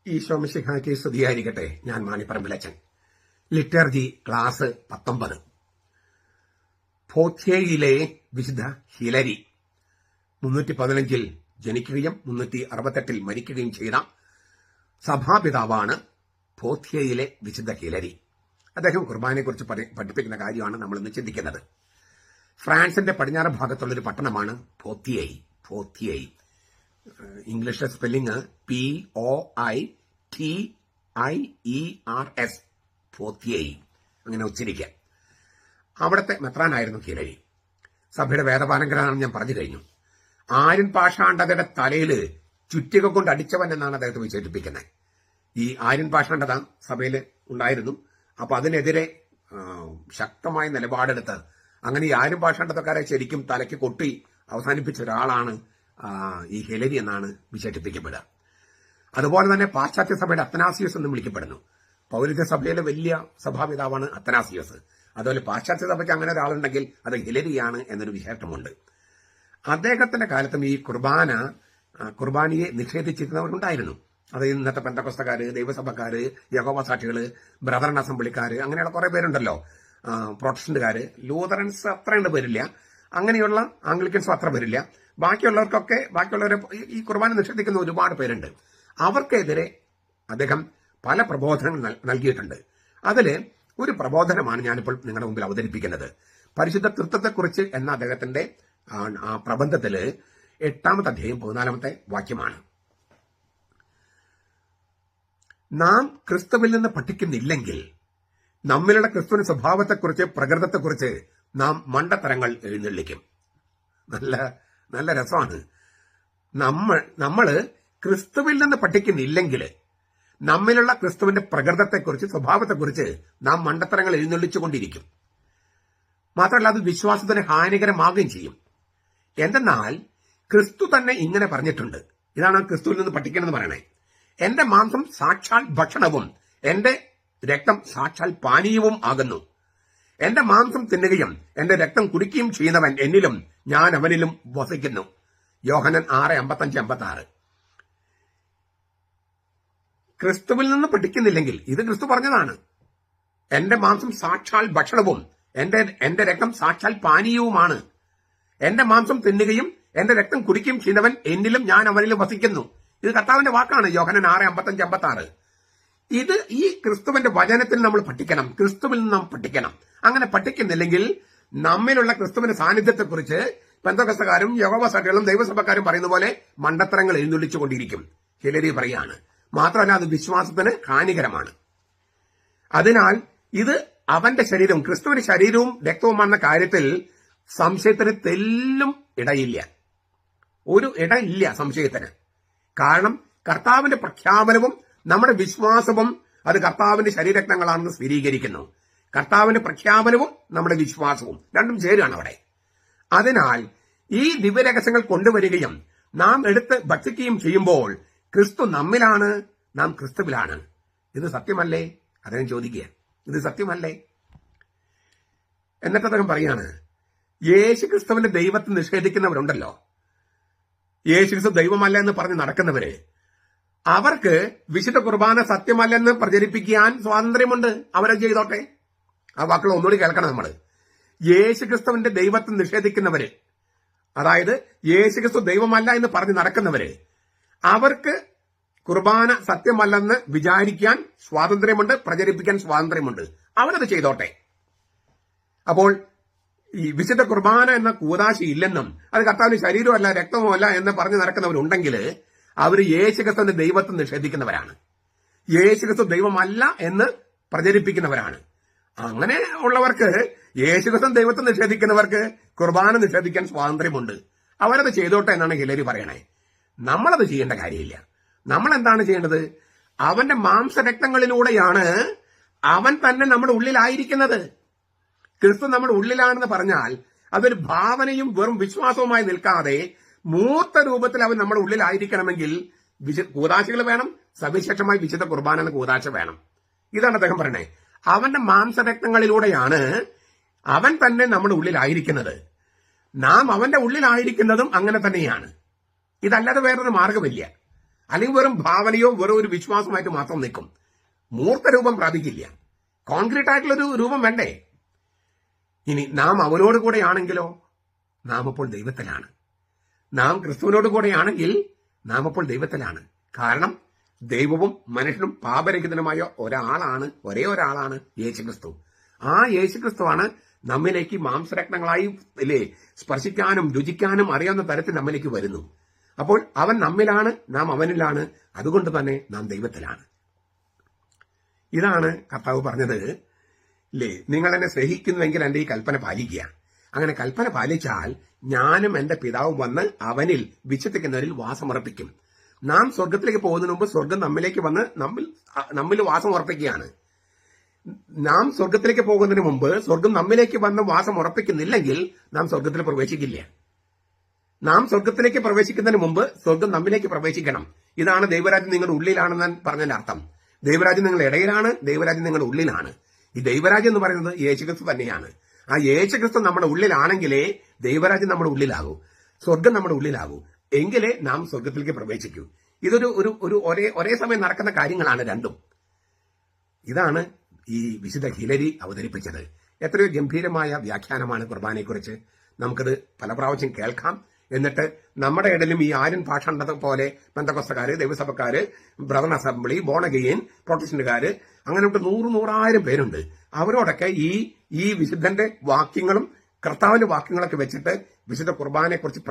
ഈശോ മിശിഹായ്ക്ക് സ്തുതിയായിരിക്കട്ടെ. ഞാൻ മാണിപ്പറമ്പിലച്ചൻ. Liturgy class 19. ഫോത്യയിലെ വിശുദ്ധ ഹിലരി 315 ജനിക്കുകയും 368 മരിക്കുകയും ചെയ്ത സഭാപിതാവാണ് ഫോത്യയിലെ വിശുദ്ധ ഹിലരി. അദ്ദേഹം കുർബാനയെക്കുറിച്ച് പഠിപ്പിക്കുന്ന കാര്യമാണ് നമ്മൾ ഇന്ന് ചിന്തിക്കുന്നത്. ഫ്രാൻസിന്റെ പടിഞ്ഞാറ് ഭാഗത്തുള്ളൊരു പട്ടണമാണ് ഫോത്യൈ. ഇംഗ്ലീഷ് സ്പെല്ലിംഗ് POITIERS, ഫോത്യൈ, അങ്ങനെ ഉച്ചരിക്കുക. അവിടുത്തെ മെത്രാനായിരുന്നു ഹിലരി. സഭയുടെ വേദപാലകനാണെന്ന് ഞാൻ പറഞ്ഞു കഴിഞ്ഞു. ആര്യൻ പാഷാണ്ഡതയുടെ തലയിൽ ചുറ്റിക കൊണ്ട് അടിച്ചവൻ എന്നാണ് അദ്ദേഹത്തെ വിശേഷിപ്പിക്കുന്നത്. ഈ ആര്യൻ പാഷാണ്ഡത സഭയിൽ ഉണ്ടായിരുന്നു. അപ്പൊ അതിനെതിരെ ശക്തമായ നിലപാടെടുത്ത് അങ്ങനെ ഈ ആര്യൻ പാഷാണ്ഡതക്കാരെ ശരിക്കും തലയ്ക്ക് കൊട്ടി അവസാനിപ്പിച്ച ഒരാളാണ് ഈ ഹിലരി എന്നാണ് വിശേഷിപ്പിക്കപ്പെടുക. അതുപോലെ തന്നെ പാശ്ചാത്യ സഭയുടെ അത്തനാസിയസ് എന്ന് വിളിക്കപ്പെടുന്നു. പൗരസ്ത്യ സഭയിലെ വലിയ സഭാപിതാവാണ് അത്തനാസിയസ്. അതുപോലെ പാശ്ചാത്യ സഭയ്ക്ക് അങ്ങനെ ഒരാളുണ്ടെങ്കിൽ അത് ഹിലരിയാണ് എന്നൊരു വിശേഷമുണ്ട്. അദ്ദേഹത്തിന്റെ കാലത്തും ഈ കുർബാനയെ നിഷേധിച്ചിരുന്നവരുണ്ടായിരുന്നു. അത് ഇന്നത്തെ പെന്തക്കോസ്തക്കാര്, ദൈവസഭക്കാര്, യഹോവ സാക്ഷികള്, ബ്രദറൻ അസംബ്ലിക്കാര്, അങ്ങനെയുള്ള കുറെ പേരുണ്ടല്ലോ. പ്രൊട്ടസ്റ്റന്റുകാര്, ലൂതറൻസ് അത്രയുണ്ട് പേരില്ല, അങ്ങനെയുള്ള ആംഗ്ലിക്കൻസും അത്ര പേരില്ല. ബാക്കിയുള്ളവരെ ഈ കുർബാന നിഷേധിക്കുന്ന ഒരുപാട് പേരുണ്ട്. അവർക്കെതിരെ അദ്ദേഹം പല പ്രബോധനങ്ങൾ നൽകിയിട്ടുണ്ട്. അതില് ഒരു പ്രബോധനമാണ് ഞാനിപ്പോൾ നിങ്ങളുടെ മുമ്പിൽ അവതരിപ്പിക്കുന്നത്. പരിശുദ്ധ തൃത്വത്തെക്കുറിച്ച് എന്ന അദ്ദേഹത്തിന്റെ ആ പ്രബന്ധത്തില് 8-ാമത്തെ അധ്യായം 14-ാമത്തെ വാക്യമാണ്. നാം ക്രിസ്തുവിൽ നിന്ന് പഠിക്കുന്നില്ലെങ്കിൽ നമ്മളുടെ ക്രിസ്തുവിന്റെ സ്വഭാവത്തെക്കുറിച്ച്, പ്രകൃതത്തെക്കുറിച്ച് നാം മണ്ടത്തരങ്ങൾ എഴുന്നള്ളിക്കും. നല്ല രസമാണ്. നമ്മള് ക്രിസ്തുവിൽ നിന്ന് പഠിക്കുന്നില്ലെങ്കിൽ നമ്മിലുള്ള ക്രിസ്തുവിന്റെ പ്രകൃതത്തെക്കുറിച്ച്, സ്വഭാവത്തെക്കുറിച്ച് നാം മണ്ടത്തരങ്ങൾ എഴുന്നള്ളിച്ചുകൊണ്ടിരിക്കും. മാത്രമല്ല അത് വിശ്വാസത്തിന് ഹാനികരമാകുകയും ചെയ്യും. എന്തെന്നാൽ ക്രിസ്തു തന്നെ ഇങ്ങനെ പറഞ്ഞിട്ടുണ്ട്. ഇതാണ് ക്രിസ്തുവിൽ നിന്ന് പഠിക്കണമെന്ന് പറയണേ. എന്റെ മാംസം സാക്ഷാൽ ഭക്ഷണവും എന്റെ രക്തം സാക്ഷാൽ പാനീയവും ആകുന്നു. എന്റെ മാംസം തിന്നുകയും എന്റെ രക്തം കുടിക്കുകയും ചെയ്യുന്നവൻ എന്നിലും ഞാൻ അവനിലും വസിക്കുന്നു. യോഹന്നാൻ 6:55-56. ക്രിസ്തുവിൽ നിന്ന് പഠിക്കുന്നില്ലെങ്കിൽ, ഇത് ക്രിസ്തു പറഞ്ഞതാണ്, എന്റെ മാംസം സാക്ഷാൽ ഭക്ഷണവും എന്റെ രക്തം സാക്ഷാൽ പാനീയവുമാണ്. എന്റെ മാംസം തിന്നുകയും എന്റെ രക്തം കുടിക്കുകയും ചെയ്യുന്നവൻ എന്നിലും ഞാൻ അവനിലും വസിക്കുന്നു. ഇത് കർത്താവിന്റെ വാക്കാണ്. യോഹന്നാൻ 6:55-56. ഇത് ഈ ക്രിസ്തുവിന്റെ വചനത്തിൽ നമ്മൾ പഠിക്കണം. ക്രിസ്തുവിൽ നിന്ന് നാം പഠിക്കണം. അങ്ങനെ പഠിക്കുന്നില്ലെങ്കിൽ നമ്മിലുള്ള ക്രിസ്തുവിന്റെ സാന്നിധ്യത്തെക്കുറിച്ച് പെന്തക്കോസ്തക്കാരും യഹോവ സാക്ഷികളും ദൈവസഭക്കാരും പറയുന്ന പോലെ മണ്ടത്തരങ്ങൾ എഴുന്നള്ളിച്ചുകൊണ്ടിരിക്കും. ഹിലരി പറയാണ്. മാത്രമല്ല അത് വിശ്വാസത്തിന് ഹാനികരമാണ്. അതിനാൽ ഇത് അവന്റെ ശരീരവും ക്രിസ്തുവിന്റെ ശരീരവും രക്തവുമാണെന്ന കാര്യത്തിൽ സംശയത്തിന് തെല്ലും ഇടയില്ല. ഒരു ഇടയില്ല സംശയത്തിന്. കാരണം കർത്താവിന്റെ പ്രഖ്യാപനവും നമ്മുടെ വിശ്വാസവും അത് കർത്താവിന്റെ ശരീരരക്തങ്ങളാണെന്ന് സ്ഥിരീകരിക്കുന്നു. കർത്താവിന്റെ പ്രഖ്യാപനവും നമ്മുടെ വിശ്വാസവും രണ്ടും ചേരുകയാണ് അവിടെ. അതിനാൽ ഈ ദിവ്യരഹസ്യങ്ങൾ കൊണ്ടുവരികയും നാം എടുത്ത് ഭക്ഷിക്കുകയും ചെയ്യുമ്പോൾ ക്രിസ്തു നമ്മിലാണ്, നാം ക്രിസ്തുവിലാണ്. ഇത് സത്യമല്ലേ? അദ്ദേഹം ചോദിക്കുക, ഇത് സത്യമല്ലേ? എന്നിട്ട് അദ്ദേഹം പറയാണ്, യേശു ക്രിസ്തുവിന്റെ ദൈവത്തെ നിഷേധിക്കുന്നവരുണ്ടല്ലോ, യേശു ക്രിസ്തു ദൈവമല്ല എന്ന് പറഞ്ഞ് നടക്കുന്നവര്, അവർക്ക് വിശുദ്ധ കുർബാന സത്യമല്ലെന്ന് പ്രചരിപ്പിക്കാൻ സ്വാതന്ത്ര്യമുണ്ട്. അവരെ ചെയ്തോട്ടെ. ആ വാക്കുകൾ ഒന്നുകൂടി കേൾക്കണം നമ്മൾ. യേശുക്രിസ്തുവിന്റെ ദൈവത്തെ നിഷേധിക്കുന്നവര്, അതായത് യേശുക്രിസ്തു ദൈവമല്ല എന്ന് പറഞ്ഞ് നടക്കുന്നവര്, അവർക്ക് കുർബാന സത്യമല്ലെന്ന് വിചാരിക്കാൻ സ്വാതന്ത്ര്യമുണ്ട്, പ്രചരിപ്പിക്കാൻ സ്വാതന്ത്ര്യമുണ്ട്. അവരത് ചെയ്തോട്ടെ. അപ്പോൾ ഈ വിശുദ്ധ കുർബാന എന്ന കൂദാശി ഇല്ലെന്നും അത് കർത്താവിന്റെ ശരീരമല്ല രക്തവുമല്ല എന്ന് പറഞ്ഞ് നടക്കുന്നവരുണ്ടെങ്കിൽ അവർ യേശുക്രിസ്തുവിന്റെ ദൈവത്തെ നിഷേധിക്കുന്നവരാണ്. യേശുക്രിസ്തു ദൈവമല്ല എന്ന് പ്രചരിപ്പിക്കുന്നവരാണ്. അങ്ങനെ ഉള്ളവർക്ക്, യേശുക്രിസ്തു ദൈവത്തെ നിഷേധിക്കുന്നവർക്ക് കുർബാന നിഷേധിക്കാൻ സ്വാതന്ത്ര്യമുണ്ട്. അവരത് ചെയ്തോട്ടെ എന്നാണ് ഹിലരി പറയണേ. നമ്മളത് ചെയ്യേണ്ട കാര്യമില്ല. നമ്മൾ എന്താണ് ചെയ്യേണ്ടത്? അവന്റെ മാംസരക്തങ്ങളിലൂടെയാണ് അവൻ തന്നെ നമ്മുടെ ഉള്ളിലായിരിക്കുന്നത്. ക്രിസ്തു നമ്മുടെ ഉള്ളിലാണെന്ന് പറഞ്ഞാൽ അതൊരു ഭാവനയും വെറും വിശ്വാസവുമായി നിൽക്കാതെ മൂർത്ത രൂപത്തിൽ അവൻ നമ്മുടെ ഉള്ളിലായിരിക്കണമെങ്കിൽ കൂദാശകൾ വേണം, സവിശേഷമായി വിശുദ്ധ കുർബാന എന്ന കൂദാശ വേണം. ഇതാണ് അദ്ദേഹം പറയണേ. അവന്റെ മാംസരക്തങ്ങളിലൂടെയാണ് അവൻ തന്നെ നമ്മുടെ ഉള്ളിലായിരിക്കുന്നത്. നാം അവന്റെ ഉള്ളിലായിരിക്കുന്നതും അങ്ങനെ തന്നെയാണ്. ഇതല്ലാതെ വേറൊരു മാർഗമില്ല. അല്ലെങ്കിൽ വെറും ഭാവനയോ വെറും ഒരു വിശ്വാസമായിട്ട് മാത്രം നിൽക്കും. മൂർത്ത രൂപം പ്രാപിക്കില്ല. കോൺക്രീറ്റ് ആയിട്ടുള്ളൊരു രൂപം വേണ്ടേ? ഇനി നാം അവനോട് കൂടെയാണെങ്കിലോ നാം അപ്പോൾ ദൈവത്തിലാണ്. നാം ക്രിസ്തുവിനോട് കൂടെയാണെങ്കിൽ നാം അപ്പോൾ ദൈവത്തിലാണ്. കാരണം ദൈവവും മനുഷ്യനും പാപരഹിതനുമായ ഒരേ ഒരാളാണ് യേശുക്രിസ്തു. ആ യേശുക്രിസ്തുവാണ് നമ്മിലേക്ക് മാംസരത്നങ്ങളായി സ്പർശിക്കാനും രുചിക്കാനും അറിയാവുന്ന തരത്തിൽ നമ്മിലേക്ക് വരുന്നു. അപ്പോൾ അവൻ നമ്മിലാണ്, നാം അവനിലാണ്. അതുകൊണ്ട് തന്നെ നാം ദൈവത്തിലാണ്. ഇതാണ് കർത്താവ് പറഞ്ഞത്. നിങ്ങൾ എന്നെ സ്നേഹിക്കുന്നുവെങ്കിൽ എന്റെ ഈ കൽപ്പന പാലിക്കുക. അങ്ങനെ കൽപ്പന പാലിച്ചാൽ ഞാനും എന്റെ പിതാവും വന്ന് അവനിൽ വിശ്വസിക്കുന്നവരിൽ വാസമുറപ്പിക്കും. നാം സ്വർഗത്തിലേക്ക് പോകുന്നതിന് മുമ്പ് സ്വർഗം നമ്മിലേക്ക് വന്ന് നമ്മിൽ വാസം ഉറപ്പിക്കുകയാണ്. നാം സ്വർഗത്തിലേക്ക് പോകുന്നതിന് മുമ്പ് സ്വർഗം നമ്മിലേക്ക് വന്ന് വാസം ഉറപ്പിക്കുന്നില്ലെങ്കിൽ നാം സ്വർഗത്തിൽ പ്രവേശിക്കില്ല. നാം സ്വർഗത്തിലേക്ക് പ്രവേശിക്കുന്നതിന് മുമ്പ് സ്വർഗം നമ്മിലേക്ക് പ്രവേശിക്കണം. ഇതാണ് ദൈവരാജ്യം നിങ്ങളുടെ ഉള്ളിലാണെന്ന് പറഞ്ഞതിന്റെ അർത്ഥം. ദൈവരാജ്യം നിങ്ങളുടെ ഇടയിലാണ്, ദൈവരാജ്യം നിങ്ങളുടെ ഉള്ളിലാണ്. ഈ ദൈവരാജ്യം എന്ന് പറയുന്നത് യേശുക്രിസ്തു തന്നെയാണ്. ആ യേശുക്രിസ്തു നമ്മുടെ ഉള്ളിലാണെങ്കിലേ ദൈവരാജ്യം നമ്മുടെ ഉള്ളിലാകൂ, സ്വർഗം നമ്മുടെ ഉള്ളിലാകൂ. എങ്കിലേ നാം സ്വർഗത്തിലേക്ക് പ്രവേശിക്കൂ. ഇതൊരു ഒരേ സമയം നടക്കുന്ന കാര്യങ്ങളാണ് രണ്ടും. ഇതാണ് ഈ വിശുദ്ധ ഹിലരി അവതരിപ്പിച്ചത്. എത്രയോ ഗംഭീരമായ വ്യാഖ്യാനമാണ് കുർബാനയെക്കുറിച്ച്. നമുക്കത് പല പ്രാവശ്യം കേൾക്കാം. എന്നിട്ട് നമ്മുടെ ഇടയിലും ഈ ആര്യൻ ഭാഷ പോലെ പെന്തക്കോസ്തക്കാര്, ദൈവസഭക്കാര്, ബ്രദർ അസംബ്ലി, ബോൺ അഗെയിൻ, പ്രൊട്ടസ്റ്റന്റുകാര്, അങ്ങനെ നൂറായിരം പേരുണ്ട്. അവരോടൊക്കെ ഈ വിശുദ്ധന്റെ വാക്യങ്ങളും കർത്താവിന്റെ വാക്യങ്ങളൊക്കെ വെച്ചിട്ട് വിശുദ്ധ കുർബാനയെക്കുറിച്ച്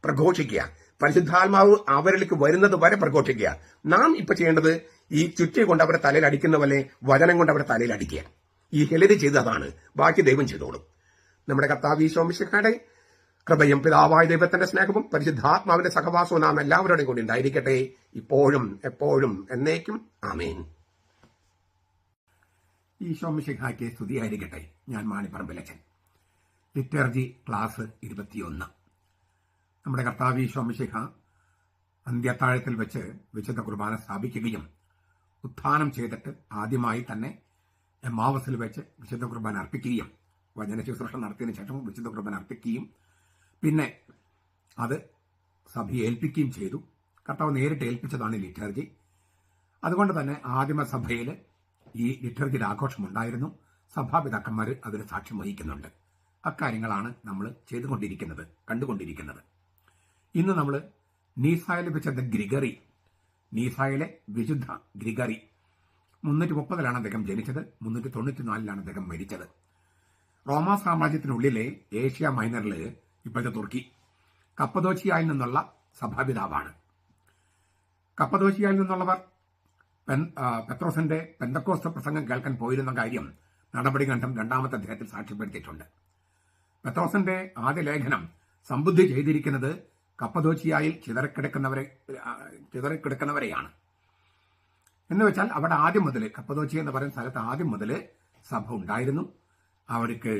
പ്രഘോഷിക്കുക. പരിശുദ്ധാത്മാവ് അവരിലേക്ക് വരുന്നത് വരെ പ്രഘോഷിക്കുക. നാം ഇപ്പൊ ചെയ്യേണ്ടത് ഈ ചുറ്റി കൊണ്ട് അവരെ തലയിൽ അടിക്കുന്ന പോലെ വചനം കൊണ്ട് അവരെ തലയിൽ അടിക്കുക. ഈ ഹെലരി ചെയ്തതാണ്. ബാക്കി ദൈവം ചെയ്തോളും. നമ്മുടെ കർത്താവ് ഈശോ മിശിഹായുടെ കൃപയും പിതാവായ ദൈവത്തിന്റെ സ്നേഹവും പരിശുദ്ധാത്മാവിന്റെ സഹവാസവും നാം എല്ലാവരുടെയും കൂടി ഉണ്ടായിരിക്കട്ടെ, ഇപ്പോഴും എപ്പോഴും എന്നേക്കും. ആമേൻ. ഈശോ മിശിഹായ്ക്ക് സ്തുതിയായിരിക്കട്ടെ. ഞാൻ മാണിപ്പറമ്പിലച്ചൻ. Liturgy class 21. നമ്മുടെ കർത്താവ് ഈശോ മിശിഹ അന്ത്യത്താഴത്തിൽ വെച്ച് വിശുദ്ധ കുർബാന സ്ഥാപിക്കുകയും ഉത്ഥാനം ചെയ്തിട്ട് ആദ്യമായി തന്നെ എമ്മാവസിൽ വെച്ച് വിശുദ്ധ കുർബാന അർപ്പിക്കുകയും വചന ശുശ്രൂഷ നടത്തിയതിനു ശേഷം വിശുദ്ധ കുർബാന അർപ്പിക്കുകയും പിന്നെ അത് സഭയെ ഏൽപ്പിക്കുകയും ചെയ്തു. കർത്താവ് നേരിട്ട് ഏൽപ്പിച്ചതാണ് ലിറ്റർജി. അതുകൊണ്ട് തന്നെ ആദിമസഭയിൽ ഈ ലിറ്റർജിയുടെ ആഘോഷമുണ്ടായിരുന്നു. സഭാപിതാക്കന്മാർ അതിന് സാക്ഷ്യം വഹിക്കുന്നുണ്ട്. അക്കാര്യങ്ങളാണ് നമ്മൾ ചെയ്തുകൊണ്ടിരിക്കുന്നത്, കണ്ടുകൊണ്ടിരിക്കുന്നത്. ഇന്ന് നമ്മൾ നീസായിലെ വിശുദ്ധ ഗ്രിഗറി, നീസായിലെ വിശുദ്ധ ഗ്രിഗറി 330 അദ്ദേഹം ജനിച്ചത്. 394 അദ്ദേഹം മരിച്ചത്. റോമാ സാമ്രാജ്യത്തിനുള്ളിലെ ഏഷ്യ മൈനറില്, ഇപ്പോഴത്തെ തുർക്കി, കപ്പദോച്ചിയയിൽ നിന്നുള്ള സഭാപിതാവാണ്. കപ്പദോച്ചിയയിൽ നിന്നുള്ളവർ പെത്രോസിന്റെ പെന്തക്കോസ്ത പ്രസംഗം കേൾക്കാൻ പോയിരുന്ന കാര്യം നടപടി ഗ്രന്ഥം 2-ാമത്തെ അധ്യായത്തിൽ സാക്ഷ്യപ്പെടുത്തിയിട്ടുണ്ട്. പെത്രോസിന്റെ ആദ്യ ലേഖനം സംബുദ്ധി ചെയ്തിരിക്കുന്നത് കപ്പദോച്ചിയയിൽ ചിതറിക്കിടക്കുന്നവരെയാണ്. എന്ന് വെച്ചാൽ അവിടെ ആദ്യം മുതൽ, കപ്പദോച്ചിയ എന്ന് പറയുന്ന സ്ഥലത്ത് ആദ്യം മുതൽ സഭ ഉണ്ടായിരുന്നു. അവർക്ക്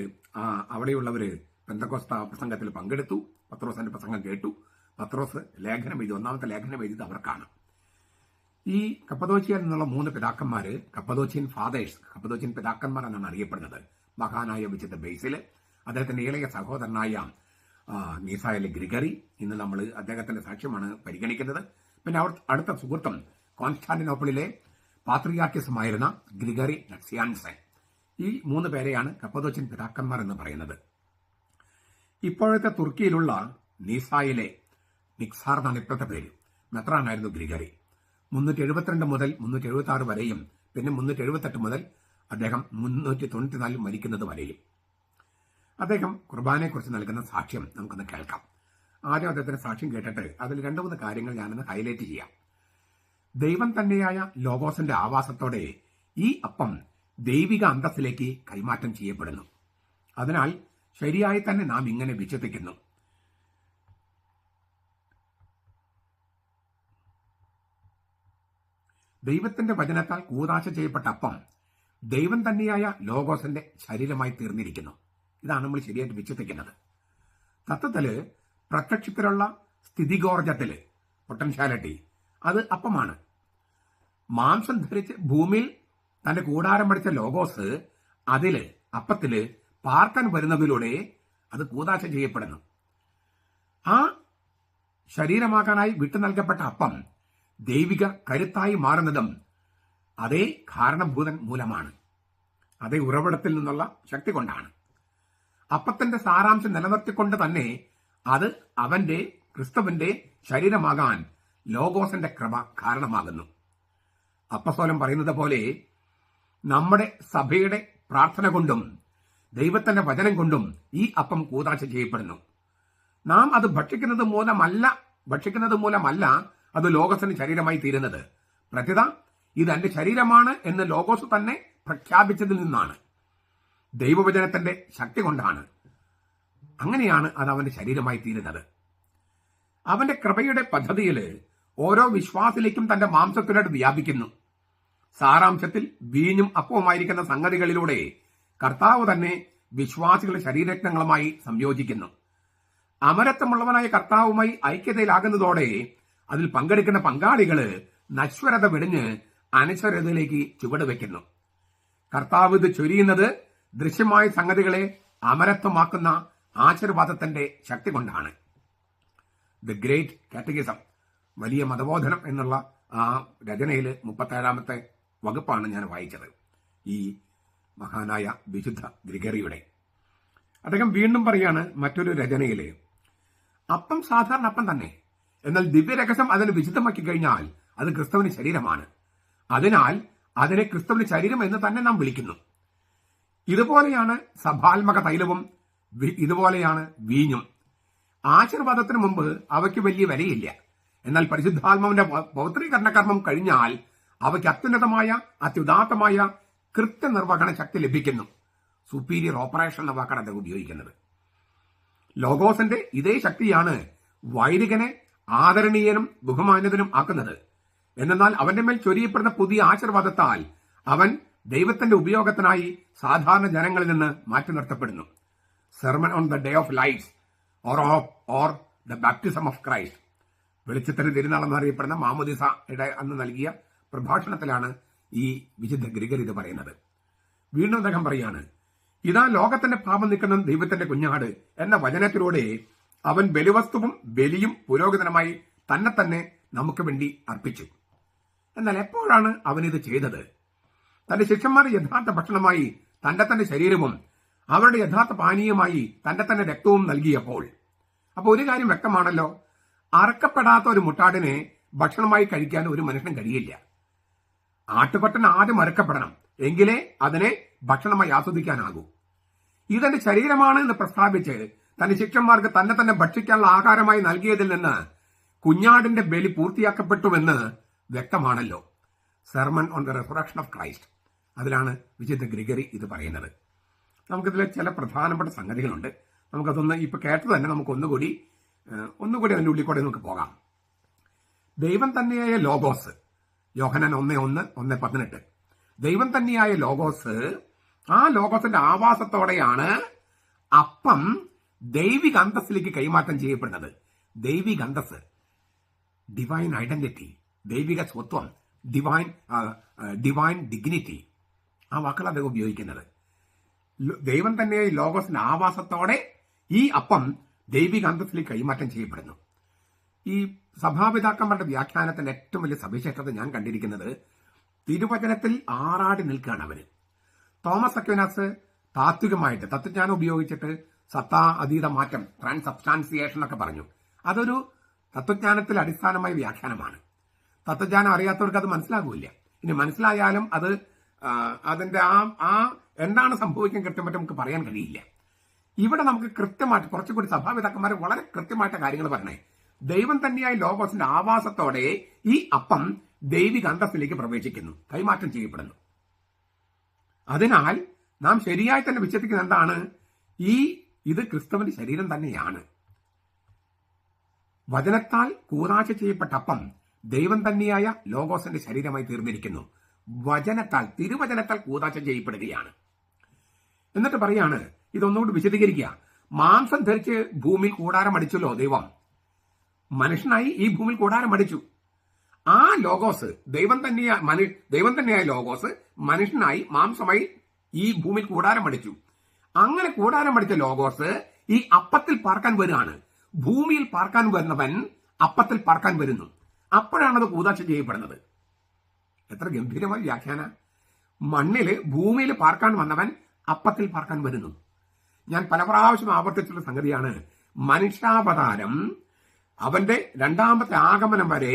അവിടെയുള്ളവര് പെന്തക്കോസ്ത പ്രസംഗത്തിൽ പങ്കെടുത്തു. പത്രോസിന്റെ പ്രസംഗം കേട്ടു. പത്രോസ് ലേഖനം എഴുതി, 1-ാമത്തെ ലേഖനം എഴുതിയത് അവർക്കാണ്. ഈ കപ്പദോച്ചിയയിൽ നിന്നുള്ള 3 പിതാക്കന്മാര് കപ്പദോച്ചിയൻ ഫാദേഴ്സ്, കപ്പദോച്ചിയൻ പിതാക്കന്മാർ എന്നാണ് അറിയപ്പെടുന്നത്. മഹാനായ വിശുദ്ധ ബേസിൽ, അദ്ദേഹത്തിന്റെ ഇളയ സഹോദരനായ നീസായിലെ ഗ്രിഗറി. ഇന്ന് നമ്മൾ അദ്ദേഹത്തിന്റെ സാക്ഷ്യമാണ് പരിഗണിക്കുന്നത്. പിന്നെ അടുത്ത സുഹൃത്തും കോൺസ്റ്റാന്റിനോപ്പിളിലെ പാത്രിയാർക്കിസുമായിരുന്ന ഗ്രിഗറി നക്സിയാൻസൻ. ഈ 3 പേരെയാണ് കപ്പദോച്ചിയൻ പിതാക്കന്മാർ എന്ന് പറയുന്നത്. ഇപ്പോഴത്തെ തുർക്കിയിലുള്ള നീസായിലെ നിക്സാർ എന്നാണ് ഇപ്പോഴത്തെ പേര്. മെത്രാനായിരുന്നു ഗ്രിഗറി. 372 മുതൽ 376 വരെയും പിന്നെ 378 മുതൽ അദ്ദേഹം 394 മരിക്കുന്നത് വരെയും അദ്ദേഹം കുർബാനയെക്കുറിച്ച് നൽകുന്ന സാക്ഷ്യം നമുക്കൊന്ന് കേൾക്കാം. ആദ്യം അദ്ദേഹത്തിന്റെ സാക്ഷ്യം കേട്ടിട്ട് അതിൽ 2-3 കാര്യങ്ങൾ ഞാനൊന്ന് ഹൈലൈറ്റ് ചെയ്യാം. ദൈവം തന്നെയായ ലോഗോസിന്റെ ആവാസത്തോടെ ഈ അപ്പം ദൈവിക അന്തസ്സിലേക്ക് കൈമാറ്റം ചെയ്യപ്പെടുന്നു. അതിനാൽ ശരിയായി തന്നെ നാം ഇങ്ങനെ വിശ്വസിക്കുന്നു. ദൈവത്തിന്റെ വചനത്താൽ കൂദാശ ചെയ്യപ്പെട്ട അപ്പം ദൈവം തന്നെയായ ലോഗോസിന്റെ ശരീരമായി തീർന്നിരിക്കുന്നു. ഇതാണ് നമ്മൾ ശരിയായിട്ട് വിശ്വസിക്കുന്നത്. തത്വത്തില് പ്രത്യക്ഷത്തിലുള്ള സ്ഥിതികോർജത്തില് പൊട്ടൻഷ്യാലിറ്റി അത് അപ്പമാണ്. മാംസം ധരിച്ച് ഭൂമിയിൽ തന്റെ കൂടാരം പഠിച്ച ലോഗോസ് അതില് അപ്പത്തില് പാർക്കാൻ വരുന്നതിലൂടെ അത് കൂദാശ ചെയ്യപ്പെടുന്നു. ആ ശരീരമാക്കാനായി വിട്ടു നൽകപ്പെട്ട അപ്പം ദൈവിക കരുത്തായി മാറുന്നതും അതേ കാരണഭൂതൻ മൂലമാണ്, അതേ ഉറവിടത്തിൽ നിന്നുള്ള ശക്തി കൊണ്ടാണ്. അപ്പത്തിന്റെ സാരാംശം നിലനിർത്തിക്കൊണ്ട് തന്നെ അത് അവന്റെ ക്രിസ്തുവിന്റെ ശരീരമാകാൻ ലോഗോസിന്റെ കൃപ കാരണമാകുന്നു. അപ്പസ്തോലൻ പറയുന്നത് പോലെ നമ്മുടെ സഭയുടെ പ്രാർത്ഥന കൊണ്ടും ദൈവത്തിന്റെ വചനം കൊണ്ടും ഈ അപ്പം കൂദാശ ചെയ്യപ്പെടുന്നു. നാം അത് ഭക്ഷിക്കുന്നത് മൂലമല്ല അത് ലോഗോസിന്റെ ശരീരമായി തീരുന്നത്. പ്രത്യുത ഇത് എന്റെ ശരീരമാണ് എന്ന് ലോഗോസ് തന്നെ പ്രഖ്യാപിച്ചതിൽ നിന്നാണ്, ദൈവവചനത്തിന്റെ ശക്തി കൊണ്ടാണ്. അങ്ങനെയാണ് അത് അവന്റെ ശരീരമായി തീരുന്നത്. അവന്റെ കൃപയുടെ പദ്ധതിയിൽ ഓരോ വിശ്വാസിലേക്കും തന്റെ മാംസത്തിലോട്ട് വ്യാപിക്കുന്നു. സാരാംശത്തിൽ വീഞ്ഞും അപ്പവുമായിരിക്കുന്ന സംഗതികളിലൂടെ കർത്താവ് തന്നെ വിശ്വാസികളുടെ ശരീരരത്നങ്ങളുമായി സംയോജിക്കുന്നു. അമരത്വമുള്ളവനായ കർത്താവുമായി ഐക്യതയിലാകുന്നതോടെ അതിൽ പങ്കെടുക്കുന്ന പങ്കാളികള് നശ്വരത വെടിഞ്ഞ് അനശ്വരതയിലേക്ക് ചുവടുവെക്കുന്നു. കർത്താവ് ഇത് ചൊരിയുന്നത് ദൃശ്യമായ സംഗതികളെ അമരത്വമാക്കുന്ന ആശീർവാദത്തിന്റെ ശക്തി കൊണ്ടാണ്. ദ ഗ്രേറ്റ് കാറ്റഗിസം, വലിയ മതബോധനം എന്നുള്ള ആ രചനയിൽ 37-ാമത്തെ വകുപ്പാണ് ഞാൻ വായിച്ചത്, ഈ മഹാനായ വിശുദ്ധ ഗ്രിഗറിയുടെ. അദ്ദേഹം വീണ്ടും പറയാണ് മറ്റൊരു രചനയില്, അപ്പം സാധാരണ അപ്പം തന്നെ, എന്നാൽ ദിവ്യരഹസ്യം അതിനെ വിശുദ്ധമാക്കി കഴിഞ്ഞാൽ അത് ക്രിസ്തുവിന്റെ ശരീരമാണ്. അതിനാൽ അതിനെ ക്രിസ്തുവിന്റെ ശരീരം എന്ന് തന്നെ നാം വിളിക്കുന്നു. ഇതുപോലെയാണ് സഭാത്മക തൈലവും ഇതുപോലെയാണ് വീഞ്ഞും. ആശീർവാദത്തിന് മുമ്പ് അവയ്ക്ക് വലിയ വിലയില്ല. എന്നാൽ പരിശുദ്ധാത്മാവിന്റെ പൗത്രീകരണ കർമ്മം കഴിഞ്ഞാൽ അവയ്ക്ക് അത്യുദാത്തമായ കൃത്യനിർവഹണ ശക്തി ലഭിക്കുന്നു. സുപ്പീരിയർ ഓപ്പറേഷൻ എന്ന വാക്കാണ് അദ്ദേഹം ഉപയോഗിക്കുന്നത്. ലോഗോസിന്റെ ഇതേ ശക്തിയാണ് വൈദികനെ ആദരണീയനും ബഹുമാന്യതനും ആക്കുന്നത്. എന്നാൽ അവന്റെ മേൽ ചൊരിയപ്പെടുന്ന പുതിയ ആശീർവാദത്താൽ അവൻ ദൈവത്തിന്റെ ഉപയോഗത്തിനായി സാധാരണ ജനങ്ങളിൽ നിന്ന് മാറ്റി നിർത്തപ്പെടുന്നു. Sermon on the day of lights or the baptism of Christ, വെളിച്ചത്തിന് തിരുനാൾ എന്നറിയപ്പെടുന്ന മാമോദിസയുടെ അന്ന് നൽകിയ പ്രഭാഷണത്തിലാണ് ഈ വിശുദ്ധ ഗ്രിഗറി ഇത് പറയുന്നത്. വീണ്ടും അദ്ദേഹം പറയാണ്, ഇതാ ലോകത്തിന്റെ പാപം നീക്കുന്ന ദൈവത്തിന്റെ കുഞ്ഞാട് എന്ന വചനത്തിലൂടെ അവൻ ബലിവസ്തുവും ബലിയും പുരോഹിതനുമായി തന്നെ നമുക്ക് വേണ്ടി അർപ്പിച്ചു. എന്നാൽ എപ്പോഴാണ് അവനിത് ചെയ്തത്? തന്റെ ശിഷ്യന്മാർ യഥാർത്ഥ ഭക്ഷണമായി തന്റെ ശരീരവും അവരുടെ യഥാർത്ഥ പാനീയമായി തന്റെ രക്തവും നൽകിയപ്പോൾ. അപ്പോൾ ഒരു കാര്യം വ്യക്തമാണല്ലോ, അറക്കപ്പെടാത്ത ഒരു മുട്ടാടിനെ ഭക്ഷണമായി കഴിക്കാൻ ഒരു മനുഷ്യനും കഴിയില്ല. ആട്ടുകൊറ്റൻ ആദ്യം അറുക്കപ്പെടണം, എങ്കിലേ അതിനെ ഭക്ഷണമായി ആസ്വദിക്കാനാകൂ. ഇതെന്റെ ശരീരമാണ് എന്ന് പ്രസ്താവിച്ച് തന്റെ ശിഷ്യന്മാർക്ക് തന്നെ ഭക്ഷിക്കാനുള്ള ആഹാരമായി നൽകിയതിൽ നിന്ന് കുഞ്ഞാടിന്റെ ബലി പൂർത്തിയാക്കപ്പെട്ടുവെന്ന് വ്യക്തമാണല്ലോ. Sermon on the resurrection of Christ, അതിലാണ് വിശുദ്ധ ഗ്രിഗറി ഇത് പറയുന്നത്. നമുക്കിതിലെ ചില പ്രധാനപ്പെട്ട സംഗതികളുണ്ട്. നമുക്കതൊന്ന് ഇപ്പൊ കേട്ടത് തന്നെ നമുക്ക് ഒന്നുകൂടി അതിന്റെ ഉള്ളിൽ കൂടെ നമുക്ക് പോകാം. ദൈവം തന്നെയായ ലോഗോസ്, യോഹന്നാൻ 1:1, 1:18. ദൈവം തന്നെയായ ലോഗോസ്, ആ ലോഗോസിന്റെ ആവാസത്തോടെയാണ് അപ്പം ദൈവിക അന്തസ്സിലേക്ക് കൈമാറ്റം ചെയ്യപ്പെടുന്നത്. ദൈവിക അന്തസ്, ഡിവൈൻ ഐഡന്റിറ്റി, ദൈവിക സ്വത്വം, ഡിവൈൻ ഡിഗ്നിറ്റി, ആ വാക്കുകൾ അദ്ദേഹം ഉപയോഗിക്കുന്നത്. ദൈവം തന്നെയായ ലോഗോസിന്റെ ആവാസത്തോടെ ഈ അപ്പം ദൈവിക അന്തസ്സിലേക്ക് കൈമാറ്റം ചെയ്യപ്പെടുന്നു. ഈ സഭാപിതാക്കന്മാരുടെ വ്യാഖ്യാനത്തിന്റെ ഏറ്റവും വലിയ സവിശേഷത ഞാൻ കണ്ടിരിക്കുന്നത്, തിരുവചനത്തിൽ ആറാടി നിൽക്കുകയാണ് അവര്. തോമസ് അക്വിനാസ് താത്വികമായിട്ട് തത്വജ്ഞാനം ഉപയോഗിച്ചിട്ട് സത്താ അതീത മാറ്റം, ട്രാൻസബ്സ്റ്റാൻസിയേഷൻ ഒക്കെ പറഞ്ഞു. അതൊരു തത്വജ്ഞാനത്തിൽ അടിസ്ഥാനമായ വ്യാഖ്യാനമാണ്. തത്വജ്ഞാനം അറിയാത്തവർക്ക് അത് മനസ്സിലാകില്ല. ഇനി മനസ്സിലായാലും അത് അതിന്റെ ആ എന്താണ് സംഭവിക്കാൻ കൃത്യമായിട്ട് നമുക്ക് പറയാൻ കഴിയില്ല. ഇവിടെ നമുക്ക് കൃത്യമായിട്ട് കുറച്ചുകൂടി സഭാപിതാക്കന്മാർ വളരെ കൃത്യമായിട്ട് കാര്യങ്ങൾ പറഞ്ഞേ. ദൈവം തന്നെയായ ലോഗോസിന്റെ ആവാസത്തോടെ ഈ അപ്പം ദൈവിക അന്തസ്സിലേക്ക് പ്രവേശിക്കുന്നു, കൈമാറ്റം ചെയ്യപ്പെടുന്നു. അതിനാൽ നാം ശരിയായി തന്നെ വിശ്വസിക്കുന്ന എന്താണ്? ഇത് ക്രിസ്തുവിന്റെ ശരീരം തന്നെയാണ്. വചനത്താൽ കൂദാശ ചെയ്യപ്പെട്ട അപ്പം ദൈവം തന്നെയായ ലോഗോസിന്റെ ശരീരമായി തീർന്നിരിക്കുന്നു. വചനത്താൽ, തിരുവചനത്താൽ കൂദാശ ചെയ്യപ്പെടുകയാണ്. എന്നിട്ട് പറയാണ്, ഇതൊന്നുകൂടി വിശദീകരിക്കുക. മാംസം ധരിച്ച് ഭൂമിയിൽ കൂടാരം അടിച്ചല്ലോ ദൈവം, മനുഷ്യനായി ഈ ഭൂമിയിൽ കൂടാരം അടിച്ചു. ആ ലോഗോസ് ദൈവം തന്നെയായ ലോഗോസ് മനുഷ്യനായി മാംസമായി ഈ ഭൂമിയിൽ കൂടാരം അടിച്ചു. അങ്ങനെ കൂടാരം അടിച്ച ലോഗോസ് ഈ അപ്പത്തിൽ പാർക്കാൻ വരികയാണ്. ഭൂമിയിൽ പാർക്കാൻ വരുന്നവൻ അപ്പത്തിൽ പാർക്കാൻ വരുന്നു. അപ്പോഴാണത് കൂദാശ ചെയ്യപ്പെടുന്നത്. എത്ര ഗംഭീരമായ വ്യാഖ്യാന. മണ്ണില് ഭൂമിയിൽ പാർക്കാൻ വന്നവൻ അപ്പത്തിൽ പാർക്കാൻ വരുന്നു. ഞാൻ പല പ്രാവശ്യം ആവർത്തിച്ചുള്ള സംഗതിയാണ്, മനുഷ്യാവതാരം അവന്റെ രണ്ടാമത്തെ ആഗമനം വരെ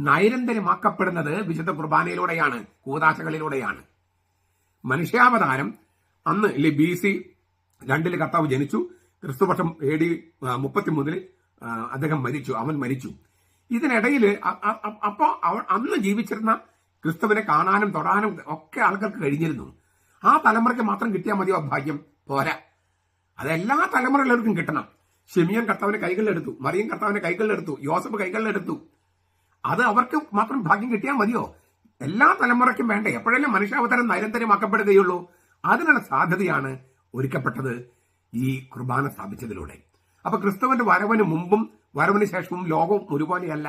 നൈരന്തര്യമാക്കപ്പെടുന്നത് വിശുദ്ധ കുർബാനയിലൂടെയാണ്, കൂദാശകളിലൂടെയാണ്. മനുഷ്യാവതാരം അന്ന് BC 2 കർത്താവ് ജനിച്ചു. ക്രിസ്തുവർഷം AD 33 അദ്ദേഹം അവൻ മരിച്ചു. ഇതിനിടയിൽ അപ്പോ അന്ന് ജീവിച്ചിരുന്ന ക്രിസ്തുവിനെ കാണാനും തൊടാനും ഒക്കെ ആൾക്കാർക്ക് കഴിഞ്ഞിരുന്നു. ആ തലമുറയ്ക്ക് മാത്രം കിട്ടിയാൽ മതിയോ ഭാഗ്യം? പോരാ, അതെല്ലാ തലമുറയിലും കിട്ടണം. ശിമിയോൻ കർത്താവിന്റെ കൈകളിലെടുത്തു, മറിയം കർത്താവിന്റെ കൈകളിലെടുത്തു, യോസഫ് കൈകളിലെടുത്തു. അത് അവർക്ക് മാത്രം ഭാഗ്യം കിട്ടിയാൽ മതിയോ? എല്ലാ തലമുറയ്ക്കും വേണ്ടേ? എപ്പോഴെല്ലാം മനുഷ്യാവതാരം നൈരന്തര്യമാക്കപ്പെടുകയുള്ളൂ. അതിനുള്ള സാധ്യതയാണ് ഒരുക്കപ്പെട്ടത് ഈ കുർബാന സ്ഥാപിച്ചതിലൂടെ. അപ്പൊ ക്രിസ്തുവിന്റെ വരവിന് മുമ്പും വരവിന് ശേഷവും ലോകം ഒരുപോലെയല്ല.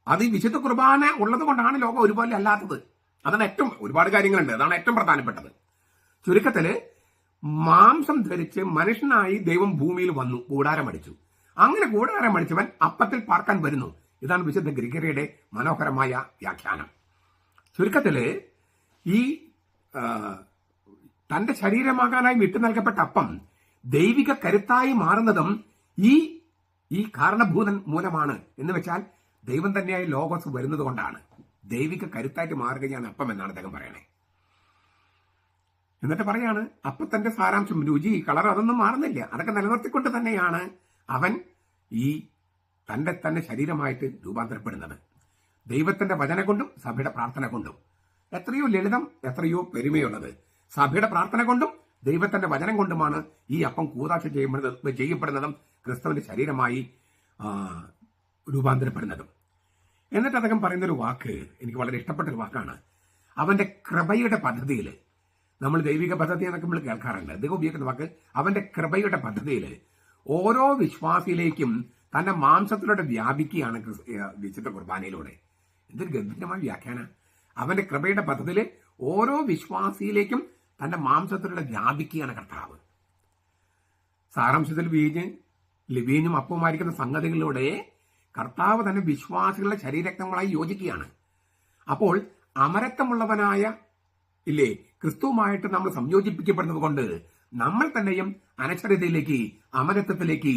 അത് ഈ വിശുദ്ധ കുർബാന ഉള്ളത് കൊണ്ടാണ് ലോകം ഒരുപോലെ അല്ലാത്തത്. അതാണ് ഏറ്റവും, ഒരുപാട് കാര്യങ്ങളുണ്ട്, അതാണ് ഏറ്റവും പ്രധാനപ്പെട്ടത്. ചുരുക്കത്തില് മാംസം ധരിച്ച് മനുഷ്യനായി ദൈവം ഭൂമിയിൽ വന്നു, കൂടാരമടിച്ചു. അങ്ങനെ കൂടാരമടിച്ചവൻ അപ്പത്തിൽ പാർക്കാൻ വരുന്നു. ഇതാണ് വിശുദ്ധ ഗ്രിഗറിയുടെ മനോഹരമായ വ്യാഖ്യാനം. ചുരുക്കത്തില് ഈ തന്റെ ശരീരമാകാനായി വിട്ടു നൽകപ്പെട്ട അപ്പം ദൈവിക കരുത്തായി മാറുന്നതും ഈ കാരണഭൂതൻ മൂലമാണ്. എന്ന് വെച്ചാൽ ദൈവം തന്നെയായി ലോഗോസ് വരുന്നത് കൊണ്ടാണ് ദൈവിക കരുത്തായിട്ട് മാറുകയാണ് അപ്പം എന്നാണ് അദ്ദേഹം പറയണേ. എന്നിട്ട് പറയാണ്, അപ്പത്തിന്റെ സാരാംശം, രുചി, കളർ അതൊന്നും മാറുന്നില്ല. അതൊക്കെ നിലനിർത്തിക്കൊണ്ട് തന്നെയാണ് അവൻ ഈ തന്നെ ശരീരമായിട്ട് രൂപാന്തരപ്പെടുന്നത്. ദൈവത്തിന്റെ വചന കൊണ്ടും സഭയുടെ പ്രാർത്ഥന കൊണ്ടും. എത്രയോ ലളിതം, എത്രയോ പെരുമയുള്ളത്. സഭയുടെ പ്രാർത്ഥന കൊണ്ടും ദൈവത്തിന്റെ വചനം കൊണ്ടുമാണ് ഈ അപ്പം കൂദാശ ചെയ്യപ്പെടുന്നതും ക്രിസ്തുവിന്റെ ശരീരമായി രൂപാന്തരപ്പെടുന്നതും. എന്നിട്ട് അദ്ദേഹം പറയുന്നൊരു വാക്ക് എനിക്ക് വളരെ ഇഷ്ടപ്പെട്ട ഒരു വാക്കാണ്. അവന്റെ കൃപയുടെ പദ്ധതിയിൽ, നമ്മൾ ദൈവിക പദ്ധതി എന്നൊക്കെ നമ്മൾ കേൾക്കാറുണ്ട്, അദ്ദേഹം ഉപയോഗിക്കുന്ന വാക്ക് അവന്റെ കൃപയുടെ പദ്ധതിയിൽ ഓരോ വിശ്വാസിയിലേക്കും തന്റെ മാംസത്തിലൂടെ വ്യാപിക്കുകയാണ് വിശുദ്ധ കുർബാനയിലൂടെ. എന്തൊരു ഗംഭീരമായ വ്യാഖ്യാന. അവന്റെ കൃപയുടെ പദ്ധതിയിൽ ഓരോ വിശ്വാസിയിലേക്കും തന്റെ മാംസത്തിലൂടെ വ്യാപിക്കുകയാണ് കർത്താവ്. സാരാംശത്തിൽ വീഞ്ഞും അപ്പവുമായിരിക്കുന്ന സംഗതികളിലൂടെ കർത്താവ് തന്നെ വിശ്വാസികളുടെ ശരീരരക്തങ്ങളായി യോജിക്കുകയാണ്. അപ്പോൾ അമരത്വമുള്ളവനായ ക്രിസ്തുവുമായിട്ട് നമ്മൾ സംയോജിപ്പിക്കപ്പെടുന്നത് കൊണ്ട് നമ്മൾ തന്നെയും അനശ്വരതയിലേക്ക്, അമരത്വത്തിലേക്ക്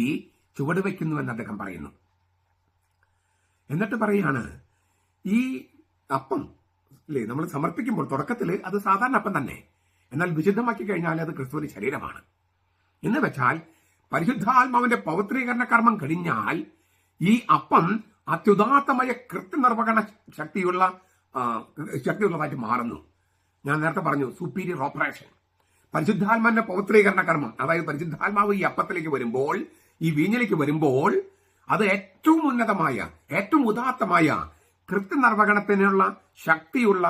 ചുവടുവെക്കുന്നുവെന്ന് അദ്ദേഹം പറയുന്നു. എന്നിട്ട് പറയാണ്, ഈ അപ്പം നമ്മൾ സമർപ്പിക്കുമ്പോൾ തുടക്കത്തിൽ അത് സാധാരണ അപ്പം തന്നെ, എന്നാൽ വിശുദ്ധമാക്കി കഴിഞ്ഞാൽ അത് ക്രിസ്തുവിന്റെ ശരീരമാണ്. എന്ന് വെച്ചാൽ പരിശുദ്ധാത്മാവിന്റെ പവിത്രീകരണ കർമ്മം കഴിഞ്ഞാൽ ഈ അപ്പം അത്യുദാത്തമായ കൃത്യനിർവഹണ ശക്തിയുള്ളതായിട്ട് മാറുന്നു. ഞാൻ നേരത്തെ പറഞ്ഞു, സുപ്പീരിയർ ഓപ്പറേഷൻ. പരിശുദ്ധാത്മാവിന്റെ പവിത്രീകരണ കർമ്മം, അതായത് പരിശുദ്ധാത്മാവ് ഈ അപ്പത്തിലേക്ക് വരുമ്പോൾ, ഈ വീഞ്ഞിലേക്ക് വരുമ്പോൾ അത് ഏറ്റവും ഉന്നതമായ, ഏറ്റവും ഉദാത്തമായ കൃത്യനിർവഹണത്തിനുള്ള ശക്തിയുള്ള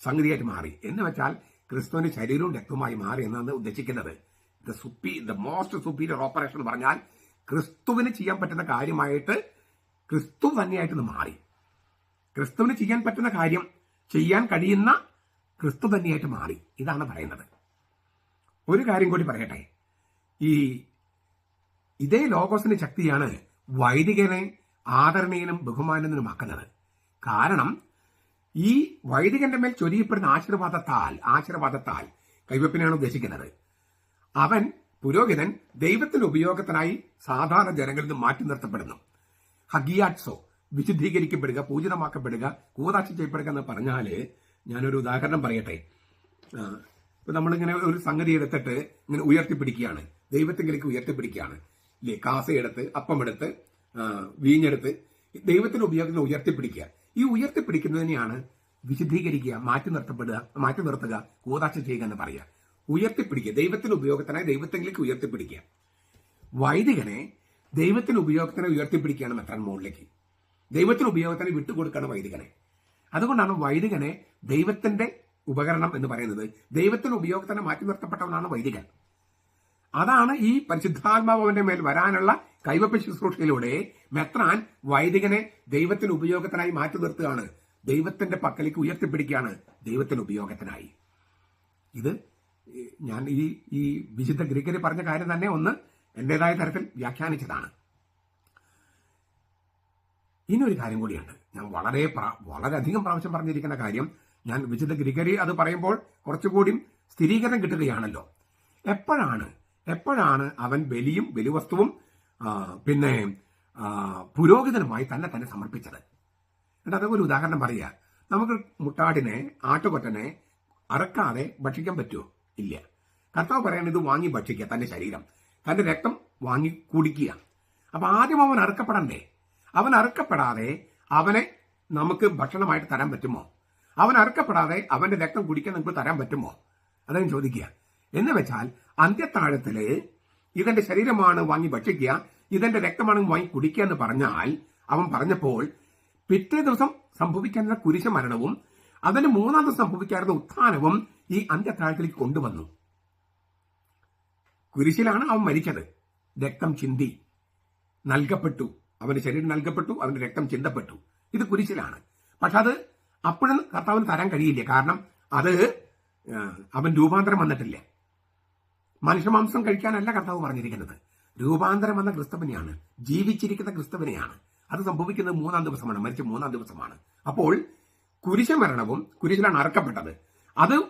സംഗതിയായിട്ട് മാറി. എന്ന് വെച്ചാൽ ക്രിസ്തുവിന്റെ ശരീരവും രക്തവുമായി മാറി എന്നാണ് ഉദ്ദേശിക്കുന്നത്. ദ മോസ്റ്റ് സുപ്പീരിയർ ഓപ്പറേഷൻ എന്ന് പറഞ്ഞാൽ ക്രിസ്തുവിന് ചെയ്യാൻ പറ്റുന്ന കാര്യമായിട്ട് ക്രിസ്തു തന്നെയായിട്ട് മാറി. ക്രിസ്തുവിന് ചെയ്യാൻ പറ്റുന്ന കാര്യം ചെയ്യാൻ കഴിയുന്ന ക്രിസ്തു തന്നെയായിട്ട് മാറി. ഇതാണ് പറയുന്നത്. ഒരു കാര്യം കൂടി പറയട്ടെ, ഇതേ ലോഗോസിന്റെ ശക്തിയാണ് വൈദികനെ ആദരണീയനും ബഹുമാനീയനുമാക്കുന്നത്. കാരണം ഈ വൈദികന്റെ മേൽ ചൊരിയപ്പെടുന്ന ആശീർവാദത്താൽ കൈവപ്പിനെയാണ് ഉദ്ദേശിക്കുന്നത്. അവൻ പുരോഹിതൻ ദൈവത്തിന്റെ ഉപയോഗത്തിനായി സാധാരണ ജനങ്ങളിൽ നിന്ന് മാറ്റി നിർത്തപ്പെടുന്നു. ഹഗിയാറ്റ്സോ, വിശുദ്ധീകരിക്കപ്പെടുക, പൂജിതമാക്കപ്പെടുക, കൂദാശ ചെയ്യപ്പെടുക എന്ന് പറഞ്ഞാല്, ഞാനൊരു ഉദാഹരണം പറയട്ടെ. ഇപ്പൊ നമ്മളിങ്ങനെ ഒരു സംഗതി എടുത്തിട്ട് ഇങ്ങനെ ഉയർത്തിപ്പിടിക്കുകയാണ്, ദൈവത്തിലേക്ക് ഉയർത്തിപ്പിടിക്കുകയാണ്. കാസയെടുത്ത്, അപ്പമെടുത്ത്, വീഞ്ഞെടുത്ത് ദൈവത്തിന്റെ ഉപയോഗത്തിന് ഉയർത്തിപ്പിടിക്കുക. ഈ ഉയർത്തിപ്പിടിക്കുന്നതിനെയാണ് വിശുദ്ധീകരിക്കുക, മാറ്റി നിർത്തുക, കൂദാശ ചെയ്യുക എന്ന് പറയുക. ഉയർത്തിപ്പിടിക്കുക, ദൈവത്തിന്റെ ഉപയോഗത്തിനായി ദൈവത്തിലേക്ക് ഉയർത്തിപ്പിടിക്കുക. വൈദികനെ ദൈവത്തിന്റെ ഉപയോഗത്തിനെ ഉയർത്തിപ്പിടിക്കുകയാണ് മെത്രാൻ മുകളിലേക്ക്. ദൈവത്തിന്റെ ഉപയോഗത്തിന് വിട്ടുകൊടുക്കുകയാണ് വൈദികനെ. അതുകൊണ്ടാണ് വൈദികനെ ദൈവത്തിന്റെ ഉപകരണം എന്ന് പറയുന്നത്. ദൈവത്തിന്റെ ഉപയോഗത്തിന് മാറ്റി നിർത്തപ്പെട്ടവനാണ് വൈദികൻ. അതാണ് ഈ പരിശുദ്ധാത്മാവിന്റെ മേൽ വരാനുള്ള കൈവപ്പ് ശുശ്രൂഷയിലൂടെ മെത്രാൻ വൈദികനെ ദൈവത്തിന്റെ ഉപയോഗത്തിനായി മാറ്റി നിർത്തുകയാണ്, ദൈവത്തിന്റെ പക്കലേക്ക് ഉയർത്തിപ്പിടിക്കുകയാണ് ദൈവത്തിന്റെ ഉപയോഗത്തിനായി. ഇത് ഞാൻ ഈ വിശുദ്ധ ഗ്രിഗറി പറഞ്ഞ കാര്യം തന്നെ ഒന്ന് എന്റേതായ തരത്തിൽ വ്യാഖ്യാനിച്ചതാണ്. ഇനി ഒരു കാര്യം കൂടിയുണ്ട്. ഞാൻ വളരെയധികം പ്രാവശ്യം പറഞ്ഞിരിക്കുന്ന കാര്യം, ഞാൻ വിശുദ്ധ ഗ്രിഗറി അത് പറയുമ്പോൾ കുറച്ചുകൂടി സ്ഥിരീകരണം കിട്ടുകയാണല്ലോ. എപ്പോഴാണ് അവൻ ബലിയും ബലിവസ്തുവും പിന്നെ പുരോഹിതനുമായി തന്നെ സമർപ്പിച്ചത്? എന്നിട്ട് അതൊക്കെ ഒരു ഉദാഹരണം പറയുക. നമുക്ക് മുട്ടാടിനെ, ആട്ടുകൊറ്റനെ അറക്കാതെ ഭക്ഷിക്കാൻ പറ്റുമോ? ഇല്ല. കർത്താവ് പറയാൻ ഇത് വാങ്ങി ഭക്ഷിക്കുക, തന്റെ ശരീരം, തന്റെ രക്തം വാങ്ങി കുടിക്കുക. അപ്പൊ ആദ്യം അവൻ അറുക്കപ്പെടണ്ടേ? അവൻ അറുക്കപ്പെടാതെ അവനെ നമുക്ക് ഭക്ഷണമായിട്ട് തരാൻ പറ്റുമോ? അവൻ അറുക്കപ്പെടാതെ അവന്റെ രക്തം കുടിക്കാൻ നമുക്ക് തരാൻ പറ്റുമോ? അതാണ് ചോദിക്കുക. എന്ന് വെച്ചാൽ അന്ത്യത്താഴത്തില് ഇതെന്റെ ശരീരമാണ് വാങ്ങി ഭക്ഷിക്കുക, ഇതെന്റെ രക്തമാണ് വാങ്ങി കുടിക്കുക എന്ന് പറഞ്ഞാൽ, അവൻ പറഞ്ഞപ്പോൾ പിറ്റേ ദിവസം സംഭവിക്കാനുള്ള കുരിശ മരണവും അതിന് മൂന്നാം ദിവസം സംഭവിക്കാറുന്ന ഉത്ഥാനവും ഈ അന്ത്യത്താഴത്തിലേക്ക് കൊണ്ടുവന്നു. കുരിശിലാണ് അവൻ മരിച്ചത്. രക്തം ചിന്തി നൽകപ്പെട്ടു, അവന്റെ ശരീരം നൽകപ്പെട്ടു, അവന്റെ രക്തം ചിന്തപ്പെട്ടു. ഇത് കുരിശിലാണ്. പക്ഷെ അത് അപ്പോഴും കർത്താവിന് തരാൻ കഴിയില്ല. കാരണം അത് അവൻ രൂപാന്തരം വന്നിട്ടില്ല. മനുഷ്യമാംസം കഴിക്കാനല്ല കർത്താവ് പറഞ്ഞിരിക്കുന്നത്. രൂപാന്തരം വന്ന ക്രിസ്തുവിനെയാണ്, ജീവിച്ചിരിക്കുന്ന ക്രിസ്തുവിനെയാണ്. അത് സംഭവിക്കുന്നത് മൂന്നാം ദിവസമാണ്, മരിച്ച മൂന്നാം ദിവസമാണ്. അപ്പോൾ കുരിശമരണവും കുരിശിലാണ് അറക്കപ്പെട്ടത്.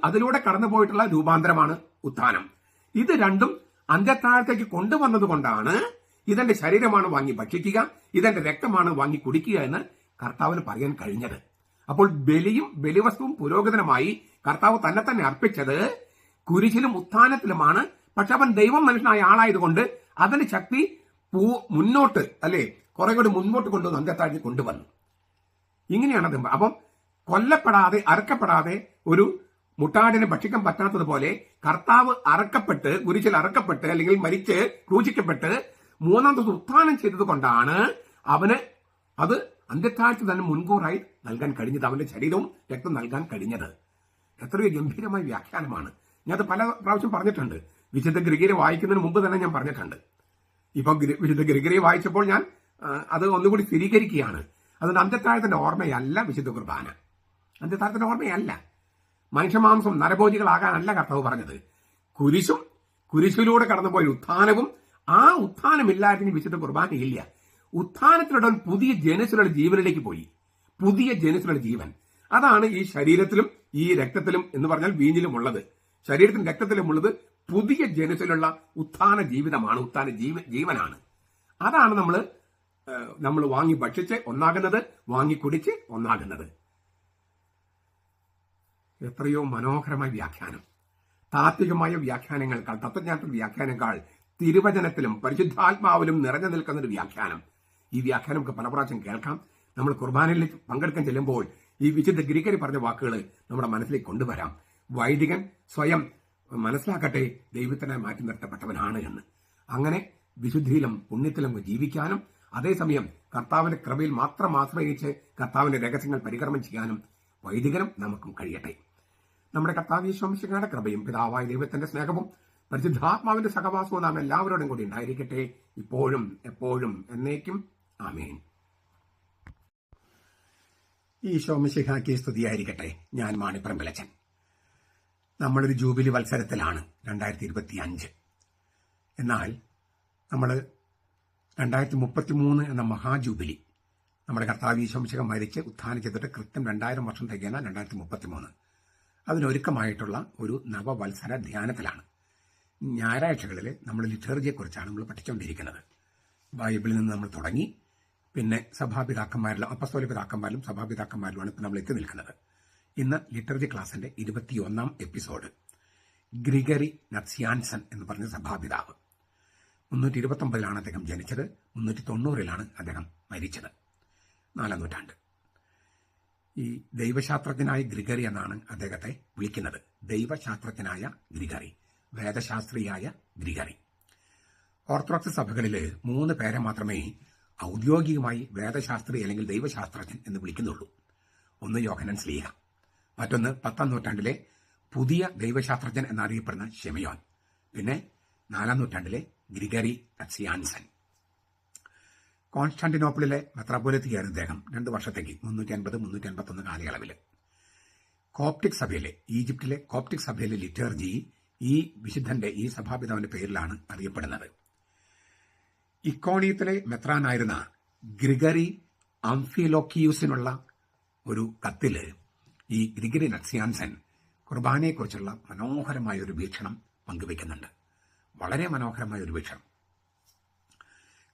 അതിലൂടെ കടന്നുപോയിട്ടുള്ള രൂപാന്തരമാണ് ഉത്ഥാനം. ഇത് രണ്ടും അന്ത്യത്താഴത്തേക്ക് കൊണ്ടുവന്നതുകൊണ്ടാണ് ഇതെന്റെ ശരീരമാണ് വാങ്ങി ഭക്ഷിക്കുക, ഇതെന്റെ രക്തമാണ് വാങ്ങി കുടിക്കുക എന്ന് കർത്താവിന് പറയാൻ കഴിഞ്ഞത്. അപ്പോൾ ബലിയും ബലിവസ്തുവും പുരോഹിതനുമായി കർത്താവ് തന്നെ അർപ്പിച്ചത് കുരിശിലും ഉത്ഥാനത്തിലുമാണ്. പക്ഷെ അവൻ ദൈവം മനുഷ്യനായ ആളായതുകൊണ്ട് അതിന്റെ ശക്തി മുന്നോട്ട്, അല്ലെ, കുറെ കൂടി മുന്നോട്ട് കൊണ്ടുവന്ന് അന്ത്യത്താഴത്തിൽ കൊണ്ടുവന്നു. ഇങ്ങനെയാണത്. അപ്പം കൊല്ലപ്പെടാതെ, അറക്കപ്പെടാതെ ഒരു മുട്ടാടിനെ ഭക്ഷിക്കാൻ പറ്റാത്തതുപോലെ കർത്താവ് അറക്കപ്പെട്ട്, കുരിശിൽ അറക്കപ്പെട്ട് അല്ലെങ്കിൽ മരിച്ച് ക്രൂശിക്കപ്പെട്ട് മൂന്നാം ദിവസം ഉത്ഥാനം ചെയ്തത് കൊണ്ടാണ് അവന് അത് അന്ത്യത്താഴ്ച തന്നെ മുൻകൂറായി നൽകാൻ കഴിഞ്ഞത്, അവന്റെ ശരീരവും രക്തം നൽകാൻ കഴിഞ്ഞത്. എത്രയോ ഗംഭീരമായ വ്യാഖ്യാനമാണ്. ഞാനത് പല പ്രാവശ്യം പറഞ്ഞിട്ടുണ്ട്. വിശുദ്ധ ഗ്രിഗറി വായിക്കുന്നതിന് മുമ്പ് തന്നെ ഞാൻ പറഞ്ഞിട്ടുണ്ട്. ഇപ്പൊ വിശുദ്ധ ഗ്രിഗറി വായിച്ചപ്പോൾ ഞാൻ അത് ഒന്നുകൂടി സ്ഥിരീകരിക്കുകയാണ്. അതുകൊണ്ട് അന്ത്യത്താഴത്തിന്റെ ഓർമ്മയല്ല വിശുദ്ധ കുർബാന, അന്ത്യത്താഴത്തിന്റെ ഓർമ്മയല്ല. മനുഷ്യമാംസം നരഭോജികളാകാനല്ല കർത്താവ് പറഞ്ഞത്. കുരിശിലൂടെ കടന്നുപോയ ഉത്ഥാനവും, ആ ഉത്ഥാനമില്ലായിരുന്നു വിശുദ്ധ കുർബാനയില്ല. ഉത്ഥാനത്തിലൂടെ പുതിയ ജനസിലുള്ള ജീവനിലേക്ക് പോയി, പുതിയ ജനസിലുള്ള ജീവൻ. അതാണ് ഈ ശരീരത്തിലും ഈ രക്തത്തിലും എന്ന് പറഞ്ഞാൽ വീഞ്ഞിലും ഉള്ളത്, ശരീരത്തിലും രക്തത്തിലും ഉള്ളത് പുതിയ ജനസിലുള്ള ഉത്ഥാന ജീവിതമാണ്, ഉത്ഥാന ജീവനാണ്. അതാണ് നമ്മൾ വാങ്ങി ഭക്ഷിച്ച് ഒന്നാകുന്നത്, വാങ്ങി കുടിച്ച് ഒന്നാകുന്നത്. എത്രയോ മനോഹരമായ വ്യാഖ്യാനം. താത്വികമായ വ്യാഖ്യാനങ്ങൾക്കാൾ, തത്വജ്ഞാനത്തിന്റെ വ്യാഖ്യാനങ്ങൾ തിരുവചനത്തിലും പരിശുദ്ധാത്മാവിലും നിറഞ്ഞു നിൽക്കുന്ന ഒരു വ്യാഖ്യാനം. ഈ വ്യാഖ്യാനം നമുക്ക് പല പ്രാവശ്യം കേൾക്കാം. നമ്മൾ കുർബാനയിൽ പങ്കെടുക്കാൻ ചെല്ലുമ്പോൾ ഈ വിശുദ്ധ ഗ്രിഗറി പറഞ്ഞ വാക്കുകൾ നമ്മുടെ മനസ്സിലേക്ക് കൊണ്ടുവരാം. വൈദികൻ സ്വയം മനസ്സിലാക്കട്ടെ ദൈവത്തിനായി മാറ്റി നിർത്തപ്പെട്ടവനാണ് എന്ന്. അങ്ങനെ വിശുദ്ധിയിലും പുണ്യത്തിലും ജീവിക്കാനും അതേസമയം കർത്താവിന്റെ കൃപയിൽ മാത്രം ആശ്രയിച്ച് കർത്താവിന്റെ രഹസ്യങ്ങൾ പരികർമ്മം ചെയ്യാനും വൈദികനും നമുക്കും കഴിയട്ടെ. നമ്മുടെ കർത്താവ് യേശു മിശിഹായുടെ കൃപയും പിതാവായ ദൈവത്തിന്റെ സ്നേഹവും പരിശുദ്ധാത്മാവിന്റെ സഹവാസവും നാം എല്ലാവരോടും കൂടി ഉണ്ടായിരിക്കട്ടെ, ഇപ്പോഴും എപ്പോഴും എന്നേക്കും. ആമേൻ. ഈശോ മിശിഹായ്ക്ക് സ്തുതിയായിരിക്കട്ടെ. ഞാൻ മാണിപ്പറമ്പിലച്ചൻ. നമ്മളൊരു ജൂബിലി വത്സരത്തിലാണ്, 2025. എന്നാൽ നമ്മൾ 2033 എന്ന മഹാജൂബിലി, നമ്മുടെ കർത്താവ് ഈശോ മിശിഹ മരിച്ച് ഉത്ഥാനം ചെയ്തിട്ട് കൃത്യം 2000 വർഷം തികയുന്ന 2033, അതിനൊരുക്കമായിട്ടുള്ള ഒരു നവവത്സര ധ്യാനത്തിലാണ്. ഞായറാഴ്ചകളിൽ നമ്മൾ ലിറ്റർജിയെക്കുറിച്ചാണ് നമ്മൾ പഠിച്ചുകൊണ്ടിരിക്കുന്നത്. ബൈബിളിൽ നിന്ന് നമ്മൾ തുടങ്ങി, പിന്നെ സഭാപിതാക്കന്മാരിലും അപ്പസ്തോല പിതാക്കന്മാരിലും സഭാപിതാക്കന്മാരിലുമാണ് ഇപ്പം നമ്മൾ എത്തി നിൽക്കുന്നത്. ഇന്ന് ലിറ്റർജി ക്ലാസിന്റെ 21ാം എപ്പിസോഡ്. ഗ്രിഗറി നത്സ്യാൻസൻ എന്ന് പറഞ്ഞ സഭാപിതാവ്. 329 അദ്ദേഹം ജനിച്ചത്, 390 അദ്ദേഹം മരിച്ചത്. 4ാം നൂറ്റാണ്ട്. ഈ ദൈവശാസ്ത്രജ്ഞനായ ഗ്രിഗറി എന്നാണ് അദ്ദേഹത്തെ വിളിക്കുന്നത്. ദൈവശാസ്ത്രജ്ഞനായ ഗ്രിഗറി, വേദശാസ്ത്രിയായ ഗ്രിഗറി. ഓർത്തഡോക്സ് സഭകളിൽ 3 പേരെ മാത്രമേ ഔദ്യോഗികമായി വേദശാസ്ത്രി അല്ലെങ്കിൽ ദൈവശാസ്ത്രജ്ഞൻ എന്ന് വിളിക്കുന്നുള്ളൂ. ഒന്ന് യോഹന്നാൻ ശ്ലീഹ, മറ്റൊന്ന് 10ാം നൂറ്റാണ്ടിലെ പുതിയ ദൈവശാസ്ത്രജ്ഞൻ എന്നറിയപ്പെടുന്ന ഷെമയോൻ, പിന്നെ 4ാം നൂറ്റാണ്ടിലെ ഗ്രിഗറി നത്സ്യാൻസൻ. കോൺസ്റ്റാന്റിനോപ്പിളിലെ മെത്രാപ്പോലിത്തയായിരുന്നു അദ്ദേഹം 2 വർഷത്തേക്ക്, 350-351 കാലയളവിൽ. കോപ്റ്റിക് സഭയിലെ, ഈജിപ്തിലെ കോപ്റ്റിക് സഭയിലെ ലിറ്റർജി ഈ വിശുദ്ധന്റെ, ഈ സഭാപിതാവിന്റെ പേരിലാണ് അറിയപ്പെടുന്നത്. ഇക്കോണിയത്തിലെ മെത്രാനായിരുന്ന ഗ്രിഗറി അംഫിലോക്കിയൂസിനുള്ള ഒരു കത്തില് ഈ ഗ്രിഗറി നക്സിയാൻസൻ കുർബാനയെക്കുറിച്ചുള്ള മനോഹരമായ ഒരു വീക്ഷണം പങ്കുവെക്കുന്നുണ്ട്. വളരെ മനോഹരമായ ഒരു വീക്ഷണം.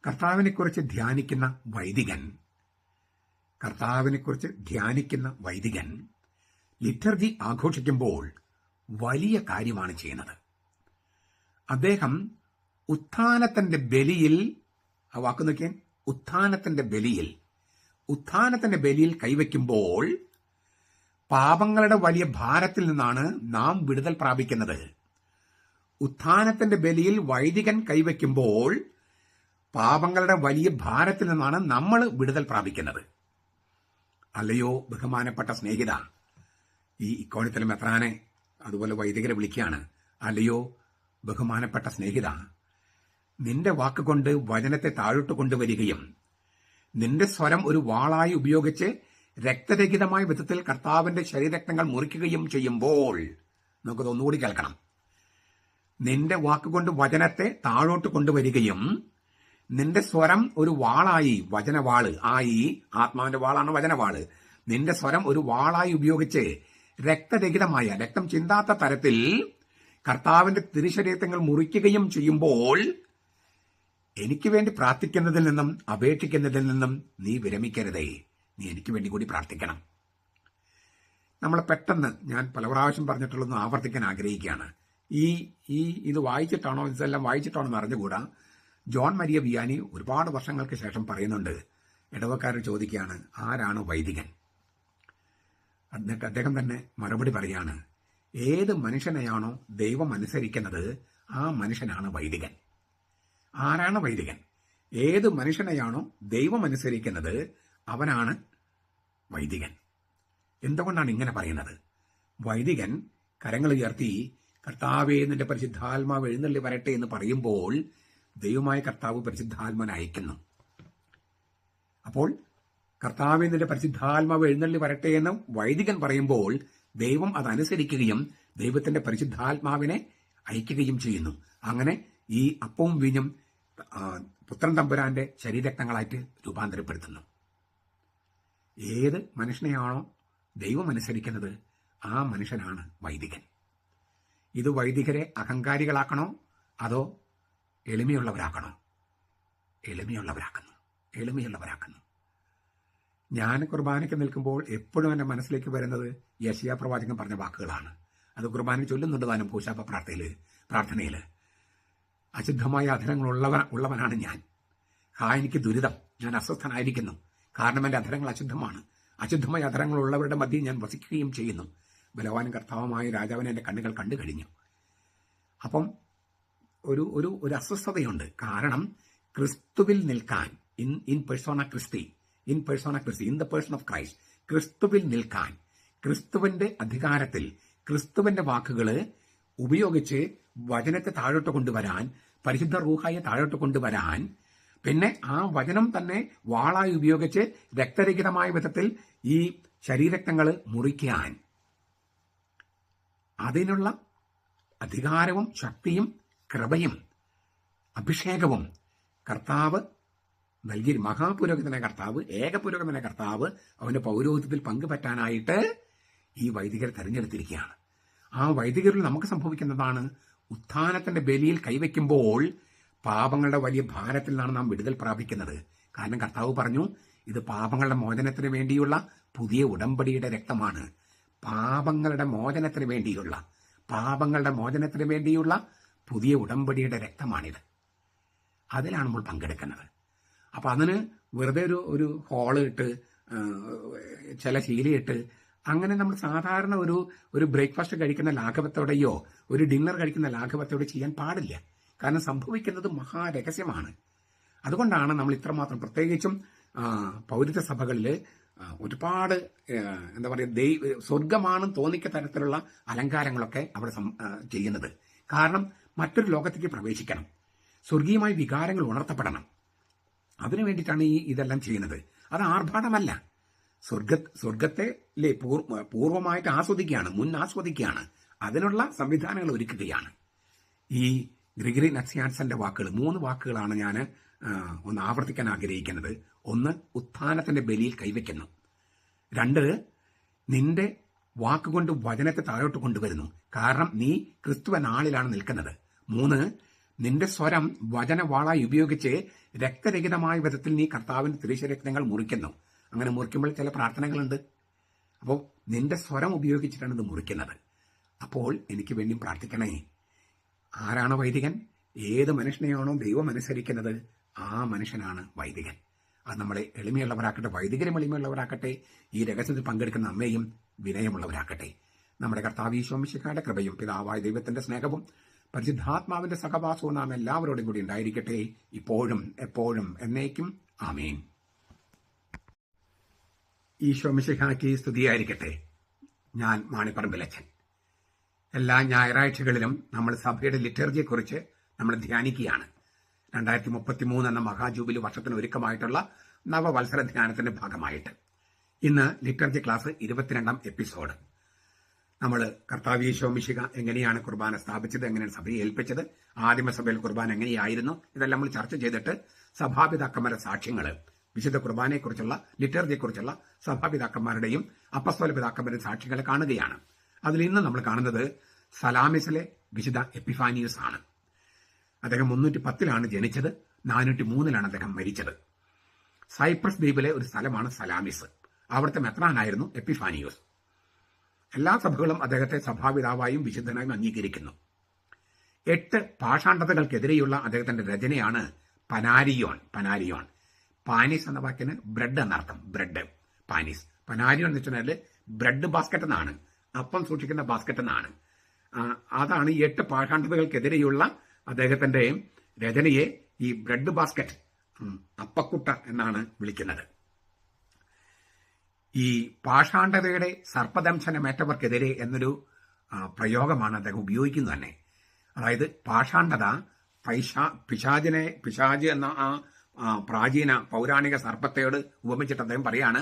കർത്താവിനെക്കുറിച്ച് ധ്യാനിക്കുന്ന വൈദികൻ ലിറ്റർജി ആഘോഷിക്കുമ്പോൾ വലിയ കാര്യമാണ് ചെയ്യുന്നത്. അദ്ദേഹം ഉത്ഥാനത്തിന്റെ ബലിയിൽ, ആ വാക്ക് നോക്കിയാൽ, ഉത്ഥാനത്തിന്റെ ബലിയിൽ കൈവയ്ക്കുമ്പോൾ പാപങ്ങളുടെ വലിയ ഭാരത്തിൽ നിന്നാണ് നാം വിടുതൽ പ്രാപിക്കുന്നത്. ഉത്ഥാനത്തിന്റെ ബലിയിൽ വൈദികൻ കൈവയ്ക്കുമ്പോൾ പാപങ്ങളുടെ വലിയ ഭാരത്തിൽ നിന്നാണ് നമ്മൾ വിടുതൽ പ്രാപിക്കുന്നത്. അല്ലയോ ബഹുമാനപ്പെട്ട സ്നേഹിത, ഈ ഇക്കോണിത്തല മെത്രാനെ അതുപോലെ വൈദികരെ വിളിക്കുകയാണ്. അല്ലയോ ബഹുമാനപ്പെട്ട സ്നേഹിത, നിന്റെ വാക്കുകൊണ്ട് വചനത്തെ താഴോട്ട് കൊണ്ടുവരികയും നിന്റെ സ്വരം ഒരു വാളായി ഉപയോഗിച്ച് രക്തരഹിതമായ വിധത്തിൽ കർത്താവിന്റെ ശരീരരക്തങ്ങൾ മുറിക്കുകയും ചെയ്യുമ്പോൾ, നമുക്കത് ഒന്നുകൂടി കേൾക്കണം. നിന്റെ വാക്കുകൊണ്ട് വചനത്തെ താഴോട്ട് കൊണ്ടുവരികയും നിന്റെ സ്വരം ഒരു വാളായി, വചനവാള് ആയി, ആത്മാവിന്റെ വാളാണ് വചനവാള്, നിന്റെ സ്വരം ഒരു വാളായി ഉപയോഗിച്ച് രക്തരഹിതമായ, രക്തം ചിന്താത്ത തരത്തിൽ കർത്താവിന്റെ തിരുശരീരങ്ങൾ മുറിക്കുകയും ചെയ്യുമ്പോൾ എനിക്ക് വേണ്ടി പ്രാർത്ഥിക്കുന്നതിൽ നിന്നും അപേക്ഷിക്കുന്നതിൽ നിന്നും നീ വിരമിക്കരുതേ. നീ എനിക്ക് വേണ്ടി കൂടി പ്രാർത്ഥിക്കണം. നമ്മൾ പെട്ടെന്ന്, ഞാൻ പല പ്രാവശ്യം പറഞ്ഞിട്ടുള്ളതെന്ന് ആവർത്തിക്കാൻ ആഗ്രഹിക്കുകയാണ്. ഇത് വായിച്ചിട്ടാണോ, ഇതെല്ലാം വായിച്ചിട്ടാണോ എന്ന് അറിഞ്ഞുകൂടാ. ജോൺ മരിയ വിയാനി ഒരുപാട് വർഷങ്ങൾക്ക് ശേഷം പറയുന്നുണ്ട്, ഇടവക്കാരൻ ചോദിക്കുകയാണ്, ആരാണ് വൈദികൻ? എന്നിട്ട് അദ്ദേഹം തന്നെ മറുപടി പറയാണ്, ഏത് മനുഷ്യനെയാണോ ദൈവം അനുസരിക്കുന്നത് ആ മനുഷ്യനാണ് വൈദികൻ. ആരാണ് വൈദികൻ? ഏത് മനുഷ്യനെയാണോ ദൈവം അനുസരിക്കുന്നത് അവനാണ് വൈദികൻ. എന്തുകൊണ്ടാണ് ഇങ്ങനെ പറയുന്നത്? വൈദികൻ കരങ്ങൾ ഉയർത്തി കർത്താവേ നിന്റെ പരിശുദ്ധാത്മാവ് എഴുന്നള്ളി വരട്ടെ എന്ന് പറയുമ്പോൾ ദൈവമായ കർത്താവ് പരിശുദ്ധാത്മാവിനെ അയക്കുന്നു. അപ്പോൾ കർത്താവേ നിന്റെ പരിശുദ്ധാത്മാവ് എഴുന്നള്ളി വരട്ടെ എന്ന് വൈദികൻ പറയുമ്പോൾ ദൈവം അതനുസരിക്കുകയും ദൈവത്തിന്റെ പരിശുദ്ധാത്മാവിനെ അയക്കുകയും ചെയ്യുന്നു. അങ്ങനെ ഈ അപ്പവും വീഞ്ഞും പുത്രൻ തമ്പുരാന്റെ ശരീരരക്തങ്ങളായിട്ട് രൂപാന്തരപ്പെടുത്തുന്നു. ഏത് മനുഷ്യനെയാണോ ദൈവം അനുസരിക്കുന്നത് ആ മനുഷ്യനാണ് വൈദികൻ. ഇത് വൈദികരെ അഹങ്കാരികളാക്കണോ അതോ എളിമയുള്ളവരാക്കണോ? എളിമയുള്ളവരാക്കുന്നു. ഞാൻ കുർബാനയ്ക്ക് നിൽക്കുമ്പോൾ എപ്പോഴും എൻ്റെ മനസ്സിലേക്ക് വരുന്നത് യെശയ്യാ പ്രവാചകൻ പറഞ്ഞ വാക്കുകളാണ്. അത് കുർബാന ചൊല്ലുന്നുണ്ട് താനും പൂശാപ്പ പ്രാർത്ഥനയിൽ. അശുദ്ധമായ അധരങ്ങൾ ഉള്ളവനാണ് ഞാൻ. എനിക്ക് ദുരിതം, ഞാൻ അസ്വസ്ഥനായിരിക്കുന്നു, കാരണം എൻ്റെ അധരങ്ങൾ അശുദ്ധമാണ്. അശുദ്ധമായ അധരങ്ങളുള്ളവരുടെ മധ്യേ ഞാൻ വസിക്കുകയും ചെയ്യുന്നു. ബലവാനും കർത്താവുമായ രാജാവിനെ എൻ്റെ കണ്ണുകൾ കണ്ടു കഴിഞ്ഞു. അപ്പം ഒരു ഒരു ഒരു അസ്വസ്ഥതയുണ്ട്. കാരണം ക്രിസ്തുവിൽ നിൽക്കാൻ, ഇൻ പേഴ്സോണ ക്രിസ്തി, in the person of Christ, ക്രിസ്തുവിൽ നിൽക്കാൻ, ക്രിസ്തുവിന്റെ അധികാരത്തിൽ, ക്രിസ്തുവിന്റെ വാക്കുകൾ ഉപയോഗിച്ച് വചനത്തെ താഴോട്ട് കൊണ്ടുവരാൻ, പരിശുദ്ധ റൂഹായെ താഴോട്ട് കൊണ്ടുവരാൻ, പിന്നെ ആ വചനം തന്നെ വാളായി ഉപയോഗിച്ച് രക്തരഹിതമായ വിധത്തിൽ ഈ ശരീരരക്തങ്ങൾ മുറിക്കാൻ, അതിനുള്ള അധികാരവും ശക്തിയും കൃപയും അഭിഷേകവും കർത്താവ് നൽകി, മഹാപുരോഹിതനായ കർത്താവ്, ഏകപുരോഹിതനായ കർത്താവ് അവന്റെ പൗരോഹിത്യത്തിൽ പങ്കുപറ്റാനായിട്ട് ഈ വൈദികരെ തെരഞ്ഞെടുത്തിരിക്കുകയാണ്. ആ വൈദികരിൽ നമുക്ക് സംഭവിക്കുന്നതാണ്, ഉത്ഥാനത്തിന്റെ ബലിയിൽ കൈവയ്ക്കുമ്പോൾ പാപങ്ങളുടെ വലിയ ഭാരത്തിൽ നിന്നാണ് നാം വിടുതൽ പ്രാപിക്കുന്നത്. കാരണം കർത്താവ് പറഞ്ഞു, ഇത് പാപങ്ങളുടെ മോചനത്തിന് വേണ്ടിയുള്ള പുതിയ ഉടമ്പടിയുടെ രക്തമാണ്. പാപങ്ങളുടെ മോചനത്തിന് വേണ്ടിയുള്ള പുതിയ ഉടമ്പടിയുടെ രക്തമാണിത്. അതിലാണ് നമ്മൾ പങ്കെടുക്കുന്നത്. അപ്പൊ അതിന് വെറുതെ ഒരു ഹോള് ഇട്ട്, ചില ശീലയിട്ട്, അങ്ങനെ നമ്മൾ സാധാരണ ഒരു ബ്രേക്ക്ഫാസ്റ്റ് കഴിക്കുന്ന ലാഘവത്തോടെയോ ഒരു ഡിന്നർ കഴിക്കുന്ന ലാഘവത്തോടെ ചെയ്യാൻ പാടില്ല. കാരണം സംഭവിക്കുന്നത് മഹാരഹസ്യമാണ്. അതുകൊണ്ടാണ് നമ്മൾ ഇത്രമാത്രം, പ്രത്യേകിച്ചും പൗരത്വ സഭകളിൽ ഒരുപാട് എന്താ പറയുക, സ്വർഗമാണെന്ന് തോന്നിക്ക തരത്തിലുള്ള അലങ്കാരങ്ങളൊക്കെ അവിടെ ചെയ്യുന്നത്. കാരണം മറ്റൊരു ലോകത്തേക്ക് പ്രവേശിക്കണം, സ്വർഗീയമായ വികാരങ്ങൾ ഉണർത്തപ്പെടണം. അതിനു വേണ്ടിയിട്ടാണ് ഇതെല്ലാം ചെയ്യുന്നത്. അത് ആർഭാടമല്ല. സ്വർഗത്തെ പൂർവ്വമായിട്ട് ആസ്വദിക്കുകയാണ്. അതിനുള്ള സംവിധാനങ്ങൾ ഒരുക്കുകയാണ്. ഈ ഗ്രിഗറി നക്സിയാൻസന്റെ വാക്കുകൾ, 3 വാക്കുകളാണ് ഞാൻ ഒന്ന് ആവർത്തിക്കാൻ ആഗ്രഹിക്കുന്നത്. ഒന്ന്, ഉത്ഥാനത്തിന്റെ ബലിയിൽ കൈവയ്ക്കുന്നു. 2, നിന്റെ വാക്കുകൊണ്ട് വചനത്തെ താഴോട്ട് കൊണ്ടുവരുന്നു. കാരണം നീ ക്രിസ്തുവൻ ആളിലാണ് നിൽക്കുന്നത്. 3, നിന്റെ സ്വരം വചനവാളായി ഉപയോഗിച്ച് രക്തരഹിതമായ വിധത്തിൽ നീ കർത്താവിന്റെ തിരുശരീരങ്ങൾ മുറിക്കുന്നു. അങ്ങനെ മുറിക്കുമ്പോൾ ചില പ്രാർത്ഥനകളുണ്ട്. അപ്പോൾ നിന്റെ സ്വരം ഉപയോഗിച്ചിട്ടാണ് ഇത് മുറിക്കുന്നത്. അപ്പോൾ എനിക്ക് വേണ്ടി പ്രാർത്ഥിക്കണേ. ആരാണ് വൈദികൻ? ഏത് മനുഷ്യനെയാണോ ദൈവം അനുസരിക്കുന്നത് ആ മനുഷ്യനാണ് വൈദികൻ. അത് നമ്മളെ എളിമയുള്ളവരാക്കട്ടെ, വൈദികരും എളിമയുള്ളവരാക്കട്ടെ, ഈ രഹസ്യത്തിൽ പങ്കെടുക്കുന്ന അമ്മയും വിനയമുള്ളവരാക്കട്ടെ. നമ്മുടെ കർത്താവ് ഈശോ മിശിഹായുടെ കൃപയും പിതാവായ ദൈവത്തിന്റെ സ്നേഹവും പരിശുദ്ധാത്മാവിന്റെ സഹവാസവും നാം എല്ലാവരോടും കൂടി ഉണ്ടായിരിക്കട്ടെ, ഇപ്പോഴും എപ്പോഴും എന്നേക്കും. ആമേൻ. ഈശോ മിശിഹായ്ക്ക് സ്തുതിയായിരിക്കട്ടെ. ഞാൻ മാണിപ്പറമ്പിലച്ചൻ. എല്ലാ ഞായറാഴ്ചകളിലും നമ്മൾ സഭയുടെ ലിറ്റർജിയെക്കുറിച്ച് നമ്മൾ ധ്യാനിക്കുകയാണ്. 2033 എന്ന മഹാജൂബിലി വർഷത്തിന് ഒരുക്കമായിട്ടുള്ള നവവത്സര ധ്യാനത്തിന്റെ ഭാഗമായിട്ട് ഇന്ന് ലിറ്റർജി ക്ലാസ് 22ാം എപ്പിസോഡ്. നമ്മൾ കർത്താവ് ഈശോ മിശിഹ എങ്ങനെയാണ് കുർബാന സ്ഥാപിച്ചത്, എങ്ങനെയാണ് സഭയെ ഏൽപ്പിച്ചത്, ആദിമസഭയിൽ കുർബാന എങ്ങനെയായിരുന്നു, ഇതെല്ലാം നമ്മൾ ചർച്ച ചെയ്തിട്ട് സഭാപിതാക്കന്മാരുടെ സാക്ഷ്യങ്ങൾ, വിശുദ്ധ കുർബാനയെക്കുറിച്ചുള്ള ലിറ്റർജിയെക്കുറിച്ചുള്ള സഭാപിതാക്കന്മാരുടെയും അപ്പസ്തോല പിതാക്കന്മാരുടെയും സാക്ഷ്യങ്ങൾ കാണുകയാണ്. അതിൽ ഇന്ന് നമ്മൾ കാണുന്നത് സലാമിസിലെ വിശുദ്ധ എപ്പിഫാനിയസ് ആണ്. അദ്ദേഹം 310 ജനിച്ചത്. 403 അദ്ദേഹം മരിച്ചത്. സൈപ്രസ് ദ്വീപിലെ ഒരു സ്ഥലമാണ് സലാമിസ്. അവിടുത്തെ മെത്രാനായിരുന്നു എപ്പിഫാനിയോസ്. എല്ലാ സഭകളും അദ്ദേഹത്തെ സഭാപിതാവായും വിശുദ്ധനായും അംഗീകരിക്കുന്നു. 8 പാഷാണ്ഡതകൾക്കെതിരെയുള്ള അദ്ദേഹത്തിന്റെ രചനയാണ് പനാരിയോൺ. പാനീസ് എന്ന വാക്കിന് ബ്രെഡ് എന്നർത്ഥം. ബ്രെഡ്, പാനീസ്. പനാരിയോൺ എന്ന് വെച്ചാൽ ബ്രെഡ് ബാസ്ക്കറ്റ് എന്നാണ്, അപ്പം സൂക്ഷിക്കുന്ന ബാസ്ക്കറ്റ് എന്നാണ്. അതാണ് ഈ 8 പാഷാണ്ഡതകൾക്കെതിരെയുള്ള അദ്ദേഹത്തിന്റെ രചനയെ ഈ ബ്രെഡ് ബാസ്ക്കറ്റ്, അപ്പക്കുട്ട എന്നാണ് വിളിക്കുന്നത്. ഈ പാഷാണ്ഡതയുടെ സർപ്പദംശനമേറ്റവർക്കെതിരെ എന്നൊരു പ്രയോഗമാണ് അദ്ദേഹം ഉപയോഗിക്കുന്നത് തന്നെ. അതായത് പാഷാണ്ഡത പിശാജ് എന്ന ആ പ്രാചീന പൗരാണിക സർപ്പത്തെയോട് ഉപമിച്ചിട്ട് അദ്ദേഹം പറയാണ്,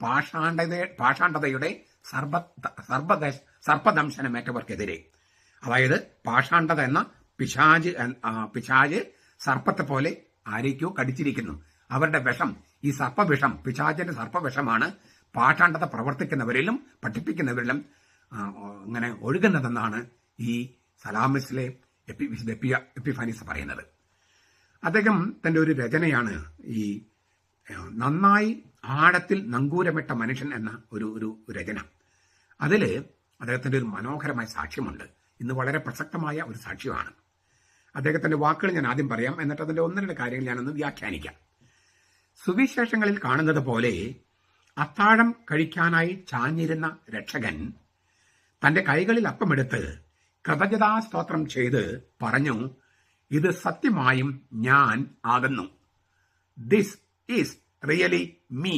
പാഷാണ്ഡതയുടെ സർപ്പദംശനമേറ്റവർക്കെതിരെ. അതായത് പാഷാണ്ഡത എന്ന പിശാജ് സർപ്പത്തെ പോലെ ആരേക്കോ കടിച്ചിരിക്കുന്നു. അവരുടെ വിഷം, ഈ സർപ്പവിഷം, പിശാചിന്റെ സർപ്പവിഷമാണ് പാഷാണ്ഡത പ്രവർത്തിക്കുന്നവരിലും പഠിപ്പിക്കുന്നവരിലും ഇങ്ങനെ ഒഴുകുന്നതെന്നാണ് ഈ സലാമിസിലെ എപ്പിഫാനിസ് പറയുന്നത്. അദ്ദേഹം തന്റെ ഒരു രചനയാണ് ഈ നന്നായി ആഴത്തിൽ നങ്കൂരമിട്ട മനുഷ്യൻ എന്ന ഒരു രചന. അതില് അദ്ദേഹത്തിന്റെ ഒരു മനോഹരമായ സാക്ഷ്യമുണ്ട്. ഇന്ന് വളരെ പ്രസക്തമായ ഒരു സാക്ഷ്യമാണ്. അദ്ദേഹത്തിന്റെ വാക്കുകൾ ഞാൻ ആദ്യം പറയാം, എന്നിട്ട് അതിന്റെ 1-2 കാര്യങ്ങൾ ഞാനൊന്ന് വ്യാഖ്യാനിക്കാം. സുവിശേഷങ്ങളിൽ കാണുന്നത് പോലെ അത്താഴം കഴിക്കാനായി ചാഞ്ഞിരുന്ന രക്ഷകൻ തന്റെ കൈകളിൽ അപ്പമെടുത്ത് കൃതജ്ഞതാസ്തോത്രം ചെയ്ത് പറഞ്ഞു, ഇത് സത്യമായും ഞാൻ ആകുന്നു. This is really me.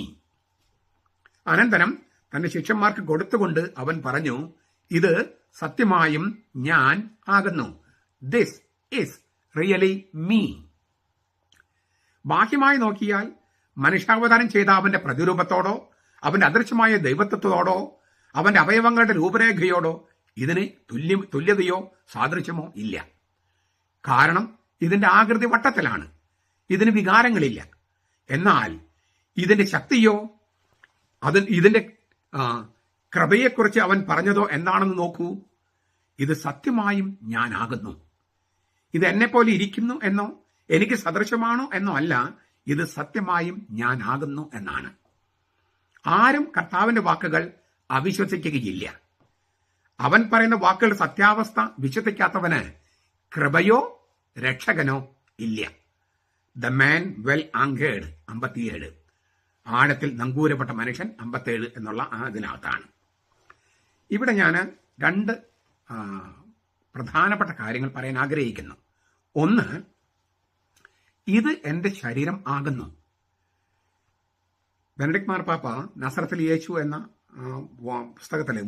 അനന്തരം തന്റെ ശിഷ്യന്മാർക്ക് കൊടുത്തുകൊണ്ട് അവൻ പറഞ്ഞു, ഇത് സത്യമായും ഞാൻ ആകുന്നു. This is really me. ബാഹ്യമായി നോക്കിയാൽ മനുഷ്യാവതാരം ചെയ്ത അവന്റെ പ്രതിരൂപത്തോടോ അവന്റെ അദൃശ്യമായ ദൈവത്വത്തോടോ അവന്റെ അവയവങ്ങളുടെ രൂപരേഖയോടോ ഇതിന് തുല്യതയോ സാദൃശ്യമോ ഇല്ല. കാരണം ഇതിന്റെ ആകൃതി വട്ടത്തിലാണ്, ഇതിന് വികാരങ്ങളില്ല. എന്നാൽ ഇതിന്റെ ശക്തിയോ ഇതിന്റെ കൃപയെക്കുറിച്ച് അവൻ പറഞ്ഞതോ എന്താണെന്ന് നോക്കൂ. ഇത് സത്യമായും ഞാനാകുന്നു. ഇത് എന്നെപ്പോലെ ഇരിക്കുന്നു എന്നോ എനിക്ക് സദൃശമാണോ എന്നോ അല്ല, ഇത് സത്യമായും ഞാനാകുന്നു എന്നാണ്. ആരും കർത്താവിന്റെ വാക്കുകൾ അവിശ്വസിക്കുകയില്ല. അവൻ പറയുന്ന വാക്കുകളുടെ സത്യാവസ്ഥ വിശ്വസിക്കാത്തവന് കൃപയോ രക്ഷകനോ ഇല്ല. ദ മാൻ വെൽ ആങ്കേർഡ് 57, ആഴത്തിൽ നങ്കൂരപ്പെട്ട മനുഷ്യൻ 57 എന്നുള്ള അതിനകത്താണ്. ഇവിടെ ഞാൻ 2 പ്രധാനപ്പെട്ട കാര്യങ്ങൾ പറയാൻ ആഗ്രഹിക്കുന്നു. ഒന്ന്, ഇത് എന്റെ ശരീരം ആകുന്നു. ബെനഡിക്ട് മാർപ്പാപ്പ നസറത്തിൽ യേശു എന്ന പുസ്തകത്തിലെ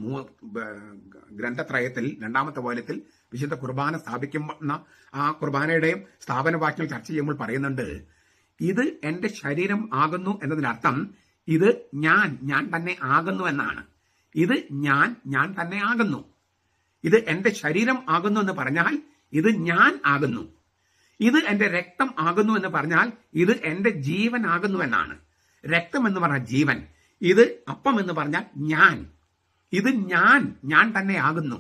ഗ്രന്ഥത്രയത്തിൽ 2ാമത്തെ വോള്യത്തിൽ വിശുദ്ധ കുർബാന സ്ഥാപിക്കുന്ന ആ കുർബാനയുടെ സ്ഥാപനവാക്യങ്ങൾ ചർച്ച ചെയ്യുമ്പോൾ പറയുന്നുണ്ട്, ഇത് എന്റെ ശരീരം ആകുന്നു എന്നതിനർത്ഥം ഇത് ഞാൻ തന്നെ ആകുന്നു എന്നാണ്. ഇത് ഞാൻ തന്നെ ആകുന്നു. ഇത് എന്റെ ശരീരം ആകുന്നു എന്ന് പറഞ്ഞാൽ ഇത് ഞാൻ ആകുന്നു. ഇത് എന്റെ രക്തം ആകുന്നു എന്ന് പറഞ്ഞാൽ ഇത് എന്റെ ജീവൻ ആകുന്നു എന്നാണ്. രക്തം എന്ന് പറഞ്ഞാൽ ജീവൻ, ഇത് അപ്പം എന്ന് പറഞ്ഞാൽ ഞാൻ, ഇത് ഞാൻ തന്നെയാകുന്നു.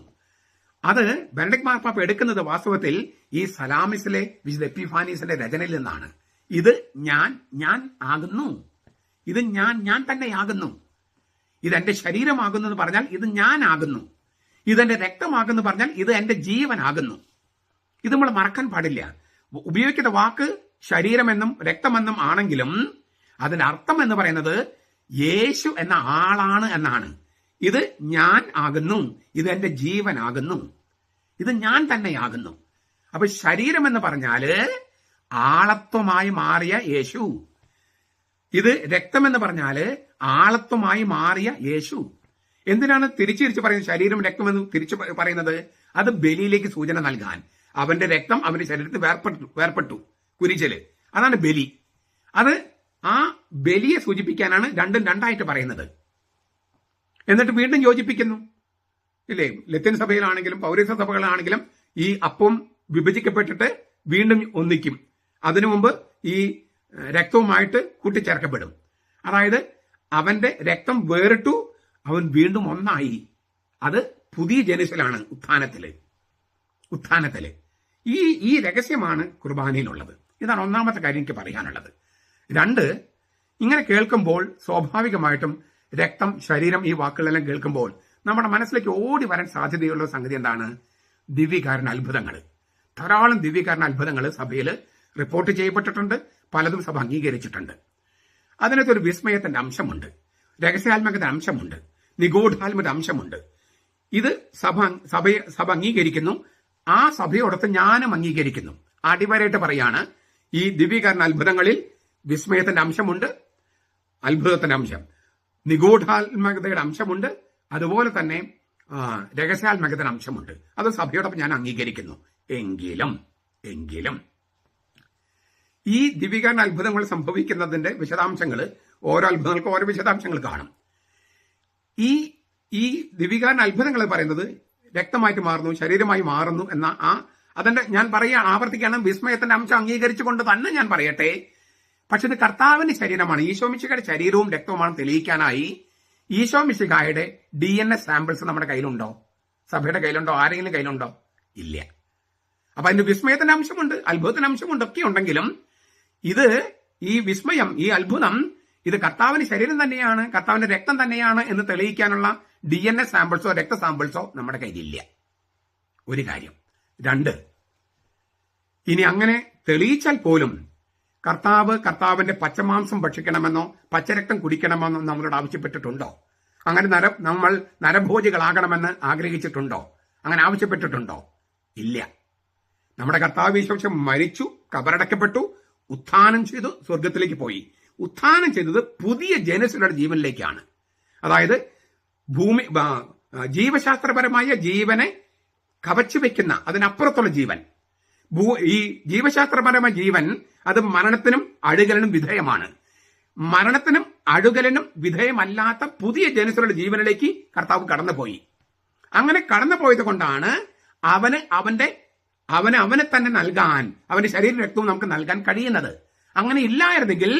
അത് ബെനഡിക്ട് മാർപ്പാപ്പ എടുക്കുന്നത് വാസ്തവത്തിൽ ഈ സലാമിസിലെ വിശുദ്ധ എപ്പിഫാനീസിന്റെ രചനയിൽ നിന്നാണ്. ഇത് ഞാൻ ആകുന്നു, ഇത് ഞാൻ തന്നെയാകുന്നു. ഇതെന്റെ ശരീരമാകുന്നു എന്ന് പറഞ്ഞാൽ ഇത് ഞാനാകുന്നു. ഇതെന്റെ രക്തമാകുന്നു പറഞ്ഞാൽ ഇത് എന്റെ ജീവനാകുന്നു. ഇത് നമ്മൾ മറക്കാൻ പാടില്ല. ഉപയോഗിക്കുന്ന വാക്ക് ശരീരമെന്നും രക്തമെന്നും ആണെങ്കിലും അതിന്റെ അർത്ഥം എന്ന് പറയുന്നത് യേശു എന്ന ആളാണ് എന്നാണ്. ഇത് ഞാൻ ആകുന്നു, ഇത് എന്റെ ജീവനാകുന്നു, ഇത് ഞാൻ തന്നെയാകുന്നു. അപ്പൊ ശരീരം എന്ന് പറഞ്ഞാല് ആളത്വമായി മാറിയ യേശു, ഇത് രക്തമെന്ന് പറഞ്ഞാല് ആളത്വമായി മാറിയ യേശു. എന്തിനാണ് തിരിച്ചു പറയുന്നത് ശരീരം രക്തമെന്ന് തിരിച്ചു പറയുന്നത്? അത് ബലിയിലേക്ക് സൂചന നൽകാൻ. അവന്റെ രക്തം അവന്റെ ശരീരത്തിൽ വേർപെട്ടു കുരിശില്, അതാണ് ബലി. അത് ആ ബലിയെ സൂചിപ്പിക്കാനാണ് രണ്ടും രണ്ടായിട്ട് പറയുന്നത്. എന്നിട്ട് വീണ്ടും യോജിപ്പിക്കുന്നു, ഇല്ലേ? ലത്തീൻ സഭയിലാണെങ്കിലും പൗരസ്ത്യ സഭകളാണെങ്കിലും ഈ അപ്പം വിഭജിക്കപ്പെട്ടിട്ട് വീണ്ടും ഒന്നിക്കും. അതിനു മുമ്പ് ഈ രക്തവുമായിട്ട് കൂട്ടിച്ചേർക്കപ്പെടും. അതായത് അവന്റെ രക്തം വേറിട്ടു, അവൻ വീണ്ടും ഒന്നായി. അത് പുതിയ ജനുസലാണ് ഉത്ഥാനത്തില്. ഈ രഹസ്യമാണ് കുർബാനയിലുള്ളത്. ഇതാണ് ഒന്നാമത്തെ കാര്യം എനിക്ക് പറയാനുള്ളത്. രണ്ട്, ഇങ്ങനെ കേൾക്കുമ്പോൾ സ്വാഭാവികമായിട്ടും രക്തം, ശരീരം, ഈ വാക്കുകളെല്ലാം കേൾക്കുമ്പോൾ നമ്മുടെ മനസ്സിലേക്ക് ഓടി വരാൻ സാധ്യതയുള്ള സംഗതി എന്താണ്? ദിവ്യകാരുണ്യ അത്ഭുതങ്ങൾ. ധാരാളം ദിവ്യകാരുണ്യ അത്ഭുതങ്ങൾ സഭയിൽ റിപ്പോർട്ട് ചെയ്യപ്പെട്ടിട്ടുണ്ട്, പലതും സഭ അംഗീകരിച്ചിട്ടുണ്ട്. അതിനകത്തൊരു വിസ്മയത്തിന്റെ അംശമുണ്ട്, രഹസ്യാത്മകത്തിന്റെ അംശമുണ്ട്, നിഗൂഢാത്മക അംശമുണ്ട്. ഇത് സഭ അംഗീകരിക്കുന്നു. ആ സഭയോടൊത്ത് ഞാനും അംഗീകരിക്കുന്നു. അടിവരായിട്ട് പറയാണ്, ഈ ദിവ്യകാരുണ്യ അത്ഭുതങ്ങളിൽ വിസ്മയത്തിന്റെ അംശമുണ്ട്, അത്ഭുതത്തിന്റെ അംശം, നിഗൂഢാത്മകതയുടെ അംശമുണ്ട്, അതുപോലെ തന്നെ രഹസ്യാത്മകതയുടെ അംശമുണ്ട്. അത് സഭയോടൊപ്പം ഞാൻ അംഗീകരിക്കുന്നു. എങ്കിലും ഈ ദിവ്യകാരുണ്യ അത്ഭുതങ്ങൾ സംഭവിക്കുന്നതിന്റെ വിശദാംശങ്ങൾ, ഓരോ അത്ഭുതങ്ങൾക്കും ഓരോ വിശദാംശങ്ങൾ കാണും. ഈ ദിവ്യകാരുണ്യ അത്ഭുതങ്ങൾ പറയുന്നത് രക്തമായിട്ട് മാറുന്നു, ശരീരമായി മാറുന്നു എന്ന അതിന്റെ ഞാൻ ആവർത്തിക്കുകയാണ്, വിസ്മയത്തിന്റെ അംശം അംഗീകരിച്ചുകൊണ്ട് തന്നെ ഞാൻ പറയട്ടെ. പക്ഷെ ഇത് കർത്താവിന്റെ ശരീരമാണ്, ഈശോമിശിഹായുടെ ശരീരവും രക്തവുമാണ് തെളിയിക്കാനായി ഈശോമിശിഹായുടെ DNA സാമ്പിൾസ് നമ്മുടെ കയ്യിലുണ്ടോ? സഭയുടെ കയ്യിലുണ്ടോ? ആരെങ്കിലും കയ്യിലുണ്ടോ? ഇല്ല. അപ്പൊ അതിന്റെ വിസ്മയത്തിന്റെ അംശമുണ്ട്, അത്ഭുതത്തിന്റെ അംശമുണ്ട്, ഒക്കെ ഉണ്ടെങ്കിലും ഇത് ഈ വിസ്മയം, ഈ അത്ഭുതം, ഇത് കർത്താവിന്റെ ശരീരം തന്നെയാണ്, കർത്താവിന്റെ രക്തം തന്നെയാണ് എന്ന് തെളിയിക്കാനുള്ള DNA സാമ്പിൾസോ രക്തസാമ്പിൾസോ നമ്മുടെ കയ്യിലില്ല. ഒരു കാര്യം. രണ്ട്, ഇനി അങ്ങനെ തെളിയിച്ചാൽ പോലും കർത്താവിന്റെ പച്ചമാംസം ഭക്ഷിക്കണമെന്നോ പച്ചരക്തം കുടിക്കണമെന്നോ നമ്മളോട് ആവശ്യപ്പെട്ടിട്ടുണ്ടോ? അങ്ങനെ നമ്മൾ നരഭോജികളാകണമെന്ന് ആഗ്രഹിച്ചിട്ടുണ്ടോ? അങ്ങനെ ആവശ്യപ്പെട്ടിട്ടുണ്ടോ? ഇല്ല. നമ്മുടെ കർത്താവ് യേശു മരിച്ചു, കബറടക്കപ്പെട്ടു, ഉത്ഥാനം ചെയ്തു, സ്വർഗത്തിലേക്ക് പോയി. ഉത്ഥാനം ചെയ്തത് പുതിയ ജനസിലുള്ള ജീവനിലേക്കാണ്. അതായത് ജീവശാസ്ത്രപരമായ ജീവനെ കവച്ചു വെക്കുന്ന അതിനപ്പുറത്തുള്ള ജീവൻ. ഈ ജീവശാസ്ത്രപരമായ ജീവൻ അത് മരണത്തിനും അഴുകലിനും വിധേയമാണ്. മരണത്തിനും അഴുകലിനും വിധേയമല്ലാത്ത പുതിയ ജനസിലുള്ള ജീവനിലേക്ക് കർത്താവ് കടന്നുപോയി. അങ്ങനെ കടന്നുപോയത് കൊണ്ടാണ് അവനെ തന്നെ നൽകാൻ, അവന്റെ ശരീര രക്തവും നമുക്ക് നൽകാൻ കഴിയുന്നത്. അങ്ങനെ ഇല്ലായിരുന്നെങ്കിൽ,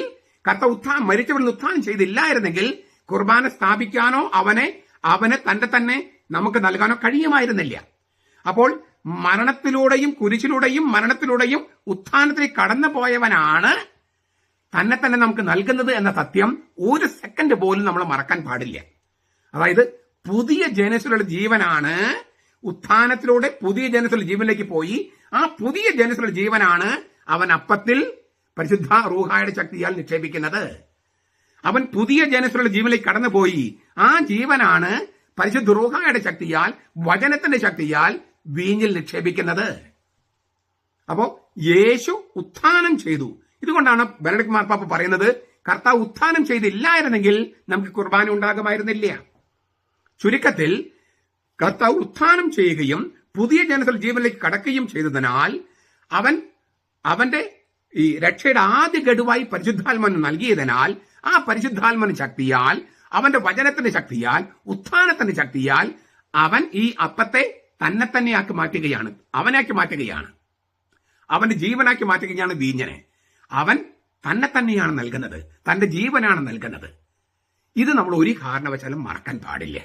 കർത്താവ് മരിച്ചവരിൽ ഉത്ഥാനം ചെയ്തില്ലായിരുന്നെങ്കിൽ കുർബാന സ്ഥാപിക്കാനോ അവനെ തന്നെ നമുക്ക് നൽകാനോ കഴിയുമായിരുന്നില്ല. അപ്പോൾ മരണത്തിലൂടെയും കുരിശിലൂടെയും മരണത്തിലൂടെയും ഉത്ഥാനത്തിലേക്ക് കടന്നു പോയവനാണ് തന്നെ നമുക്ക് നൽകുന്നത് എന്ന സത്യം ഒരു സെക്കൻഡ് പോലും നമ്മൾ മറക്കാൻ പാടില്ല. അതായത് പുതിയ ജനസിലുള്ള ജീവനാണ്, ഉത്ഥാനത്തിലൂടെ പുതിയ ജനസിലുള്ള ജീവനിലേക്ക് പോയി. ആ പുതിയ ജനസിലുള്ള ജീവനാണ് അവൻ അപ്പത്തിൽ പരിശുദ്ധ റൂഹായുടെ ശക്തിയാൽ നിക്ഷേപിക്കുന്നത്. അവൻ പുതിയ ജനസിലുള്ള ജീവനിലേക്ക് കടന്നുപോയി. ആ ജീവനാണ് പരിശുദ്ധ റൂഹായുടെ ശക്തിയാൽ, വചനത്തിന്റെ ശക്തിയാൽ വീഞ്ഞിൽ നിക്ഷേപിക്കുന്നത്. അപ്പോ യേശു ഉത്ഥാനം ചെയ്തു. ഇതുകൊണ്ടാണ് ബെനഡിക്ട് മാർപ്പാപ്പ പറയുന്നത്, കർത്താവ് ഉത്ഥാനം ചെയ്തില്ലായിരുന്നെങ്കിൽ നമുക്ക് കുർബാന ഉണ്ടാകുമായിരുന്നില്ല. ചുരുക്കത്തിൽ കർത്താവ് ഉത്ഥാനം ചെയ്യുകയും പുതിയ ജനതയുടെ ജീവനിലേക്ക് കടക്കുകയും ചെയ്തതിനാൽ അവന്റെ ഈ രക്ഷയുടെ ആദ്യ ഗഡുവായി പരിശുദ്ധാത്മാവിന് നൽകിയതിനാൽ ആ പരിശുദ്ധാത്മാവിന്റെ ശക്തിയാൽ, അവന്റെ വചനത്തിന്റെ ശക്തിയാൽ, ഉത്ഥാനത്തിന്റെ ശക്തിയാൽ അവൻ ഈ അപ്പത്തെ തന്നെയാക്കി മാറ്റുകയാണ്, അവനാക്കി മാറ്റുകയാണ്, അവന്റെ ജീവനാക്കി മാറ്റുകയാണ് വീഞ്ഞനെ. അവൻ തന്നെ തന്നെയാണ് നൽകുന്നത്, തന്റെ ജീവനാണ് നൽകുന്നത്. ഇത് നമ്മൾ ഒരു കാരണവശാലും മറക്കാൻ പാടില്ല,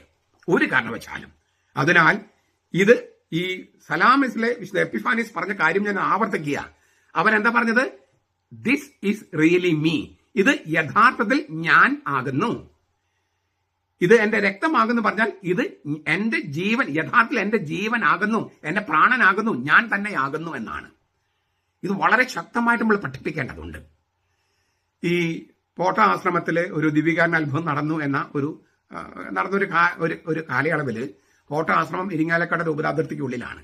ഒരു കാരണവശാലും. അതിനാൽ ഇത് ഈ സലാമിസിലെ വിശുദ്ധ എപ്പിഫാനിസ് പറഞ്ഞ കാര്യം ഞാൻ ആവർത്തിക്കുക. അവൻ എന്താ പറഞ്ഞത്? This is really me. ഇത് യഥാർത്ഥത്തിൽ ഞാൻ ആകുന്നു, ഇത് എന്റെ രക്തമാകുന്നു പറഞ്ഞാൽ ഇത് എന്റെ ജീവൻ, യഥാർത്ഥത്തിൽ എന്റെ ജീവനാകുന്നു, എന്റെ പ്രാണനാകുന്നു, ഞാൻ തന്നെ ആകുന്നു എന്നാണ്. ഇത് വളരെ ശക്തമായിട്ട് നമ്മൾ പഠിപ്പിക്കേണ്ടതുണ്ട്. ഈ പോട്ട ആശ്രമത്തില് ഒരു ദിവ്യകാരണ അത്ഭുതം നടന്നൊരു കാലയളവില് പോട്ട ആശ്രമം ഇരിങ്ങാലക്കുട രൂപതാതിർത്തിക്കുള്ളിലാണ്.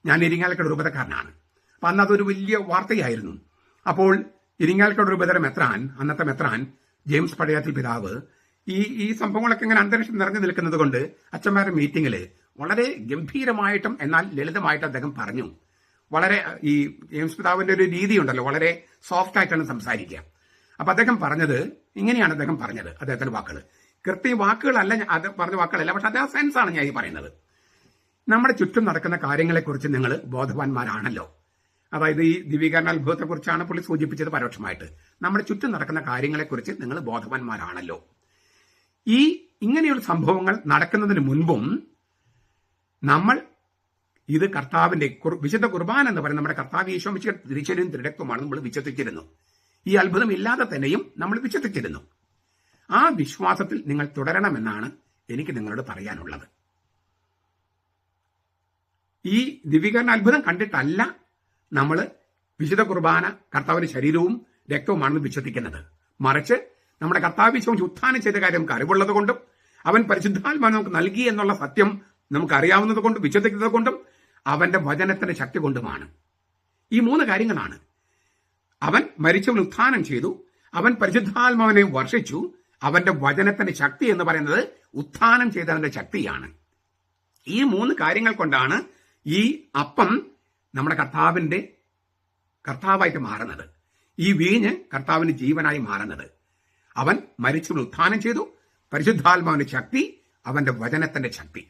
ഞാൻ ഇരിങ്ങാലക്കുട രൂപതക്കാരനാണ്. അപ്പൊ അന്ന് അതൊരു വലിയ വാർത്തയായിരുന്നു. അപ്പോൾ ഇരിങ്ങാലക്കുട രൂപതയുടെ മെത്രാൻ, അന്നത്തെ മെത്രാൻ ജെയിംസ് പടയാത്തിൽ പിതാവ് ഈ സംഭവങ്ങളൊക്കെ ഇങ്ങനെ അന്തരീക്ഷം നിറഞ്ഞു നിൽക്കുന്നത് കൊണ്ട് അച്ഛന്മാരുടെ മീറ്റിംഗിൽ വളരെ ഗംഭീരമായിട്ടും എന്നാൽ ലളിതമായിട്ട് അദ്ദേഹം പറഞ്ഞു. വളരെ ഈ ജെയിംസ് പിതാവിന്റെ ഒരു രീതി ഉണ്ടല്ലോ, വളരെ സോഫ്റ്റ് ആയിട്ടാണ് സംസാരിക്കുക. അപ്പൊ അദ്ദേഹം പറഞ്ഞത് ഇങ്ങനെയാണ്. അദ്ദേഹം പറഞ്ഞത്, അദ്ദേഹത്തിന്റെ വാക്കുകൾ കൃത്യ വാക്കുകളല്ല, അത് പറഞ്ഞ വാക്കുകളല്ല, പക്ഷെ അതേ സെൻസാണ് ഞാൻ ഈ പറയുന്നത്. നമ്മുടെ ചുറ്റും നടക്കുന്ന കാര്യങ്ങളെക്കുറിച്ച് നിങ്ങൾ ബോധവാന്മാരാണല്ലോ. അതായത് ഈ ദിവ്യീകരണ അത്ഭുതത്തെക്കുറിച്ചാണ് പുള്ളി സൂചിപ്പിച്ചത് പരോക്ഷമായിട്ട്. നമ്മുടെ ചുറ്റും നടക്കുന്ന കാര്യങ്ങളെക്കുറിച്ച് നിങ്ങൾ ബോധവാന്മാരാണല്ലോ. ഈ ഇങ്ങനെയുള്ള സംഭവങ്ങൾ നടക്കുന്നതിന് മുൻപും നമ്മൾ ഇത് കർത്താവിന്റെ വിശുദ്ധ കുർബാന എന്ന് പറയുന്നത് നമ്മുടെ കർത്താവ് ഈശോ മിശിഹായുടെ തിരിച്ചലും തിരുരക്തവുമാണ് നമ്മൾ വിശ്വസിച്ചിരുന്നു. ഈ അത്ഭുതം ഇല്ലാതെ തന്നെയും നമ്മൾ വിശ്വസിച്ചിരുന്നു. ആ വിശ്വാസത്തിൽ നിങ്ങൾ തുടരണമെന്നാണ് എനിക്ക് നിങ്ങളോട് പറയാനുള്ളത്. ഈ ദിവ്യീകരണ അത്ഭുതം കണ്ടിട്ടല്ല നമ്മൾ വിശുദ്ധ കുർബാന കർത്താവിന്റെ ശരീരവും രക്തവുമാണെന്ന് വിശ്വസിക്കുന്നത്. മറിച്ച് നമ്മുടെ കർത്താവ് ഈശോ ഉത്ഥാനം ചെയ്ത കാര്യം നമുക്ക് അറിവുള്ളത് കൊണ്ടും അവൻ പരിശുദ്ധാത്മാവിനെ നമുക്ക് നൽകി എന്നുള്ള സത്യം നമുക്ക് അറിയാവുന്നത് കൊണ്ടും വിശ്വസിക്കുന്നത് കൊണ്ടും അവന്റെ വചനത്തിന്റെ ശക്തി കൊണ്ടുമാണ്. ഈ 3 കാര്യങ്ങളാണ്. അവൻ മരിച്ചവൻ ഉത്ഥാനം ചെയ്തു, അവൻ പരിശുദ്ധാത്മാവിനെ വർഷിച്ചു, അവന്റെ വചനത്തിന്റെ ശക്തി എന്ന് പറയുന്നത് ഉത്ഥാനം ചെയ്തവന്റെ ശക്തിയാണ്. ഈ 3 കാര്യങ്ങൾ കൊണ്ടാണ് ഈ അപ്പം നമ്മുടെ കർത്താവായിട്ട് മാറുന്നത്, ഈ വീഞ്ഞ് കർത്താവിന്റെ ജീവനായി മാറുന്നത്. അവൻ മരിച്ചവൻ ഉത്ഥാനം ചെയ്തു, പരിശുദ്ധാത്മാവിന്റെ ശക്തി, അവന്റെ വചനത്തിന്റെ ശക്തി.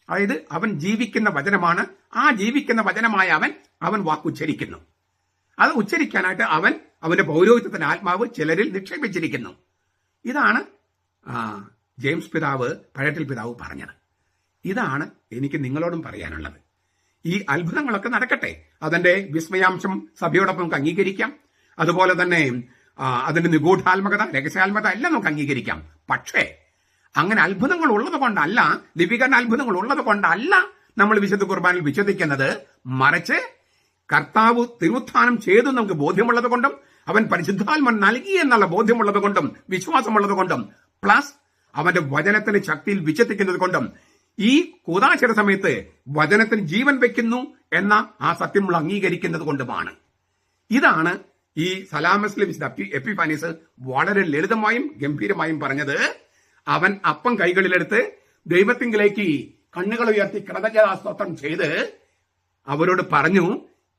അതായത് അവൻ ജീവിക്കുന്ന വചനമാണ്. ആ ജീവിക്കുന്ന വചനമായ അവൻ വാക്കുച്ചരിക്കുന്നു. അത് ഉച്ചരിക്കാനായിട്ട് അവന്റെ പൗരോഹിത്യത്തിന്റെ ആത്മാവ് ചിലരിൽ നിക്ഷേപിച്ചിരിക്കുന്നു. ഇതാണ് ജെയിംസ് പിതാവ്, പഴയത്തിൽ പിതാവ് പറഞ്ഞത്. ഇതാണ് എനിക്ക് നിങ്ങളോടും പറയാനുള്ളത്. ഈ അത്ഭുതങ്ങളൊക്കെ നടക്കട്ടെ, അതിന്റെ വിസ്മയാംശം സഭയോടൊപ്പം നമുക്ക് അംഗീകരിക്കാം. അതുപോലെ തന്നെ അതിന്റെ നിഗൂഢാത്മകത, രഹസ്യാത്മകത എല്ലാം നമുക്ക് അംഗീകരിക്കാം. പക്ഷേ അങ്ങനെ അത്ഭുതങ്ങൾ ഉള്ളത് കൊണ്ടല്ല, ദിവ്യീകരണ അത്ഭുതങ്ങൾ ഉള്ളത് കൊണ്ടല്ല നമ്മൾ വിശുദ്ധ കുർബാനയിൽ വിശ്വസിക്കുന്നത്. മറിച്ച് കർത്താവ് തിരുവുത്ഥാനം ചെയ്തു നമുക്ക് ബോധ്യമുള്ളത് കൊണ്ടും അവൻ പരിശുദ്ധാത്മ നൽകി എന്നുള്ള ബോധ്യമുള്ളത് കൊണ്ടും വിശ്വാസമുള്ളത് കൊണ്ടും പ്ലസ് അവന്റെ വചനത്തിന്റെ ശക്തിയിൽ വിശ്വസിക്കുന്നത് കൊണ്ടും ഈ കൂദാശയുടെ സമയത്ത് വചനത്തിന് ജീവൻ വെക്കുന്നു എന്ന ആ സത്യം നമ്മൾ അംഗീകരിക്കുന്നത് കൊണ്ടുമാണ്. ഇതാണ് ഈ സലാമസിലെ വിശുദ്ധ എപ്പിഫാനിസ് വളരെ ലളിതമായും ഗംഭീരമായും പറഞ്ഞത്. അവൻ അപ്പം കൈകളിലെടുത്ത് ദൈവത്തിങ്കിലേക്ക് കണ്ണുകൾ ഉയർത്തി കൃതജ്ഞതാസ്തോത്രം ചെയ്ത് അവരോട് പറഞ്ഞു,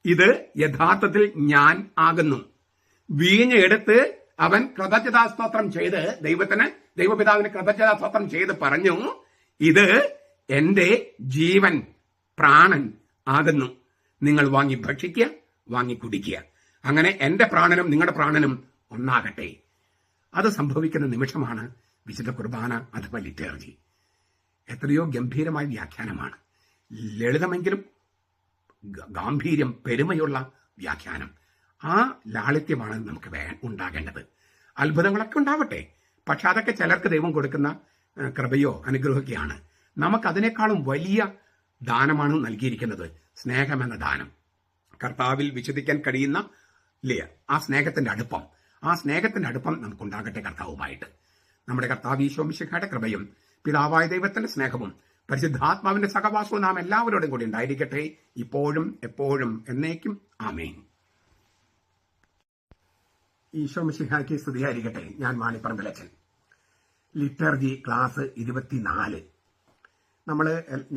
ഇത് യഥാർത്ഥത്തിൽ ഞാൻ ആകുന്നു. വീഞ്ഞ് എടുത്ത് അവൻ കൃതജ്ഞതാസ്തോത്രം ചെയ്ത് ദൈവപിതാവിന് കൃതജ്ഞതാസ്തോത്രം ചെയ്ത് പറഞ്ഞു, ഇത് എന്റെ ജീവൻ, പ്രാണൻ ആകുന്നു. നിങ്ങൾ വാങ്ങി ഭക്ഷിക്കുക, വാങ്ങി കുടിക്കുക. അങ്ങനെ എന്റെ പ്രാണനും നിങ്ങളുടെ പ്രാണനും ഒന്നാകട്ടെ. അത് സംഭവിക്കുന്ന നിമിഷമാണ് വിശുദ്ധ കുർബാന അഥവാ ലിറ്റർജി. എത്രയോ ഗംഭീരമായ വ്യാഖ്യാനമാണ്. ലളിതമെങ്കിലും ഗാംഭീര്യം, പെരുമയുള്ള വ്യാഖ്യാനം. ആ ലാളിത്യമാണ് നമുക്ക് ഉണ്ടാകേണ്ടത്. അത്ഭുതങ്ങളൊക്കെ ഉണ്ടാവട്ടെ, പക്ഷെ അതൊക്കെ ചിലർക്ക് ദൈവം കൊടുക്കുന്ന കൃപയോ അനുഗ്രഹമൊക്കെയാണ്. നമുക്കതിനേക്കാളും വലിയ ദാനമാണ് നൽകിയിരിക്കുന്നത്, സ്നേഹമെന്ന ദാനം. കർത്താവിൽ വിശ്വസിക്കാൻ കഴിയുന്ന ആ സ്നേഹത്തിന്റെ അടുപ്പം നമുക്കുണ്ടാകട്ടെ കർത്താവുമായിട്ട്. നമ്മുടെ കർത്താവ് ഈശോ മിശിഹായുടെ കൃപയും പിതാവായ ദൈവത്തിന്റെ സ്നേഹവും പരിശുദ്ധാത്മാവിന്റെ സഹവാസവും നാം എല്ലാവരോടും കൂടി ഉണ്ടായിരിക്കട്ടെ, ഇപ്പോഴും എപ്പോഴും എന്നേക്കും. ആമേൻ. ഈശോ മിശിഹായ്ക്ക് സ്തുതിയായിരിക്കട്ടെ. ഞാൻ മാണിപ്പറമ്പിലച്ചൻ. Liturgy class 24. നമ്മൾ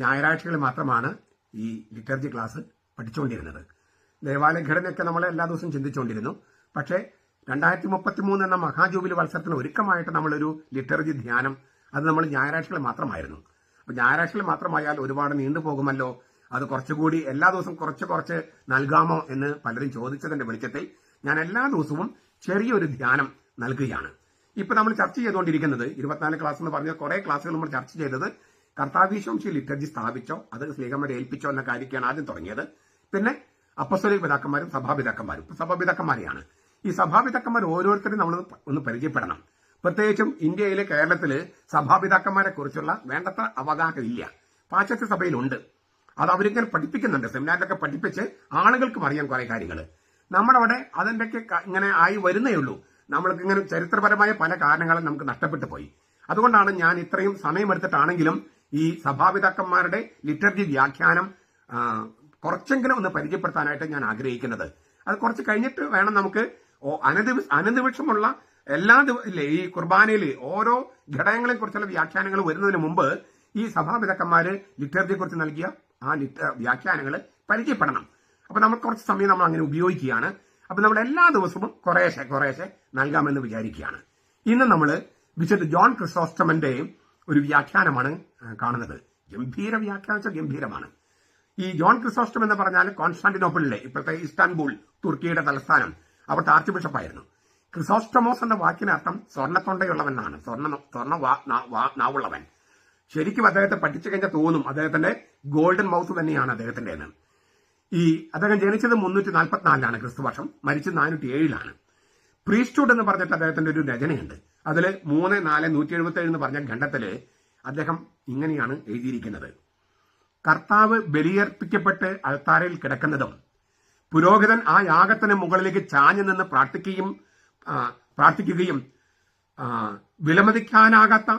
ഞായറാഴ്ചകളിൽ മാത്രമാണ് ഈ ലിറ്റർജി ക്ലാസ് പഠിച്ചുകൊണ്ടിരുന്നത്. ദേവാലയ ഘടനയൊക്കെ നമ്മൾ എല്ലാ ദിവസവും ചിന്തിച്ചുകൊണ്ടിരുന്നു. പക്ഷേ 2033 എന്ന മഹാജൂബിലി വത്സരത്തിന് ഒരുക്കമായിട്ട് നമ്മളൊരു ലിറ്റർജി ധ്യാനം, അത് നമ്മൾ ഞായറാഴ്ചകളിൽ മാത്രമായിരുന്നു. അപ്പൊ ഞായറാഴ്ചകളിൽ മാത്രമായാൽ ഒരുപാട് നീണ്ടുപോകുമല്ലോ, അത് കുറച്ചുകൂടി എല്ലാ ദിവസവും കുറച്ച് നൽകാമോ എന്ന് പലരും ചോദിച്ചതിന്റെ വെളിച്ചത്തിൽ ഞാൻ എല്ലാ ദിവസവും ചെറിയൊരു ധ്യാനം നൽകുകയാണ്. ഇപ്പൊ നമ്മൾ ചർച്ച ചെയ്തുകൊണ്ടിരിക്കുന്നത് 24 ക്ലാസ് എന്ന് പറഞ്ഞ കുറെ ക്ലാസ്സുകൾ നമ്മൾ ചർച്ച ചെയ്തത് കർത്താവിശംശി ലിറ്റർജി സ്ഥാപിച്ചോ അത് സ്ലീഹന്മാരെ ഏൽപ്പിച്ചോ എന്ന കാര്യമൊക്കെയാണ് ആദ്യം തുടങ്ങിയത്. പിന്നെ അപ്പസ്തോലിക പിതാക്കന്മാരും സഭാപിതാക്കന്മാരും സഭാപിതാക്കന്മാരെയാണ്. ഈ സഭാപിതാക്കന്മാർ ഓരോരുത്തരും നമ്മൾ ഒന്ന് പരിചയപ്പെടണം. പ്രത്യേകിച്ചും ഇന്ത്യയിലെ കേരളത്തില് സഭാപിതാക്കന്മാരെ കുറിച്ചുള്ള വേണ്ടത്ര അവഗാഹമില്ല. പാശ്ചാത്യ സഭയിലുണ്ട്. അത് അവരിങ്ങനെ പഠിപ്പിക്കുന്നുണ്ട്. സെമിനാറിലൊക്കെ പഠിപ്പിച്ച് ആളുകൾക്കും അറിയാൻ കുറെ കാര്യങ്ങൾ. നമ്മുടെ അവിടെ അതിൻ്റെയൊക്കെ ഇങ്ങനെ ആയി വരുന്നേ ഉള്ളൂ. നമ്മൾക്ക് ഇങ്ങനെ ചരിത്രപരമായ പല കാരണങ്ങളും നമുക്ക് നഷ്ടപ്പെട്ടു പോയി. അതുകൊണ്ടാണ് ഞാൻ ഇത്രയും സമയമെടുത്തിട്ടാണെങ്കിലും ഈ സഭാപിതാക്കന്മാരുടെ ലിറ്റർജി വ്യാഖ്യാനം കുറച്ചെങ്കിലും ഒന്ന് പരിചയപ്പെടുത്താനായിട്ട് ഞാൻ ആഗ്രഹിക്കുന്നത്. അത് കുറച്ച് കഴിഞ്ഞിട്ട് വേണം നമുക്ക് അനധിവിഷമുള്ള എല്ലാ ഈ കുർബാനയിൽ ഓരോ ഘടകങ്ങളെ കുറിച്ചുള്ള വ്യാഖ്യാനങ്ങൾ വരുന്നതിന് മുമ്പ് ഈ സഭാപിതാക്കന്മാര് ലിറ്റർജിയെ കുറിച്ച് നൽകിയ ആ വ്യാഖ്യാനങ്ങൾ പരിചയപ്പെടണം. അപ്പൊ നമ്മൾ കുറച്ച് സമയം നമ്മൾ അങ്ങനെ ഉപയോഗിക്കുകയാണ്. അപ്പൊ നമ്മൾ എല്ലാ ദിവസവും കുറേശ്ശെ നൽകാമെന്ന് വിചാരിക്കുകയാണ്. ഇന്ന് നമ്മൾ വിശുദ്ധ ജോൺ ക്രിസോസ്റ്റമന്റെ ഒരു വ്യാഖ്യാനമാണ് കാണുന്നത്. ഗംഭീര വ്യാഖ്യാനിച്ച ഗംഭീരമാണ്. ഈ ജോൺ ക്രിസോസ്റ്റം എന്ന് പറഞ്ഞാൽ കോൺസ്റ്റാന്റിനോപ്പിളിലെ ഇപ്പോഴത്തെ ഇസ്താൻബുൾ തുർക്കിയുടെ തലസ്ഥാനം അവിടുത്തെ ആർച്ച് ബിഷപ്പായിരുന്നു. ക്രിസോസ്റ്റമോസ് എന്ന വാക്കിനർത്ഥം സ്വർണ്ണത്തൊണ്ടയുള്ളവനാണ്, നാവുള്ളവൻ. ശരിക്കും അദ്ദേഹത്തെ പഠിച്ചു കഴിഞ്ഞാൽ തോന്നും അദ്ദേഹത്തിന്റെ ഗോൾഡൻ മൗത്ത് തന്നെയാണ് അദ്ദേഹത്തിന്റേത്. അദ്ദേഹം ജനിച്ചത് 344 ക്രിസ്തുവർഷം, മരിച്ചത് 407 പ്രീസ്റ്റ്ഹുഡ് എന്ന് പറഞ്ഞിട്ട് അദ്ദേഹത്തിന്റെ ഒരു രചനയുണ്ട്. അതിൽ 3-4-177 എന്ന് പറഞ്ഞ ഖണ്ഡത്തില് അദ്ദേഹം ഇങ്ങനെയാണ് എഴുതിയിരിക്കുന്നത്: കർത്താവ് ബലിയർപ്പിക്കപ്പെട്ട് അൾത്താരയിൽ കിടക്കുന്നതും പുരോഹിതൻ ആ യാഗത്തിന് മുകളിലേക്ക് ചാഞ്ഞു നിന്ന് പ്രാർത്ഥിക്കുകയും വിലമതിക്കാനാകാത്ത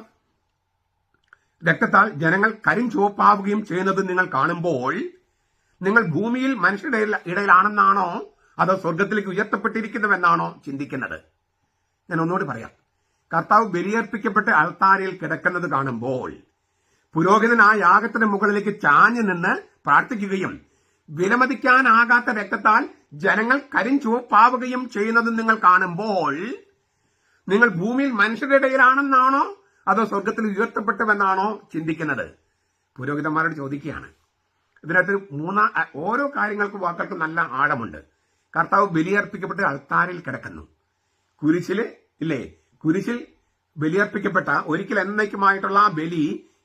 രക്തത്താൽ ജനങ്ങൾ കരിഞ്ചുവപ്പാവുകയും ചെയ്യുന്നത് നിങ്ങൾ കാണുമ്പോൾ നിങ്ങൾ ഭൂമിയിൽ മനുഷ്യരുടെ ഇടയിലാണെന്നാണോ അതോ സ്വർഗത്തിലേക്ക് ഉയർത്തപ്പെട്ടിരിക്കുന്നുവെന്നാണോ ചിന്തിക്കുന്നത്? ഞാൻ ഒന്നുകൂടി പറയാം. കർത്താവ് ബലിയർപ്പിക്കപ്പെട്ട് അൾത്താരയിൽ കിടക്കുന്നത് കാണുമ്പോൾ പുരോഹിതൻ ആ യാഗത്തിന് മുകളിലേക്ക് ചാഞ്ഞു നിന്ന് പ്രാർത്ഥിക്കുകയും വിലമതിക്കാനാകാത്ത രക്തത്താൽ ജനങ്ങൾ കരിഞ്ചുവപ്പാവുകയും ചെയ്യുന്നത് നിങ്ങൾ കാണുമ്പോൾ നിങ്ങൾ ഭൂമിയിൽ മനുഷ്യരുടെ ഇടയിലാണെന്നാണോ അതോ സ്വർഗത്തിൽ ഉയർത്തപ്പെട്ടുവെന്നാണോ ചിന്തിക്കുന്നത്? പുരോഹിതന്മാരോട് ചോദിക്കുകയാണ്. ഇതിനകത്ത് ഓരോ കാര്യങ്ങൾക്കും വാക്കുകൾക്കും നല്ല ആഴമുണ്ട്. കർത്താവ് ബലിയർപ്പിക്കപ്പെട്ട് അൾത്താരയിൽ കിടക്കുന്നു. കുരിശിൽ ബലിയർപ്പിക്കപ്പെട്ട ഒരിക്കൽ എന്നേക്കുമായിട്ടുള്ള ആ ബലി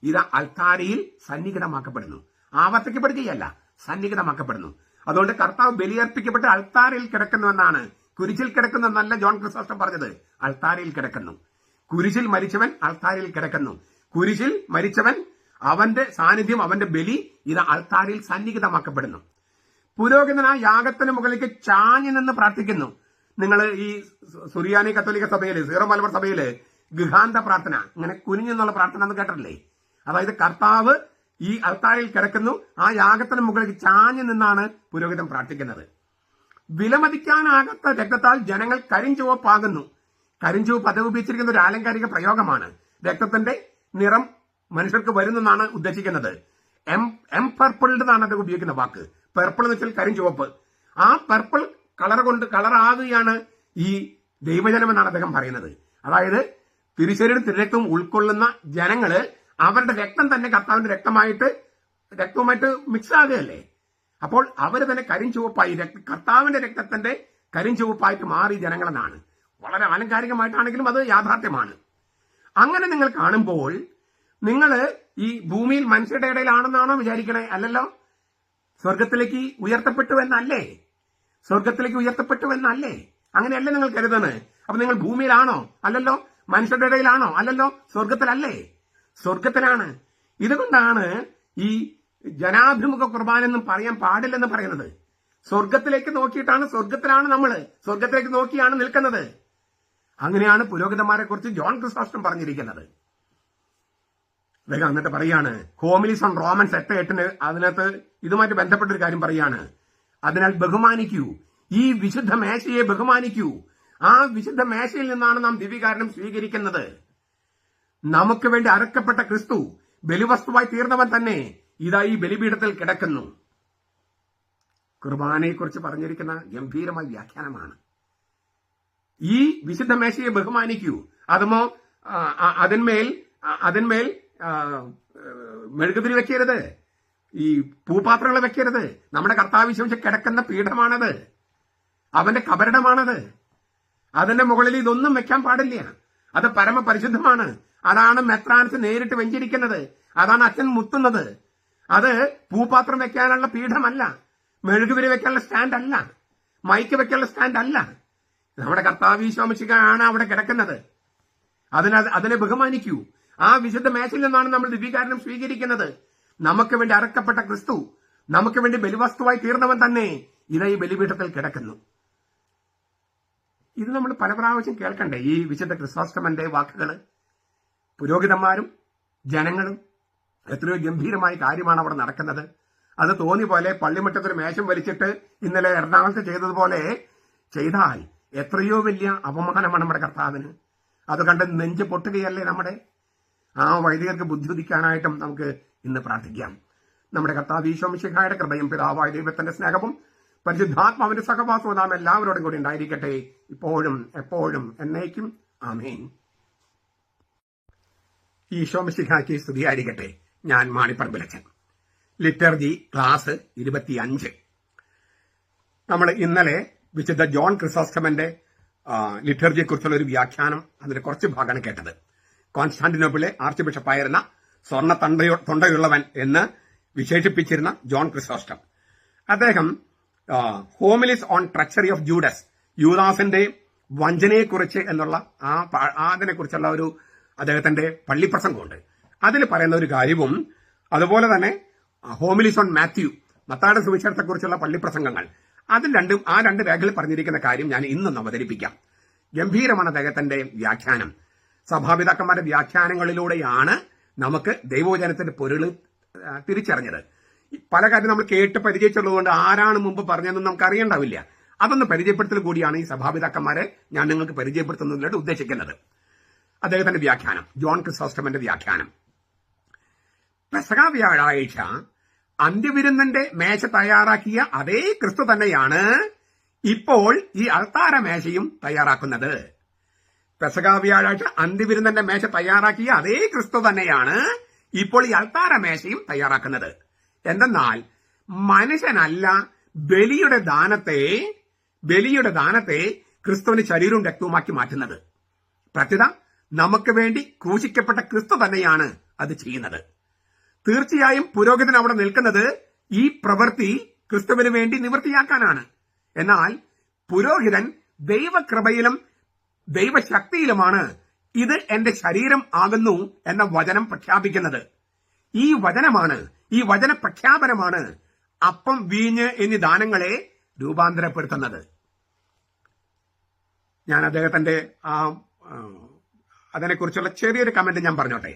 ഇത് അൾത്താരയിൽ സന്നിഹിതമാക്കപ്പെടുന്നു. ആവർത്തിക്കപ്പെടുകയല്ല, സന്നിഹിതമാക്കപ്പെടുന്നു. അതുകൊണ്ട് കർത്താവ് ബലിയർപ്പിക്കപ്പെട്ട് അൾത്താരയിൽ കിടക്കുന്നുവെന്നാണ്. കുരിശിൽ കിടക്കുന്നല്ല ജോൺ ക്രിസോസ്റ്റം പറഞ്ഞത്, അൾത്താരയിൽ കിടക്കുന്നു. കുരിശിൽ മരിച്ചവൻ അൾത്താരയിൽ കിടക്കുന്നു. കുരിശിൽ മരിച്ചവൻ, അവന്റെ സാന്നിധ്യം, അവന്റെ ബലി ഇത് അൾത്താരയിൽ സന്നിഹിതമാക്കപ്പെടുന്നു. പുരോഹിതൻ ആ യാഗത്തിന് മുകളിലേക്ക് ചാഞ്ഞു നിന്ന് പ്രാർത്ഥിക്കുന്നു. നിങ്ങൾ ഈ സുറിയാനി കത്തോലിക്ക സഭയില്, സീറോ മലബാർ സഭയില് ഗൃഹാന്ത പ്രാർത്ഥന, ഇങ്ങനെ കുനിഞ്ഞെന്നുള്ള പ്രാർത്ഥന എന്ന് കേട്ടിട്ടില്ലേ? അതായത് കർത്താവ് ഈ അൾത്താരയിൽ കിടക്കുന്നു, ആ യാഗത്തിന് മുകളിലേക്ക് ചാഞ്ഞു നിന്നാണ് പുരോഹിതൻ പ്രാർത്ഥിക്കുന്നത്. വിലമതിക്കാനാകാത്ത രക്തത്താൽ ജനങ്ങൾ കരിഞ്ചുവപ്പാകുന്നു. കരിഞ്ചുവപ്പ് അത് ഉപയോഗിച്ചിരിക്കുന്ന ഒരു ആലങ്കാരിക പ്രയോഗമാണ്. രക്തത്തിന്റെ നിറം മനുഷ്യർക്ക് വരുന്നെന്നാണ് ഉദ്ദേശിക്കുന്നത്. പർപ്പിൾഡ് എന്നാണ് അത് ഉപയോഗിക്കുന്ന വാക്ക്. പർപ്പിൾ എന്ന് വെച്ചാൽ കരിഞ്ചുവപ്പ്. ആ പർപ്പിൾ കളറാകുകയാണ് ഈ ദൈവജനം എന്നാണ് അദ്ദേഹം പറയുന്നത്. അതായത് തിരുശരീരം തിരുരക്തവും ഉൾക്കൊള്ളുന്ന ജനങ്ങള് അവരുടെ രക്തം തന്നെ കർത്താവിന്റെ രക്തവുമായിട്ട് മിക്സ് ആകുകയല്ലേ. അപ്പോൾ അവര് തന്നെ കരിഞ്ചുവപ്പായി, കർത്താവിന്റെ രക്തത്തിന്റെ കരിഞ്ചുവപ്പായിട്ട് മാറി ജനങ്ങളെന്നാണ്. വളരെ ആലങ്കാരികമായിട്ടാണെങ്കിലും അത് യാഥാർത്ഥ്യമാണ്. അങ്ങനെ നിങ്ങൾ കാണുമ്പോൾ നിങ്ങൾ ഈ ഭൂമിയിൽ മനുഷ്യരുടെ ഇടയിലാണെന്നാണോ വിചാരിക്കണേ? അല്ലല്ലോ. സ്വർഗത്തിലേക്ക് ഉയർത്തപ്പെട്ടു എന്നല്ലേ? അങ്ങനെയല്ലേ നിങ്ങൾ കരുതുന്നത്? അപ്പൊ നിങ്ങൾ ഭൂമിയിലാണോ? അല്ലല്ലോ. മനുഷ്യരുടെ ഇടയിലാണോ? അല്ലല്ലോ. സ്വർഗത്തിലാണ്. ഇതുകൊണ്ടാണ് ഈ ജനാഭിമുഖ കുർബാന എന്നും പറയാൻ പാടില്ലെന്ന് പറയുന്നത്. സ്വർഗത്തിലേക്ക് നോക്കിയിട്ടാണ്, സ്വർഗത്തിലേക്ക് നോക്കിയാണ് നിൽക്കുന്നത്. അങ്ങനെയാണ് പുരോഹിതന്മാരെ കുറിച്ച് ജോൺ ക്രിസോസ്റ്റം പറഞ്ഞിരിക്കുന്നത്. അദ്ദേഹം എന്നിട്ട് പറയാണ്, ഹോമിലീസ് ഓൺ റോമൻസ് 8:8 അതിനകത്ത് ഇതുമായിട്ട് ബന്ധപ്പെട്ട ഒരു കാര്യം പറയാണ്. അതിനാൽ ബഹുമാനിക്കൂ, ഈ വിശുദ്ധ മേശയെ ബഹുമാനിക്കൂ. ആ വിശുദ്ധ മേശയിൽ നിന്നാണ് നാം ദിവ്യകാരണം സ്വീകരിക്കുന്നത്. നമുക്ക് വേണ്ടി അറക്കപ്പെട്ട ക്രിസ്തു ബലിവസ്തുവായി തീർന്നവൻ തന്നെ ഇതാ ഈ ബലിപീഠത്തിൽ കിടക്കുന്നു. കുർബാനയെക്കുറിച്ച് പറഞ്ഞിരിക്കുന്ന ഗംഭീരമായ വ്യാഖ്യാനമാണ്. ഈ വിശുദ്ധ മേശയെ ബഹുമാനിക്കൂ. അതിന്മേൽ മെഴുകുതിരി വെക്കരുത്, ഈ പൂപാത്രങ്ങൾ വെക്കരുത്. നമ്മുടെ കർത്താവ് ശേഷം കിടക്കുന്ന പീഠമാണത്, അവന്റെ കബറിടമാണത്. അതിന്റെ മുകളിൽ ഇതൊന്നും വെക്കാൻ പാടില്ല. അത് പരമപരിശുദ്ധമാണ്. അതാണ് മെത്രാൻസ് നേരിട്ട് വെഞ്ചരിക്കുന്നത്. അതാണ് അച്ഛൻ മുത്തുന്നത്. അത് പൂപാത്രം വെക്കാനുള്ള പീഠമല്ല, മെഴുകുതിരി വെക്കാനുള്ള സ്റ്റാൻഡ് അല്ല, മൈക്ക് വെക്കാനുള്ള സ്റ്റാൻഡ് അല്ല. നമ്മുടെ കർത്താവ് ഈശോ മിശിഹായാണ് അവിടെ കിടക്കുന്നത്. അതിനെ ബഹുമാനിക്കൂ. ആ വിശുദ്ധ മേശയിൽ നിന്നാണ് നമ്മൾ ദിവ്യകാരുണ്യം സ്വീകരിക്കുന്നത്. നമുക്ക് വേണ്ടി അറക്കപ്പെട്ട ക്രിസ്തു, നമുക്ക് വേണ്ടി ബലിവസ്തുവായി തീർന്നവൻ തന്നെ ഇതാ ഈ ബലിപീഠത്തിൽ കിടക്കുന്നു. ഇത് നമ്മൾ പല പ്രാവശ്യം കേൾക്കണ്ടേ ഈ വിശുദ്ധ ക്രിസോസ്റ്റമന്റെ വാക്കുകൾ? പുരോഹിതന്മാരും ജനങ്ങളും എത്രയോ ഗംഭീരമായ കാര്യമാണ് അവിടെ നടക്കുന്നത്. അത് തോന്നി പോലെ പള്ളിമുറ്റത്തൊരു മേശം വലിച്ചിട്ട് ഇന്നലെ എറണാകുളത്ത് ചെയ്തതുപോലെ ചെയ്താൽ എത്രയോ വലിയ അപമാനമാണ് നമ്മുടെ കർത്താവിന്. അത് കണ്ട് നെഞ്ച് പൊട്ടുകയല്ലേ നമ്മുടെ? ആ വൈദികർക്ക് ബുദ്ധി ഉദിക്കാനായിട്ടും നമുക്ക് ഇന്ന് പ്രാർത്ഥിക്കാം. നമ്മുടെ കർത്താവ് ഈശോ മിശിഹായുടെ കൃപയും പിതാവായ ദൈവത്തിന്റെ സ്നേഹവും പരിശുദ്ധാത്മാവിന്റെ സഹവാസവും നാം എല്ലാവരോടും കൂടി ഉണ്ടായിരിക്കട്ടെ, ഇപ്പോഴും എപ്പോഴും എന്നേക്കും. ആമേൻ. ഈശോ മിശിഹായ്ക്ക് സ്തുതിയായിരിക്കട്ടെ. ഞാൻ മാണിപ്പറമ്പിലച്ചൻ. Liturgy class 25. നമ്മൾ ഇന്നലെ വിശുദ്ധ ജോൺ ക്രിസോസ്റ്റമന്റെ ലിറ്റർജിയെ കുറിച്ചുള്ള ഒരു വ്യാഖ്യാനം, അതിന്റെ കുറച്ച് ഭാഗമാണ് കേട്ടത്. കോൺസ്റ്റാന്റിനോപ്പിളിലെ ആർച്ച് ബിഷപ്പായിരുന്ന സ്വർണ്ണ തൊണ്ടയുള്ളവൻ എന്ന് വിശേഷിപ്പിച്ചിരുന്ന ജോൺ ക്രിസോസ്റ്റം, അദ്ദേഹം ഹോമിലിസ് ഓൺ ട്രച്ചറി ഓഫ് ജൂഡസ്, യൂദാസിന്റെ വഞ്ചനയെക്കുറിച്ച് എന്നുള്ള അതിനെക്കുറിച്ചുള്ള ഒരു അദ്ദേഹത്തിന്റെ പള്ളിപ്രസംഗമുണ്ട്. അതിൽ പറയുന്ന ഒരു കാര്യവും, അതുപോലെ തന്നെ ഹോമിലിസ് ഓൺ മാത്യു, മത്തായിയുടെ സുവിശേഷത്തെക്കുറിച്ചുള്ള പള്ളിപ്രസംഗങ്ങൾ, ആ രണ്ട് രേഖകളിൽ പറഞ്ഞിരിക്കുന്ന കാര്യം ഞാൻ ഇന്നൊന്ന് അവതരിപ്പിക്കാം. ഗംഭീരമാണ് അദ്ദേഹത്തിന്റെ വ്യാഖ്യാനം. സഭാപിതാക്കന്മാരുടെ വ്യാഖ്യാനങ്ങളിലൂടെയാണ് നമുക്ക് ദൈവവചനത്തിന്റെ പൊരുൾ തിരിച്ചറിഞ്ഞത്. പല കാര്യം നമ്മൾ കേട്ട് പരിചയിച്ചുള്ളതുകൊണ്ട് ആരാണ് മുമ്പ് പറഞ്ഞതെന്ന് നമുക്ക് അറിയണ്ടാവില്ല. അതൊന്ന് പരിചയപ്പെടുത്തൽ കൂടിയാണ് ഈ സഭാപിതാക്കന്മാരെ ഞാൻ നിങ്ങൾക്ക് പരിചയപ്പെടുത്തുന്നതിനായിട്ട് ഉദ്ദേശിക്കുന്നത്. അദ്ദേഹത്തിന്റെ വ്യാഖ്യാനം, ജോൺ ക്രിസോസ്റ്റമന്റെ വ്യാഖ്യാനം. പെസഹ വ്യാഴാഴ്ച അന്ത്യവിരുന്നിന്റെ മേശ തയ്യാറാക്കിയ അതേ ക്രിസ്തു തന്നെയാണ് ഇപ്പോൾ ഈ അൾത്താര മേശയും തയ്യാറാക്കുന്നത്. പെസഹ വ്യാഴാഴ്ച അന്ത്യവിരുന്നിന്റെ മേശ തയ്യാറാക്കിയ അതേ ക്രിസ്തു തന്നെയാണ് ഇപ്പോൾ ഈ അൾത്താര മേശയും തയ്യാറാക്കുന്നത്. എന്തെന്നാൽ മനുഷ്യനല്ല ബലിയുടെ ദാനത്തെ ക്രിസ്തുവിന് ശരീരവും രക്തവുമാക്കി മാറ്റുന്നത്. പ്രത്യുത നമുക്ക് വേണ്ടി ക്രൂശിക്കപ്പെട്ട ക്രിസ്തു തന്നെയാണ് അത് ചെയ്യുന്നത്. തീർച്ചയായും പുരോഹിതൻ അവിടെ നിൽക്കുന്നത് ഈ പ്രവൃത്തി ക്രിസ്തുവിന് വേണ്ടി നിവൃത്തിയാക്കാനാണ്. എന്നാൽ പുരോഹിതൻ ദൈവകൃപയിലും ദൈവശക്തിയിലുമാണ് ഇത് എന്റെ ശരീരം ആകുന്നു എന്ന വചനം പ്രഖ്യാപിക്കുന്നത്. ഈ വചന പ്രഖ്യാപനമാണ് അപ്പം, വീഞ്ഞ് എന്നീ ദാനങ്ങളെ രൂപാന്തരപ്പെടുത്തുന്നത്. ഞാൻ അദ്ദേഹത്തിന്റെ അതിനെക്കുറിച്ചുള്ള ചെറിയൊരു കമന്റ് ഞാൻ പറഞ്ഞോട്ടെ.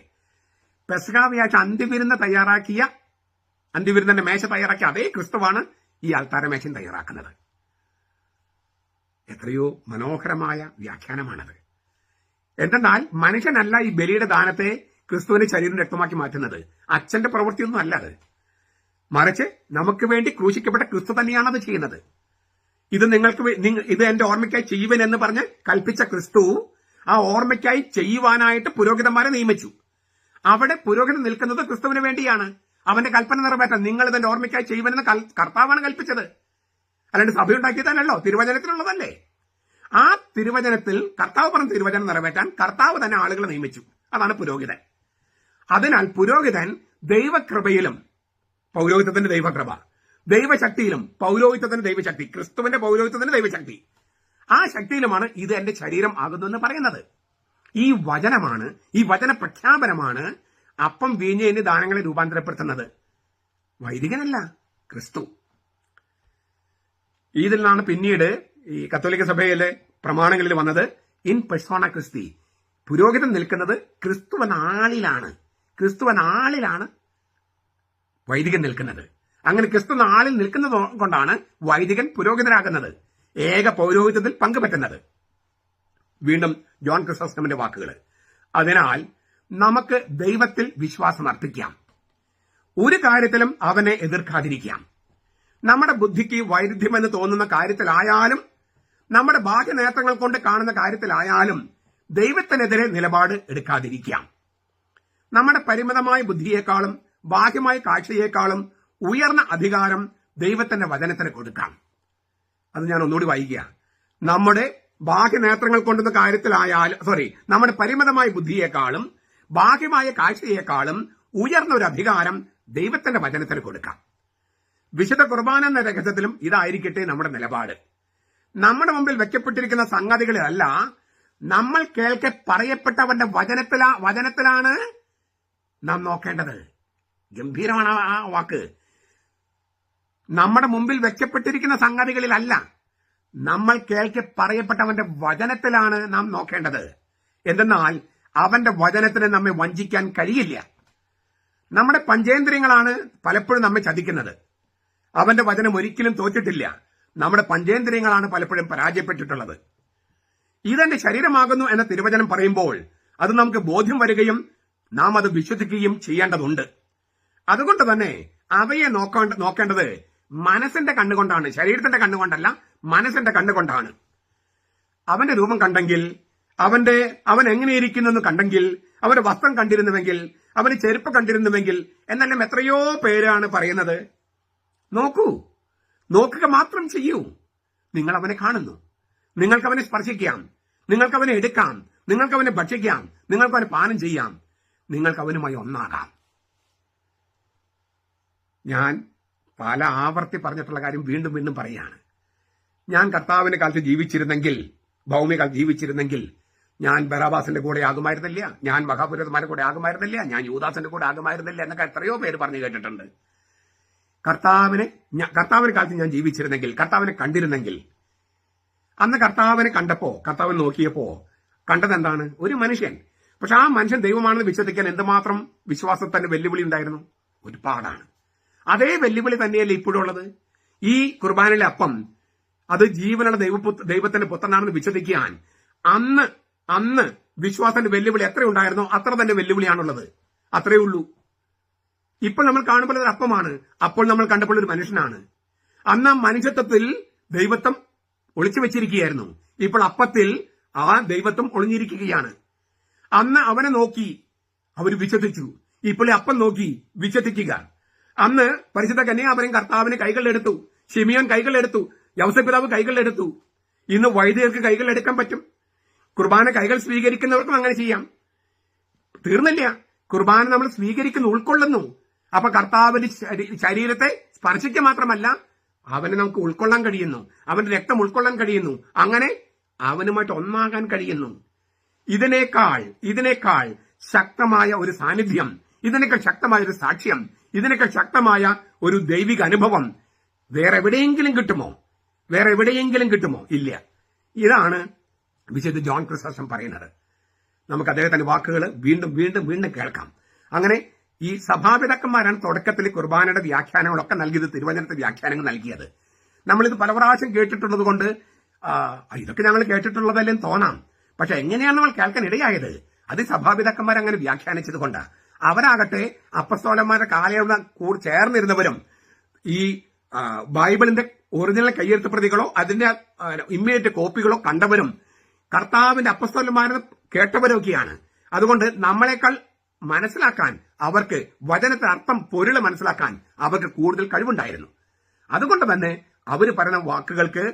പെസഹ വ്യാഴാഴ്ച അന്ത്യവിരുന്നിന്റെ മേശ തയ്യാറാക്കിയ അതേ ക്രിസ്തുവാണ് ഈ അൾത്താര മേശയും തയ്യാറാക്കുന്നത്. എത്രയോ മനോഹരമായ വ്യാഖ്യാനമാണത്. എന്തെന്നാൽ മനുഷ്യനല്ല ഈ ബലിയുടെ ദാനത്തെ ക്രിസ്തുവിന്റെ ശരീരം രക്തമാക്കി മാറ്റുന്നത്. അച്ഛന്റെ പ്രവൃത്തിയൊന്നും അല്ല അത്. മറിച്ച് നമുക്ക് വേണ്ടി ക്രൂശിക്കപ്പെട്ട ക്രിസ്തു തന്നെയാണ് അത് ചെയ്യുന്നത്. ഇത് എന്റെ ഓർമ്മയ്ക്കായി ചെയ്യുവൻ എന്ന് പറഞ്ഞ് കൽപ്പിച്ച ക്രിസ്തു ആ ഓർമ്മയ്ക്കായി ചെയ്യുവാനായിട്ട് പുരോഹിതന്മാരെ നിയമിച്ചു. അവിടെ പുരോഹിതൻ നിൽക്കുന്നത് ക്രിസ്തുവിന് വേണ്ടിയാണ്. അവന്റെ കൽപ്പന നിറവേറ്റാൻ നിങ്ങൾ ഇതെന്റെ ഓർമ്മയ്ക്കായി ചെയ്യുവനെന്ന് കർത്താവാണ് കൽപ്പിച്ചത്. അല്ലാണ്ട് സഭയുണ്ടാക്കിയതല്ലോ, തിരുവചനത്തിലുള്ളതല്ലേ. ആ തിരുവചനത്തിൽ കർത്താവ് പറഞ്ഞ തിരുവചനം നിറവേറ്റാൻ കർത്താവ് തന്നെ ആളുകളെ നിയമിച്ചു. അതാണ് പുരോഹിതൻ. അതിനാൽ പുരോഹിതൻ ദൈവകൃപയിലും, പൗരോഹിത്യത്തിന്റെ ദൈവകൃപ, ദൈവശക്തിയിലും പൗരോഹിത്യത്തിന്റെ ദൈവശക്തി, ക്രിസ്തുവിന്റെ പൗരോഹിത്യത്തിന്റെ ദൈവശക്തി, ആ ശക്തിയിലുമാണ് ഇത് എന്റെ ശരീരം ആകുന്നു എന്ന് പറയുന്നത്. ഈ വചന പ്രഖ്യാപനമാണ് അപ്പം, വീഞ്ഞ് എന്നീ ദാനങ്ങളെ രൂപാന്തരപ്പെടുത്തുന്നത്. വൈദികനല്ല, ക്രിസ്തു. ഇതിൽ നിന്നാണ് പിന്നീട് ഈ കത്തോലിക്ക സഭയിലെ പ്രമാണങ്ങളിൽ വന്നത് ഇൻ പെർസോണ ക്രിസ്തി. പുരോഹിതൻ നിൽക്കുന്നത് ക്രിസ്തുവനാളിലാണ് വൈദികൻ നിൽക്കുന്നത്. അങ്ങനെ ക്രിസ്തു ആളിൽ നിൽക്കുന്നത് കൊണ്ടാണ് വൈദികൻ പുരോഹിതനാകുന്നത്, ഏക പൗരോഹിത്യത്തിൽ പങ്കുപറ്റുന്നത്. വീണ്ടും ജോൺ ക്രിസോസ്റ്റമിന്റെ വാക്കുകൾ. അതിനാൽ നമുക്ക് ദൈവത്തിൽ വിശ്വാസം അർപ്പിക്കാം, ഒരു കാര്യത്തിലും അവനെ എതിർക്കാതിരിക്കാം. നമ്മുടെ ബുദ്ധിക്ക് വൈരുദ്ധ്യമെന്ന് തോന്നുന്ന കാര്യത്തിലായാലും, നമ്മുടെ ബാഹ്യ നേത്രങ്ങൾ കൊണ്ട് കാണുന്ന കാര്യത്തിലായാലും ദൈവത്തിനെതിരെ നിലപാട് എടുക്കാതിരിക്കാം. നമ്മുടെ പരിമിതമായ ബുദ്ധിയേക്കാളും ബാഹ്യമായ കാഴ്ചയേക്കാളും ഉയർന്ന അധികാരം ദൈവത്തിന്റെ വചനത്തിന് കൊടുക്കാം. അത് ഞാൻ ഒന്നുകൂടി വായിക്കുക. നമ്മുടെ ബാഹ്യനേത്രങ്ങൾ കൊണ്ടുന്ന കാര്യത്തിലായാലും നമ്മുടെ പരിമിതമായ ബുദ്ധിയെക്കാളും ബാഹ്യമായ കാഴ്ചയെക്കാളും ഉയർന്ന ഒരു അധികാരം ദൈവത്തിന്റെ വചനത്തിന് കൊടുക്കാം. വിശുദ്ധ കുർബാന എന്ന രഹസ്യത്തിലും ഇതായിരിക്കട്ടെ നമ്മുടെ നിലപാട്. നമ്മുടെ മുമ്പിൽ വെക്കപ്പെട്ടിരിക്കുന്ന സംഗതികളിലല്ല, നമ്മൾ കേൾക്കെ പറയപ്പെട്ടവന്റെ വചനത്തിലാണ് നാം നോക്കേണ്ടത്. ഗംഭീരമാണ് ആ വാക്ക്. നമ്മുടെ മുമ്പിൽ വെക്കപ്പെട്ടിരിക്കുന്ന സംഗതികളിലല്ല, നമ്മൾ കേൾക്കെ പറയപ്പെട്ടവന്റെ വചനത്തിലാണ് നാം നോക്കേണ്ടത്. എന്തെന്നാൽ അവന്റെ വചനത്തിന് നമ്മെ വഞ്ചിക്കാൻ കഴിയില്ല. നമ്മുടെ പഞ്ചേന്ദ്രിയങ്ങളാണ് പലപ്പോഴും നമ്മെ ചതിക്കുന്നത്. അവന്റെ വചനം ഒരിക്കലും തോറ്റിട്ടില്ല. നമ്മുടെ പഞ്ചേന്ദ്രിയങ്ങളാണ് പലപ്പോഴും പരാജയപ്പെട്ടിട്ടുള്ളത്. ഇതെന്റെ ശരീരമാകുന്നു എന്ന തിരുവചനം പറയുമ്പോൾ അത് നമുക്ക് ബോധ്യം വരികയും നാം അത് വിശ്വസിക്കുകയും ചെയ്യേണ്ടതുണ്ട്. അതുകൊണ്ട് തന്നെ അവയെ നോക്കേണ്ടത് മനസ്സിന്റെ കണ്ണുകൊണ്ടാണ്, ശരീരത്തിന്റെ കണ്ണുകൊണ്ടല്ല, മനസ്സിന്റെ കണ്ണുകൊണ്ടാണ്. അവന്റെ രൂപം കണ്ടെങ്കിൽ, അവൻ എങ്ങനെയിരിക്കുന്നു കണ്ടെങ്കിൽ, അവന്റെ വസ്ത്രം കണ്ടിരുന്നുവെങ്കിൽ, അവന് ചെരുപ്പ് കണ്ടിരുന്നുവെങ്കിൽ എന്നെല്ലാം എത്രയോ പേരാണ് പറയുന്നത്. നോക്കുക മാത്രം ചെയ്യൂ. നിങ്ങൾ അവനെ കാണുന്നു, നിങ്ങൾക്ക് അവനെ സ്പർശിക്കാം, നിങ്ങൾക്ക് അവനെ എടുക്കാം, നിങ്ങൾക്ക് അവനെ ഭക്ഷിക്കാം, നിങ്ങൾക്ക് അവനെ പാനം ചെയ്യാം, നിങ്ങൾക്ക് അവനുമായി ഒന്നാകാം. ഞാൻ പല ആവർത്തി പറഞ്ഞിട്ടുള്ള കാര്യം വീണ്ടും വീണ്ടും പറയുകയാണ്. ഞാൻ കർത്താവിന്റെ കാലത്ത് ജീവിച്ചിരുന്നെങ്കിൽ, ഭൗമികാലത്ത് ജീവിച്ചിരുന്നെങ്കിൽ, ഞാൻ ബറാബാസിന്റെ കൂടെ ആകുമായിരുന്നില്ല, ഞാൻ മഹാപുരോഹിതന്മാരുടെ കൂടെ ആകുമായിരുന്നില്ല, ഞാൻ യൂദാസിന്റെ കൂടെ ആകുമായിരുന്നില്ല എന്നൊക്കെ എത്രയോ പേര് പറഞ്ഞു കേട്ടിട്ടുണ്ട്. കർത്താവിന്റെ കാലത്ത് ഞാൻ ജീവിച്ചിരുന്നെങ്കിൽ, കർത്താവിനെ കണ്ടിരുന്നെങ്കിൽ, അന്ന് കർത്താവിനെ കണ്ടപ്പോ, കർത്താവിനെ നോക്കിയപ്പോ കണ്ടത് എന്താണ്? ഒരു മനുഷ്യൻ. പക്ഷെ ആ മനുഷ്യൻ ദൈവമാണെന്ന് വിശ്വസിക്കാൻ എന്തുമാത്രം വിശ്വാസത്തിന്റെ വെല്ലുവിളി ഉണ്ടായിരുന്നു? ഒരുപാടാണ്. അതേ വെല്ലുവിളി തന്നെയല്ലേ ഇപ്പോഴുള്ളത്. ഈ കുർബാനയിലെ അപ്പം അത് ജീവനുള്ള ദൈവത്തിന്റെ പുത്രനാണെന്ന് വിശ്വസിക്കാൻ അന്ന് വിശ്വാസത്തിന്റെ വെല്ലുവിളി എത്ര ഉണ്ടായിരുന്നോ അത്ര തന്നെ വെല്ലുവിളിയാണുള്ളത്. അത്രയേ ഉള്ളൂ. ഇപ്പോൾ നമ്മൾ കാണുമ്പോൾ ഒരു അപ്പമാണ്, അപ്പോൾ നമ്മൾ കണ്ടപ്പോൾ ഒരു മനുഷ്യനാണ്. അന്ന് മനുഷ്യത്വത്തിൽ ദൈവത്വം ഒളിച്ചു വെച്ചിരിക്കുകയായിരുന്നു. ഇപ്പോൾ അപ്പത്തിൽ ആ ദൈവത്വം ഒളിഞ്ഞിരിക്കുകയാണ്. അന്ന് അവനെ നോക്കി അവർ വിശ്വസിച്ചു, ഇപ്പോൾ അപ്പം നോക്കി വിശ്വസിക്കുക. അന്ന് പരിശുദ്ധ കന്യാമറിയം കർത്താവിന് കൈകളിലെടുത്തു, ശിമിയോൻ കൈകളിലെടുത്തു, യൗസേപ്പ് പിതാവ് കൈകളിലെടുത്തു. ഇന്ന് വൈദികർക്ക് കൈകളിലെടുക്കാൻ പറ്റും. കുർബാന കൈകൾ സ്വീകരിക്കുന്നവർക്കും അങ്ങനെ ചെയ്യാം. തീർന്നില്ല, കുർബാന നമ്മൾ സ്വീകരിക്കുന്നു, ഉൾക്കൊള്ളുന്നു. അപ്പൊ കർത്താവിന്റെ ശരീരത്തെ സ്പർശിക്കുക മാത്രമല്ല, അവനെ നമുക്ക് ഉൾക്കൊള്ളാൻ കഴിയുന്നു, അവന്റെ രക്തം ഉൾക്കൊള്ളാൻ കഴിയുന്നു, അങ്ങനെ അവനുമായിട്ട് ഒന്നാകാൻ കഴിയുന്നു. ഇതിനേക്കാൾ ശക്തമായ ഒരു സാന്നിധ്യം, ഇതിനേക്കാൾ ശക്തമായ ഒരു സാക്ഷ്യം, ഇതിനേക്കാൾ ശക്തമായ ഒരു ദൈവിക അനുഭവം വേറെ എവിടെയെങ്കിലും കിട്ടുമോ? ഇല്ല. ഇതാണ് വിശുദ്ധ ജോൺ ക്രിസോസ്റ്റം പറയുന്നത്. നമുക്ക് അദ്ദേഹത്തിന്റെ വാക്കുകൾ വീണ്ടും വീണ്ടും വീണ്ടും കേൾക്കാം. അങ്ങനെ ഈ സഭാപിതാക്കന്മാരാണ് തുടക്കത്തിൽ കുർബാനയുടെ വ്യാഖ്യാനങ്ങളൊക്കെ നൽകിയത്, തിരുവചനത്തെ വ്യാഖ്യാനങ്ങൾ നൽകിയത്. നമ്മളിത് പല പ്രാവശ്യം കേട്ടിട്ടുള്ളത് കൊണ്ട് ഇതൊക്കെ ഞങ്ങൾ കേട്ടിട്ടുള്ളതല്ലെന്ന് തോന്നാം. പക്ഷെ എങ്ങനെയാണ് നമ്മൾ കേൾക്കാൻ ഇടയായത്? അത് സഭാപിതാക്കന്മാർ അങ്ങനെ വ്യാഖ്യാനിച്ചത് കൊണ്ടാണ്. അവരാകട്ടെ അപ്പസ്തോലന്മാരുടെ കാലയളവ് ചേർന്നിരുന്നവരും ഈ ബൈബിളിന്റെ ഒറിജിനൽ കയ്യെഴുത്ത് പ്രതികളോ അതിന്റെ ഇമ്മീഡിയറ്റ് കോപ്പികളോ കണ്ടവരും കർത്താവിന്റെ അപ്പസ്തോലന്മാരെ കേട്ടവരൊക്കെയാണ്. അതുകൊണ്ട് നമ്മളെക്കാൾ മനസ്സിലാക്കാൻ അവർക്ക് വചനത്തിന്റെ അർത്ഥം, പൊരുള് മനസ്സിലാക്കാൻ അവർക്ക് കൂടുതൽ കഴിവുണ്ടായിരുന്നു. അതുകൊണ്ട് തന്നെ അവർ പറയുന്ന വാക്കുകൾക്ക്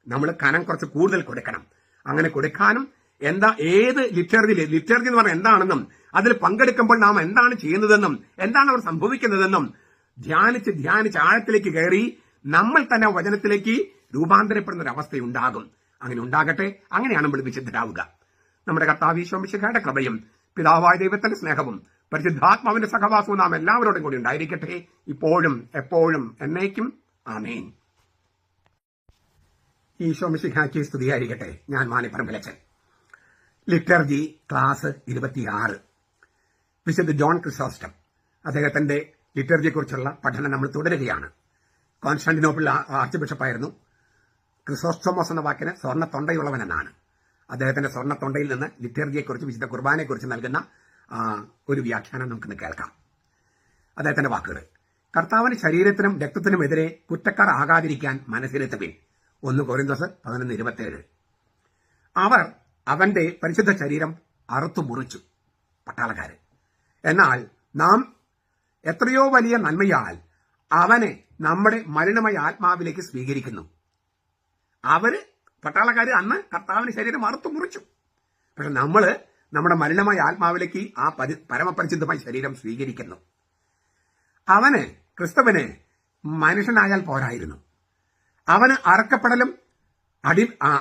നമ്മൾ കനം കുറച്ച് കൂടുതൽ കൊടുക്കണം. അങ്ങനെ കൊടുക്കാനും ഏത് ലിറ്റർജി എന്ന് പറഞ്ഞാൽ എന്താണെന്നും അതിൽ പങ്കെടുക്കുമ്പോൾ നാം എന്താണ് ചെയ്യുന്നതെന്നും എന്താണ് അവർ സംഭവിക്കുന്നതെന്നും ധ്യാനിച്ച് ആഴത്തിലേക്ക് കയറി നമ്മൾ തന്നെ വചനത്തിലേക്ക് രൂപാന്തരപ്പെടുന്ന ഒരു അവസ്ഥയുണ്ടാകും. അങ്ങനെ ഉണ്ടാകട്ടെ. അങ്ങനെയാണ് നമ്മൾ വിശുദ്ധരാവുക. നമ്മുടെ കർത്താവ് ഈശോ മിശിഹായുടെ കൃപയും പിതാവായ ദൈവത്തിന്റെ സ്നേഹവും പരിശുദ്ധാത്മാവിന്റെ സഹവാസവും നാം എല്ലാവരോടും കൂടി ഉണ്ടായിരിക്കട്ടെ, ഇപ്പോഴും എപ്പോഴും എന്നേക്കും. ആമേൻ. ഈശോ മിശിഹായ്ക്ക് സ്തുതിയായിരിക്കട്ടെ. ഞാൻ മാണിപ്പറമ്പിലച്ചൻ. Liturgy class 26. വിശുദ്ധ ജോൺ ക്രിസോസ്റ്റം അദ്ദേഹത്തിന്റെ ലിറ്റർജിയെക്കുറിച്ചുള്ള പഠനം നമ്മൾ തുടരുകയാണ്. Constantinople arch ബിഷപ്പായിരുന്നു. ക്രിസോസ്റ്റോമോസ് എന്ന വാക്കിന് സ്വർണ്ണത്തൊണ്ടയുള്ളവൻ എന്നാണ്. അദ്ദേഹത്തിന്റെ സ്വർണ്ണത്തൊണ്ടയിൽ നിന്ന് ലിറ്റർജിയെക്കുറിച്ച്, വിശുദ്ധ കുർബാനയെക്കുറിച്ച് നൽകുന്ന ഒരു വ്യാഖ്യാനം നമുക്കിന്ന് കേൾക്കാം. അദ്ദേഹത്തിന്റെ വാക്കുകൾ: കർത്താവിന്റെ ശരീരത്തിനും രക്തത്തിനും എതിരെ കുറ്റക്കാർ ആകാതിരിക്കാൻ മനസ്സിലെത്തുവിൻ. 1 കൊരിന്തോസ് 11:27. അവർ അവന്റെ പരിശുദ്ധ ശരീരം അറുത്തു മുറിച്ചു, പട്ടാളക്കാര്. എന്നാൽ നാം എത്രയോ വലിയ നന്മയാൽ അവനെ നമ്മുടെ മലിനമായ ആത്മാവിലേക്ക് സ്വീകരിക്കുന്നു. അവര് പട്ടാളക്കാർ അന്ന് കർത്താവിന് ശരീരം അറുത്തു മുറിച്ചു. പക്ഷെ നമ്മുടെ മലിനമായ ആത്മാവിലേക്ക് ആ പരമപരിശുദ്ധമായ ശരീരം സ്വീകരിക്കുന്നു. ക്രിസ്തുവിന് മനുഷ്യനായാൽ പോരായിരുന്നു. അവന് അറക്കപ്പെടലും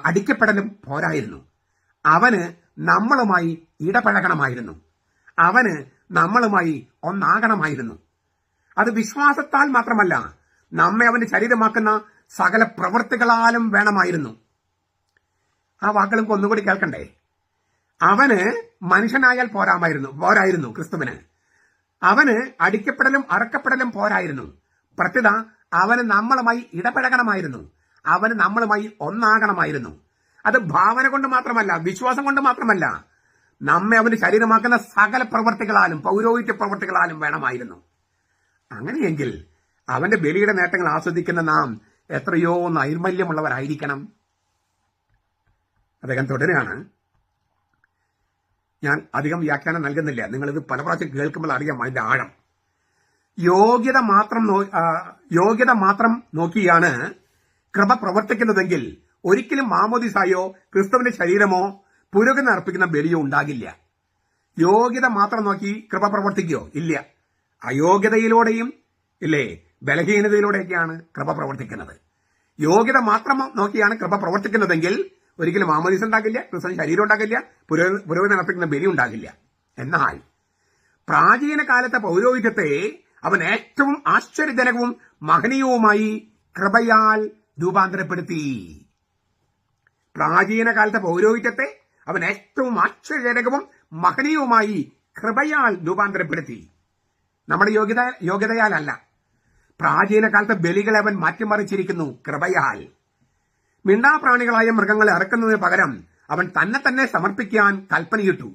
അടിക്കപ്പെടലും പോരായിരുന്നു. അവന് നമ്മളുമായി ഇടപഴകണമായിരുന്നു. അവന് നമ്മളുമായി ഒന്നാകണമായിരുന്നു. അത് വിശ്വാസത്താൽ മാത്രമല്ല, നമ്മെ അവന്റെ ശരീരമാക്കുന്ന സകല പ്രവൃത്തികളാലും വേണമായിരുന്നു. ആ വാക്കുകൾ ഒന്നുകൂടി കേൾക്കണ്ടേ? അവന് മനുഷ്യനായാൽ പോരായിരുന്നു ക്രിസ്തുവിന്. അവന് അടിക്കപ്പെടലും അറക്കപ്പെടലും പോരായിരുന്നു. പ്രത്യുത അവന് നമ്മളുമായി ഇടപഴകണമായിരുന്നു. അവന് നമ്മളുമായി ഒന്നാകണമായിരുന്നു. അത് ഭാവന കൊണ്ട് മാത്രമല്ല, വിശ്വാസം കൊണ്ട് മാത്രമല്ല, നമ്മെ അവന്റെ ശരീരമാക്കുന്ന സകല പ്രവർത്തികളാലും, പൗരോഹിത്യ പ്രവർത്തികളാലും വേണമായിരുന്നു. അങ്ങനെയെങ്കിൽ അവന്റെ ബലിയുടെ നേട്ടങ്ങൾ ആസ്വദിക്കുന്ന നാം എത്രയോ നൈർമല്യമുള്ളവരായിരിക്കണം. അദ്ദേഹം തുടരുകയാണ്. ഞാൻ അധികം വ്യാഖ്യാനം നൽകുന്നില്ല, നിങ്ങളിത് പല പ്രാവശ്യം കേൾക്കുമ്പോൾ അറിയാം അതിന്റെ ആഴം. യോഗ്യത മാത്രം നോക്കിയാണ് കൃപ പ്രവർത്തിക്കുന്നതെങ്കിൽ ഒരിക്കലും മാമോദിസായോ ക്രിസ്തുവിന്റെ ശരീരമോ പുരോഗതി അർപ്പിക്കുന്ന ബലിയോ ഉണ്ടാകില്ല. യോഗ്യത മാത്രം നോക്കി കൃപ പ്രവർത്തിക്കുകയോ? ഇല്ല. അയോഗ്യതയിലൂടെയും ബലഹീനതയിലൂടെയൊക്കെയാണ് കൃപ പ്രവർത്തിക്കുന്നത്. യോഗ്യത മാത്രം നോക്കിയാണ് കൃപ പ്രവർത്തിക്കുന്നതെങ്കിൽ ഒരിക്കലും മാമോദീസ ഉണ്ടാകില്ല, ക്രിസ്തുവിന്റെ ശരീരം ഉണ്ടാകില്ല, പുരോഗതി അർപ്പിക്കുന്ന ബലി ഉണ്ടാകില്ല. എന്നാൽ പ്രാചീന കാലത്തെ പൗരോഹിത്യത്തെ അവൻ ഏറ്റവും ആശ്ചര്യജനകവും മഹനീയവുമായി കൃപയാൽ രൂപാന്തരപ്പെടുത്തി. പ്രാചീന കാലത്തെ പൗരോഹിത്യത്തെ അവൻ ഏറ്റവും ആശ്ചര്യജനകവും മഹനീയവുമായി കൃപയാൽ രൂപാന്തരപ്പെടുത്തി. നമ്മുടെ യോഗ്യതയാലല്ല. പ്രാചീന കാലത്തെ ബലികളെ അവൻ മാറ്റിമറിച്ചിരിക്കുന്നു കൃപയാൽ. മിണ്ടാപ്രാണികളായ മൃഗങ്ങളെ അറക്കുന്നതിന് പകരം അവൻ തന്നെ സമർപ്പിക്കാൻ കൽപ്പനയിട്ടു.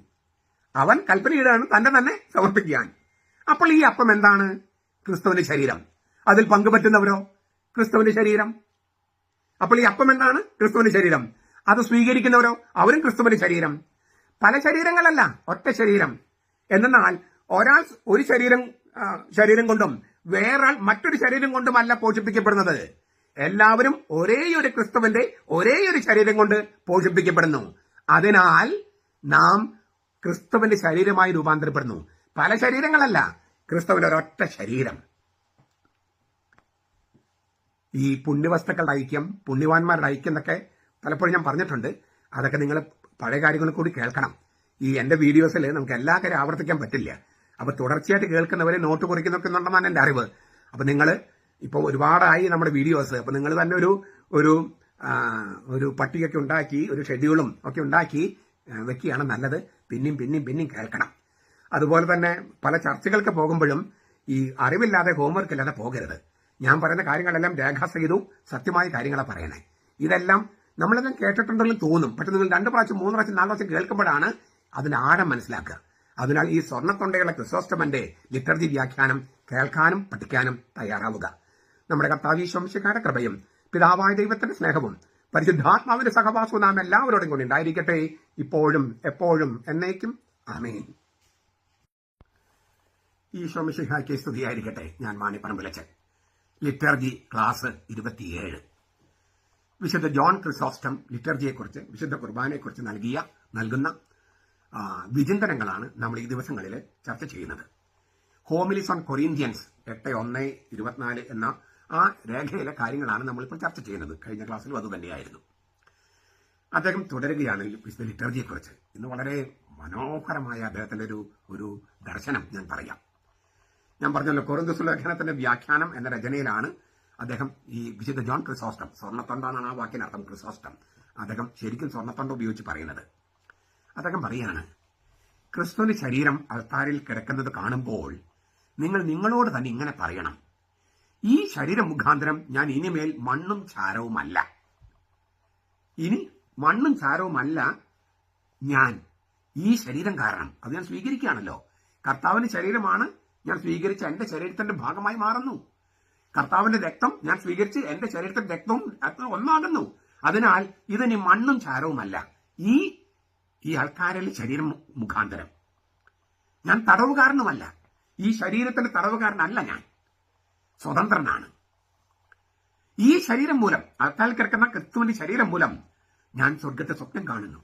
അവൻ കൽപ്പനയിടാണ് തന്നെ സമർപ്പിക്കാൻ. അപ്പോൾ ഈ അപ്പം എന്താണ്? ക്രിസ്തുവിന്റെ ശരീരം. അതിൽ പങ്കുപറ്റുന്നവരോ? ക്രിസ്തുവിന്റെ ശരീരം. അപ്പോൾ ഈ അപ്പം എന്താണ്? ക്രിസ്തുവിന്റെ ശരീരം. അത് സ്വീകരിക്കുന്നവരോ? അവരും ക്രിസ്തുവിന്റെ ശരീരം. പല ശരീരങ്ങളല്ല, ഒറ്റ ശരീരം. എന്നാൽ ഒരാൾ ഒരു ശരീരം കൊണ്ടും വേറൊരാൾ മറ്റൊരു ശരീരം കൊണ്ടുമല്ല പോഷിപ്പിക്കപ്പെടുന്നത്. എല്ലാവരും ഒരേയൊരു ക്രിസ്തുവിന്റെ ഒരേയൊരു ശരീരം കൊണ്ട് പോഷിപ്പിക്കപ്പെടുന്നു. അതിനാൽ നാം ക്രിസ്തുവിന്റെ ശരീരമായി രൂപാന്തരപ്പെടുന്നു. പല ശരീരങ്ങളല്ല, ക്രിസ്തുവിന്റെ ഒരൊറ്റ ശരീരം. ഈ പുണ്യവസ്തുക്കളുടെ ഐക്യം, പുണ്യവാന്മാരുടെ ഐക്യം എന്നൊക്കെ പലപ്പോഴും ഞാൻ പറഞ്ഞിട്ടുണ്ട്. അതൊക്കെ നിങ്ങൾ പഴയ കാര്യങ്ങൾ കൂടി കേൾക്കണം. ഈ എന്റെ വീഡിയോസിൽ നമുക്ക് എല്ലാ കാര്യം ആവർത്തിക്കാൻ പറ്റില്ല. അപ്പൊ തുടർച്ചയായിട്ട് കേൾക്കുന്നവരെ നോട്ട് കുറിക്കുന്നുണ്ടെന്നാണ് എന്റെ അറിവ്. അപ്പൊ നിങ്ങൾ ഇപ്പോൾ ഒരുപാടായി നമ്മുടെ വീഡിയോസ്. അപ്പൊ നിങ്ങൾ തന്നെ ഒരു പട്ടികയൊക്കെ ഉണ്ടാക്കി, ഒരു ഷെഡ്യൂളും ഒക്കെ ഉണ്ടാക്കി വെക്കുകയാണ് നല്ലത്. പിന്നെയും കേൾക്കണം. അതുപോലെ തന്നെ പല ചർച്ചകൾക്ക് പോകുമ്പോഴും ഈ അറിവില്ലാതെ ഹോംവർക്ക് ഇല്ലാതെ പോകരുത്. ഞാൻ പറയുന്ന കാര്യങ്ങളെല്ലാം രേഖാസഹിതവും സത്യമായ കാര്യങ്ങളാണ് പറയണേ. ഇതെല്ലാം നമ്മളെല്ലാം കേട്ടിട്ടുണ്ടെങ്കിലും തോന്നും. പക്ഷെ നിങ്ങൾ 2 പ്രാവശ്യം 3 പ്രാവശ്യം 4 പ്രാവശ്യം കേൾക്കുമ്പോഴാണ് അതിന്റെ ആഴം മനസ്സിലാക്കുക. അതിനാൽ ഈ സ്വർണ്ണത്തൊണ്ടയുള്ള ക്രിസോസ്റ്റമന്റെ ലിറ്റർജി വ്യാഖ്യാനം കേൾക്കാനും പഠിക്കാനും തയ്യാറാവുക. നമ്മുടെ കർത്താവ് ഈശോ മിശിഹായുടെ കൃപയും പിതാവായ ദൈവത്തിന്റെ സ്നേഹവും പരിശുദ്ധാത്മാവിന്റെ സഹവാസവും നാം എല്ലാവരോടും കൂടി ഉണ്ടായിരിക്കട്ടെ, ഇപ്പോഴും എപ്പോഴും എന്നേക്കും. ആമേൻ. ഈശോ മിശിഹായ്ക്ക് സ്തുതിയായിരിക്കട്ടെ. ഞാൻ മാണിപ്പറമ്പിലച്ചൻ. Liturgy class 27. വിശുദ്ധ ജോൺ ക്രിസോസ്റ്റം ലിറ്റർജിയെക്കുറിച്ച്, വിശുദ്ധ കുർബാനയെക്കുറിച്ച് നൽകുന്ന വിചിന്തനങ്ങളാണ് നമ്മൾ ഈ ദിവസങ്ങളിൽ ചർച്ച ചെയ്യുന്നത്. ഹോമിലിസ് ഓൺ കൊറിന്ത്യൻസ് 8:1-24 എന്ന ആ രേഖയിലെ കാര്യങ്ങളാണ് നമ്മളിപ്പോൾ ചർച്ച ചെയ്യുന്നത്. കഴിഞ്ഞ ക്ലാസ്സിലും അതുതന്നെയായിരുന്നു. അദ്ദേഹം തുടരുകയാണ് വിശുദ്ധ ലിറ്റർജിയെക്കുറിച്ച്. ഇന്ന് വളരെ മനോഹരമായ അദ്ദേഹത്തിന്റെ ഒരു ദർശനം ഞാൻ പറയാം. ഞാൻ പറഞ്ഞല്ലോ, കൊറിന്തോസ് ലേഖനത്തിന്റെ വ്യാഖ്യാനം എന്ന രചനയിലാണ് അദ്ദേഹം ഈ വിശുദ്ധ ജോൺ ക്രിസോസ്റ്റം, സ്വർണ്ണത്തൊണ്ടാണ് ആ വാക്കിനർത്ഥം, ക്രിസോസ്റ്റം, അദ്ദേഹം ശരിക്കും സ്വർണ്ണത്തൊണ്ട ഉപയോഗിച്ച് പറയുന്നത്. അദ്ദേഹം പറയാണ്, ക്രിസ്തുവിന്റെ ശരീരം അൾത്താരിൽ കിടക്കുന്നത് കാണുമ്പോൾ നിങ്ങൾ നിങ്ങളോട് തന്നെ ഇങ്ങനെ പറയണം, ഈ ശരീരം മുഖാന്തരം ഞാൻ ഇനിമേൽ മണ്ണും ചാരവുമല്ല. ഇനി മണ്ണും ചാരവുമല്ല ഞാൻ. ഈ ശരീരം കാരണം അത് ഞാൻ സ്വീകരിക്കുകയാണല്ലോ. കർത്താവിന്റെ ശരീരമാണ് ഞാൻ സ്വീകരിച്ച് എന്റെ ശരീരത്തിന്റെ ഭാഗമായി മാറുന്നു. കർത്താവിന്റെ രക്തം ഞാൻ സ്വീകരിച്ച് എന്റെ ശരീരത്തിന്റെ രക്തവും ഒന്നാകുന്നു. അതിനാൽ ഇതിനി മണ്ണും ചാരവുമല്ല. ഈ ആൾക്കാരിലെ ശരീരം മുഖാന്തരം ഞാൻ തടവുകാരനുമല്ല. ഈ ശരീരത്തിന്റെ തടവുകാരനല്ല ഞാൻ, സ്വതന്ത്രനാണ്. ഈ ശരീരം മൂലം, ആൾക്കാരിൽ കിടക്കുന്ന ക്രിസ്തുവിന്റെ ശരീരം മൂലം ഞാൻ സ്വർഗത്തെ സ്വപ്നം കാണുന്നു.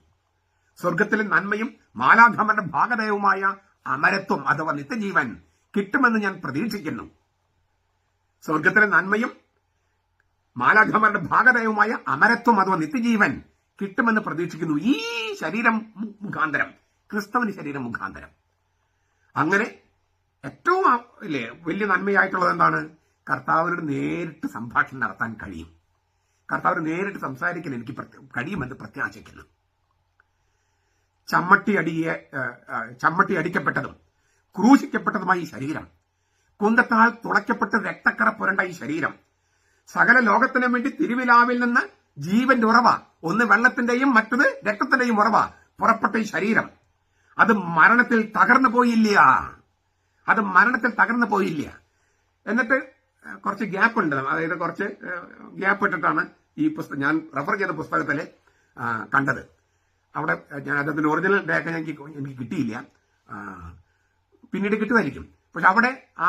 സ്വർഗത്തിലെ നന്മയും മാലാഖമാരുടെ ഭാഗധേയവുമായ അമരത്വം അഥവാ നിത്യജീവൻ കിട്ടുമെന്ന് ഞാൻ പ്രതീക്ഷിക്കുന്നു. സ്വർഗത്തിലെ നന്മയും മാലാഖമാരുടെ ഭാഗധേയവുമായ അമരത്വം അഥവാ നിത്യജീവൻ കിട്ടുമെന്ന് പ്രതീക്ഷിക്കുന്നു. ഈ ശരീരം മുഖാന്തരം, ക്രിസ്തുവിന്റെ ശരീരം മുഖാന്തരം. അങ്ങനെ ഏറ്റവും വലിയ നന്മയായിട്ടുള്ളത് എന്താണ്? കർത്താവിനോട് നേരിട്ട് സംഭാഷണം നടത്താൻ കഴിയും. കർത്താവിന് നേരിട്ട് സംസാരിക്കാൻ എനിക്ക് കഴിയുമെന്ന് പ്രത്യാശിക്കുന്നു. ചമ്മട്ടി അടിക്കപ്പെട്ടതും ക്രൂശിക്കപ്പെട്ടതുമായ ഈ ശരീരം, കുന്തത്താൽ തുളയ്ക്കപ്പെട്ട് രക്തക്കറ പുരണ്ട ഈ ശരീരം, സകല ലോകത്തിനു വേണ്ടി തിരുവിലാവിൽ നിന്ന് ജീവന്റെ ഉറവ, ഒന്ന് വെള്ളത്തിന്റെയും മറ്റത് രക്തത്തിന്റെയും ഉറവ പുറപ്പെട്ട ഈ ശരീരം, അത് മരണത്തിൽ തകർന്നു പോയില്ല. എന്നിട്ട് കുറച്ച് ഗ്യാപ്പ് ഉണ്ട്. അതായത് കുറച്ച് ഗ്യാപ്പ് ഇട്ടിട്ടാണ് ഈ പുസ്തകം ഞാൻ റെഫർ ചെയ്ത പുസ്തകത്തിൽ കണ്ടത്. അവിടെ ഞാൻ അതിന്റെ ഒറിജിനൽ ഡേറ്റ എനിക്ക് കിട്ടിയില്ല, പിന്നീട് കിട്ടുമായിരിക്കും. പക്ഷെ അവിടെ ആ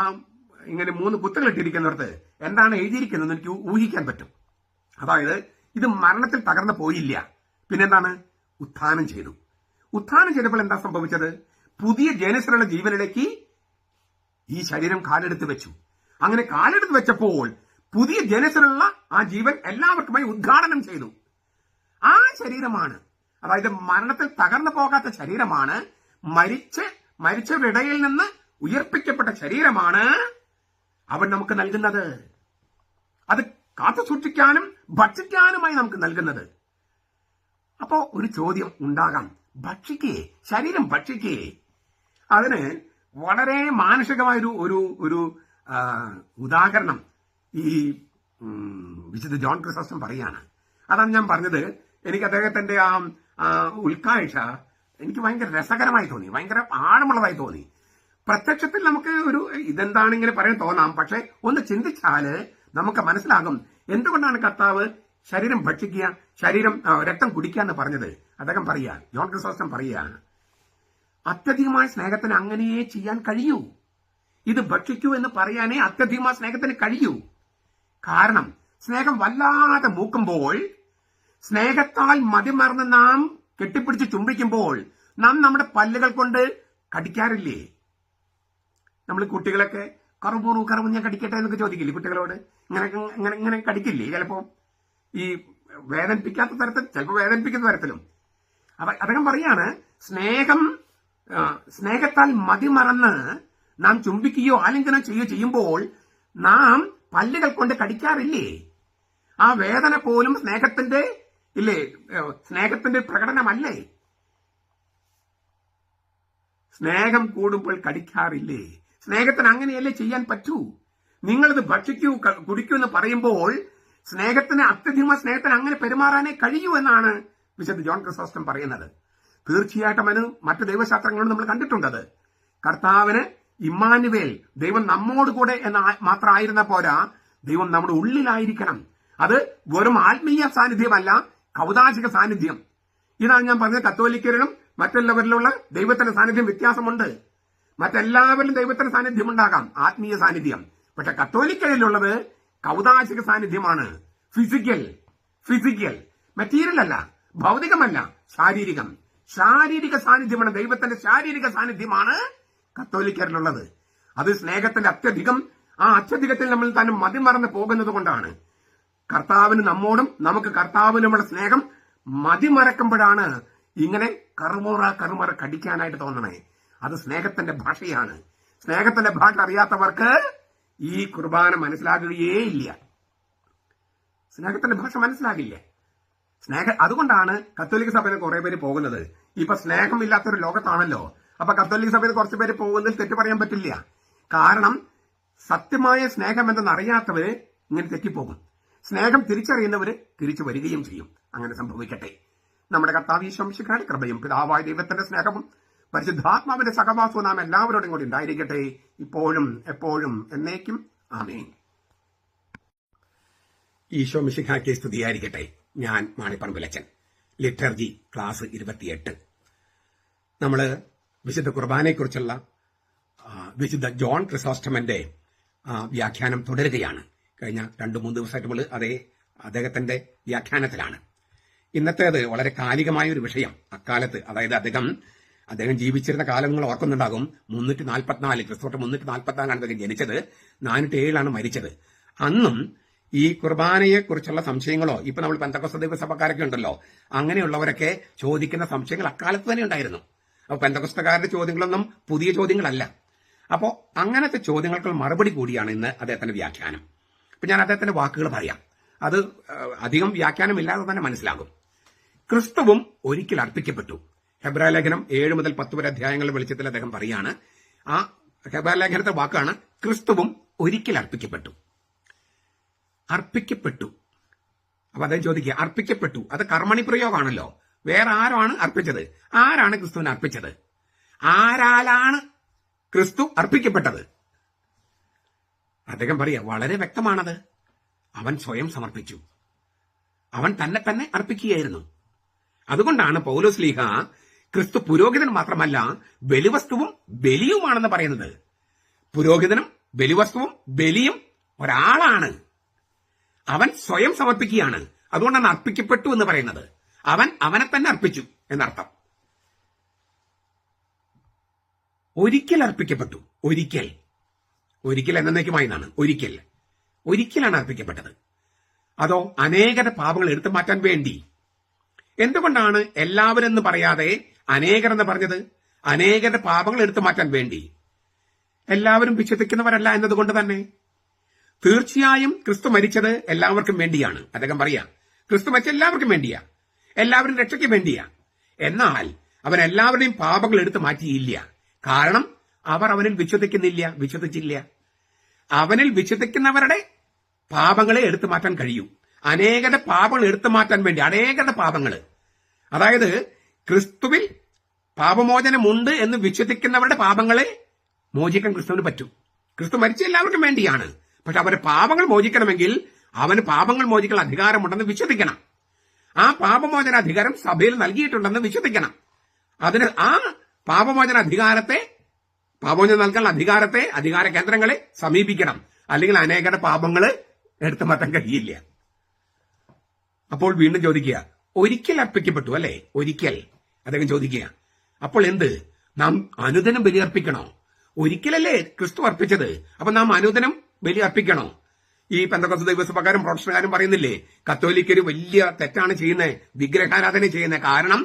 ഇങ്ങനെ 3 കുത്തുകൾ ഇട്ടിരിക്കുന്നിടത്ത് എന്താണ് എഴുതിയിരിക്കുന്നതെന്ന് എനിക്ക് ഊഹിക്കാൻ പറ്റും. അതായത് ഇത് മരണത്തിൽ തകർന്നു പോയില്ല, പിന്നെന്താണ്? ഉത്ഥാനം ചെയ്തു. ഉത്ഥാനം ചെയ്തപ്പോൾ എന്താ സംഭവിച്ചത്? പുതിയ ജനസിലുള്ള ജീവനിലേക്ക് ഈ ശരീരം കാലെടുത്ത് വെച്ചു. അങ്ങനെ കാലെടുത്ത് വെച്ചപ്പോൾ പുതിയ ജനസിലുള്ള ആ ജീവൻ എല്ലാവർക്കുമായി ഉദ്ഘാടനം ചെയ്തു. ആ ശരീരമാണ്, അതായത് മരണത്തിൽ തകർന്നു പോകാത്ത ശരീരമാണ്, മരിച്ചവരിടയിൽ നിന്ന് ഉയർപ്പിക്കപ്പെട്ട ശരീരമാണ് അവൻ നമുക്ക് നൽകുന്നത്. അത് കാത്തു സൂക്ഷിക്കാനും ഭക്ഷിക്കാനുമായി നമുക്ക് നൽകുന്നത്. അപ്പോ ഒരു ചോദ്യം ഉണ്ടാകാം, ശരീരം ഭക്ഷിക്കേ? അതിന് വളരെ മാനുഷികമായൊരു ഒരു ഉദാഹരണം ഈ വിശുദ്ധ ജോൺ ക്രിസോസ്റ്റം പറയാണ്. അതാണ് ഞാൻ പറഞ്ഞത്. എനിക്ക് അദ്ദേഹത്തിന്റെ ആ ഉൾക്കാഴ്ച എനിക്ക് ഭയങ്കര രസകരമായി തോന്നി, ഭയങ്കര ആഴമുള്ളതായി തോന്നി. പ്രത്യക്ഷത്തിൽ നമുക്ക് ഇതെന്താണ് ഇങ്ങനെ പറയാൻ തോന്നാം, പക്ഷെ ഒന്ന് ചിന്തിച്ചാല് നമുക്ക് മനസ്സിലാകും എന്തുകൊണ്ടാണ് കർത്താവ് ശരീരം ഭക്ഷിക്കുക, രക്തം കുടിക്കുക എന്ന് പറഞ്ഞത്. അദ്ദേഹം പറയാ, ജോൺ ക്രിസോസ്റ്റം പറയുകയാണ്, അത്യധികമായ സ്നേഹത്തിന് അങ്ങനെയേ ചെയ്യാൻ കഴിയൂ. ഇത് ഭക്ഷിക്കൂ എന്ന് പറയാനേ അത്യധികമായ സ്നേഹത്തിന് കഴിയൂ. കാരണം സ്നേഹം വല്ലാതെ മൂക്കുമ്പോൾ, സ്നേഹത്താൽ മതിമറന്ന് നാം കെട്ടിപ്പിടിച്ച് ചുംബിക്കുമ്പോൾ നാം നമ്മുടെ പല്ലുകൾ കൊണ്ട് കടിക്കാറില്ലേ? നമ്മൾ കുട്ടികളൊക്കെ കറുപൂറു ഞാൻ കടിക്കട്ടെ എന്നൊക്കെ ചോദിക്കില്ലേ കുട്ടികളോട്? ഇങ്ങനെ കടിക്കില്ലേ? ചിലപ്പോ ഈ വേദനിപ്പിക്കാത്ത തരത്തിൽ, ചിലപ്പോൾ വേദനിപ്പിക്കുന്ന തരത്തിലും. അദ്ദേഹം പറയാണ്, സ്നേഹത്താൽ മതിമറന്ന് നാം ചുംബിക്കുകയോ ആലിംഗനം ചെയ്യുമ്പോൾ നാം പല്ലുകൾ കൊണ്ട് കടിക്കാറില്ലേ? ആ വേദന പോലും സ്നേഹത്തിന്റെ പ്രകടനമല്ലേ? സ്നേഹം കൂടുമ്പോൾ കടിക്കാറില്ലേ? സ്നേഹത്തിന് അങ്ങനെയല്ലേ ചെയ്യാൻ പറ്റൂ? നിങ്ങളിത് ഭക്ഷിക്കൂ കുടിക്കൂ എന്ന് പറയുമ്പോൾ അത്യധികമായ സ്നേഹത്തിന് അങ്ങനെ പെരുമാറാനേ കഴിയൂ എന്നാണ് വിശുദ്ധ ജോൺ ക്രിസോസ്റ്റം പറയുന്നത്. തീർച്ചയായിട്ടും അത് മറ്റു ദൈവശാസ്ത്രങ്ങളും നമ്മൾ കണ്ടിട്ടുണ്ടത്. കർത്താവിന് ഇമ്മാനുവേൽ, ദൈവം നമ്മോട് കൂടെ എന്ന് മാത്രമായിരുന്ന പോരാ, ദൈവം നമ്മുടെ ഉള്ളിലായിരിക്കണം. അത് വെറും ആത്മീയ സാന്നിധ്യമല്ല, കൗതാശിക സാന്നിധ്യം. ഇതാണ് ഞാൻ പറഞ്ഞത്. കത്തോലിക്കരിലും മറ്റുള്ളവരിലുള്ള ദൈവത്തിന്റെ സാന്നിധ്യം വ്യത്യാസമുണ്ട്. മറ്റെല്ലാവരിലും ദൈവത്തിന്റെ സാന്നിധ്യം ഉണ്ടാകാം, ആത്മീയ സാന്നിധ്യം. പക്ഷെ കത്തോലിക്കരിലുള്ളത് കൗതാശിക സാന്നിധ്യമാണ്. ഫിസിക്കൽ മെറ്റീരിയൽ അല്ല, ഭൗതികമല്ല, ശാരീരിക സാന്നിധ്യമാണ്. ദൈവത്തിന്റെ ശാരീരിക സാന്നിധ്യമാണ് കത്തോലിക്കരിലുള്ളത്. അത് സ്നേഹത്തിന്റെ അത്യധികത്തിൽ നമ്മൾ തന്നെ മതിമറന്ന് പോകുന്നത് കൊണ്ടാണ്. കർത്താവിന് നമ്മോടും നമുക്ക് കർത്താവിനുമുള്ള സ്നേഹം മതിമറക്കുമ്പോഴാണ് ഇങ്ങനെ കറുമുറ കടിക്കാനായിട്ട് തോന്നണേ. അത് സ്നേഹത്തിന്റെ ഭാഷയാണ്. സ്നേഹത്തിന്റെ ഭാഷ അറിയാത്തവർക്ക് ഈ കുർബാന മനസ്സിലാകുകയേ ഇല്ല. സ്നേഹത്തിന്റെ ഭാഷ മനസ്സിലാകില്ല. അതുകൊണ്ടാണ് കത്തോലിക്ക സഭയിൽ കുറെ പേര് പോകുന്നത്. ഇപ്പൊ സ്നേഹമില്ലാത്തൊരു ലോകത്താണല്ലോ. അപ്പൊ കത്തോലിക്ക സഭയിൽ കുറച്ചു പേര് പോകുന്നതിൽ തെറ്റ് പറയാൻ പറ്റില്ല. കാരണം സത്യമായ സ്നേഹം എന്തെന്നറിയാത്തവര് ഇങ്ങനെ തെറ്റിപ്പോകും. സ്നേഹം തിരിച്ചറിയുന്നവര് തിരിച്ചു വരികയും ചെയ്യും. അങ്ങനെ സംഭവിക്കട്ടെ. നമ്മുടെ കർത്താവ് ഈശോ മിശിഹായുടെ കൃപയും പിതാവായ ദൈവത്തിന്റെ സ്നേഹവും പരിശുദ്ധാത്മാവിന്റെ സഹവാസവും നാം എല്ലാവരോടും കൂടി ഉണ്ടായിരിക്കട്ടെ, ഇപ്പോഴും എപ്പോഴും എന്നേക്കും. ആമേൻ. ഈശോ മിശിഹായ്ക്ക് സ്തുതിയായിരിക്കട്ടെ. ഞാൻ മാണിപ്പറമ്പിലച്ചൻ. Liturgy class 28. നമ്മള് വിശുദ്ധ കുർബാനയെക്കുറിച്ചുള്ള വിശുദ്ധ ജോൺ ക്രിസോസ്റ്റമന്റെ വ്യാഖ്യാനം തുടരുകയാണ്. കഴിഞ്ഞ 2-3 ദിവസമായിട്ട് നമ്മൾ അദ്ദേഹത്തിന്റെ വ്യാഖ്യാനത്തിലാണ്. ഇന്നത്തേത് വളരെ കാലികമായ ഒരു വിഷയം. അക്കാലത്ത്, അതായത് അദ്ദേഹം ജീവിച്ചിരുന്ന കാലം നിങ്ങൾ ഓർക്കുന്നുണ്ടാകും. 344 ക്രിസ്തുവർഷം 344 അദ്ദേഹം ജനിച്ചത്, 407 മരിച്ചത്. അന്നും ഈ കുർബാനയെ കുറിച്ചുള്ള സംശയങ്ങളോ, ഇപ്പൊ നമ്മൾ പെന്തക്കോസ്ത് ദൈവസഭക്കാരൊക്കെ ഉണ്ടല്ലോ, അങ്ങനെയുള്ളവരൊക്കെ ചോദിക്കുന്ന സംശയങ്ങൾ അക്കാലത്ത് തന്നെ ഉണ്ടായിരുന്നു. അപ്പൊ പെന്തക്കോസ്തക്കാരുടെ ചോദ്യങ്ങളൊന്നും പുതിയ ചോദ്യങ്ങളല്ല. അപ്പോ അങ്ങനത്തെ ചോദ്യങ്ങൾക്ക് മറുപടി കൂടിയാണ് ഇന്ന് അദ്ദേഹത്തിന്റെ വ്യാഖ്യാനം. ഇപ്പൊ ഞാൻ അദ്ദേഹത്തിന്റെ വാക്കുകൾ പറയാം, അത് അധികം വ്യാഖ്യാനമില്ലാതെ തന്നെ മനസ്സിലാകും. ക്രിസ്തുവും ഒരിക്കൽ അർപ്പിക്കപ്പെട്ടു. ഹെബ്രായ ലേഖനം 7 മുതൽ 10 വരെ അധ്യായങ്ങളുടെ വെളിച്ചത്തിൽ അദ്ദേഹം പറയാണ്. ആ ഹെബ്രായ ലേഖനത്തെ വാക്കാണ് ക്രിസ്തുവും ഒരിക്കൽ അർപ്പിക്കപ്പെട്ടു. അർപ്പിക്കപ്പെട്ടു. അപ്പൊ അദ്ദേഹം ചോദിക്കുക, അർപ്പിക്കപ്പെട്ടു, അത് കർമ്മണി പ്രയോഗമാണല്ലോ. വേറെ ആരാണ് അർപ്പിച്ചത്? ആരാണ് ക്രിസ്തുവിനെ അർപ്പിച്ചത്? ആരാലാണ് ക്രിസ്തു അർപ്പിക്കപ്പെട്ടത്? അദ്ദേഹം പറയുക വളരെ വ്യക്തമാണത്. അവൻ സ്വയം സമർപ്പിച്ചു. അവൻ തന്നെ അർപ്പിക്കുകയായിരുന്നു. അതുകൊണ്ടാണ് പൗലോസ്ലീഹ ക്രിസ്തു പുരോഹിതൻ മാത്രമല്ല ബലിവസ്തുവും ബലിയുമാണെന്ന് പറയുന്നത്. പുരോഹിതനും ബലിവസ്തുവും ബലിയും ഒരാളാണ്. അവൻ സ്വയം സമർപ്പിക്കുകയാണ്. അതുകൊണ്ടാണ് അർപ്പിക്കപ്പെട്ടു എന്ന് പറയുന്നത്. അവനെ തന്നെ അർപ്പിച്ചു എന്നർത്ഥം. ഒരിക്കൽ അർപ്പിക്കപ്പെട്ടു. ഒരിക്കൽ എന്നേക്കുമായി എന്നാണ്. ഒരിക്കലാണ് അർപ്പിക്കപ്പെട്ടത്. അതോ അനേകരുടെ പാപങ്ങൾ എടുത്തു മാറ്റാൻ വേണ്ടി. എന്തുകൊണ്ടാണ് എല്ലാവരെന്ന് പറയാതെ അനേകർ എന്ന് പറഞ്ഞത്? അനേകരുടെ പാപങ്ങൾ എടുത്തു മാറ്റാൻ വേണ്ടി. എല്ലാവരും വിശ്വസിക്കുന്നവരല്ല എന്നതുകൊണ്ട് തന്നെ. തീർച്ചയായും ക്രിസ്തു മരിച്ചത് എല്ലാവർക്കും വേണ്ടിയാണ്. അദ്ദേഹം പറയാ, ക്രിസ്തു മരിച്ച എല്ലാവർക്കും വേണ്ടിയാ, എല്ലാവരും രക്ഷയ്ക്ക് വേണ്ടിയാ. എന്നാൽ അവൻ എല്ലാവരുടെയും പാപങ്ങൾ എടുത്തു മാറ്റിയില്ല. കാരണം അവർ അവനിൽ വിശ്വസിച്ചില്ല. അവനിൽ വിശ്വസിക്കുന്നവരുടെ പാപങ്ങളെ എടുത്തു മാറ്റാൻ കഴിയൂ. അനേകരുടെ പാപങ്ങൾ എടുത്തു മാറ്റാൻ വേണ്ടി, അനേകരുടെ പാപങ്ങൾ, അതായത് ക്രിസ്തുവിൽ പാപമോചനമുണ്ട് എന്ന് വിശ്വസിക്കുന്നവരുടെ പാപങ്ങളെ മോചിക്കാൻ ക്രിസ്തുവിന് പറ്റും. ക്രിസ്തു മരിച്ച എല്ലാവർക്കും വേണ്ടിയാണ്. പക്ഷെ അവരുടെ പാപങ്ങൾ മോചിക്കണമെങ്കിൽ അവന് പാപങ്ങൾ മോചിക്കാൻ അധികാരമുണ്ടെന്ന് വിശ്വസിക്കണം. ആ പാപമോചന അധികാരം സഭയിൽ നൽകിയിട്ടുണ്ടെന്ന് വിശ്വസിക്കണം. അതിന് ആ പാപമോചന നൽകാനുള്ള അധികാര കേന്ദ്രങ്ങളെ സമീപിക്കണം. അല്ലെങ്കിൽ അനേകരുടെ പാപങ്ങൾ എടുത്തു മാറ്റാൻ കഴിയില്ല. അപ്പോൾ വീണ്ടും ചോദിക്കുക, ഒരിക്കൽ അർപ്പിക്കപ്പെട്ടു അല്ലെ? ഒരിക്കൽ അദ്ദേഹം ചോദിക്കുക. അപ്പോൾ എന്ത്? നാം അനുദിനം ബലി അർപ്പിക്കണോ? ഒരിക്കലല്ലേ ക്രിസ്തു അർപ്പിച്ചത്. അപ്പൊ നാം അനുദിനം ബലി അർപ്പിക്കണോ? ഈ പെന്തക്കോസ്ത് ദൈവസഭക്കാരും പ്രൊട്ടസ്റ്റന്റുകാരും പറയുന്നില്ലേ, കത്തോലിക്കര് വലിയ തെറ്റാണ് ചെയ്യുന്നത്, വിഗ്രഹാരാധന ചെയ്യുന്നത്. കാരണം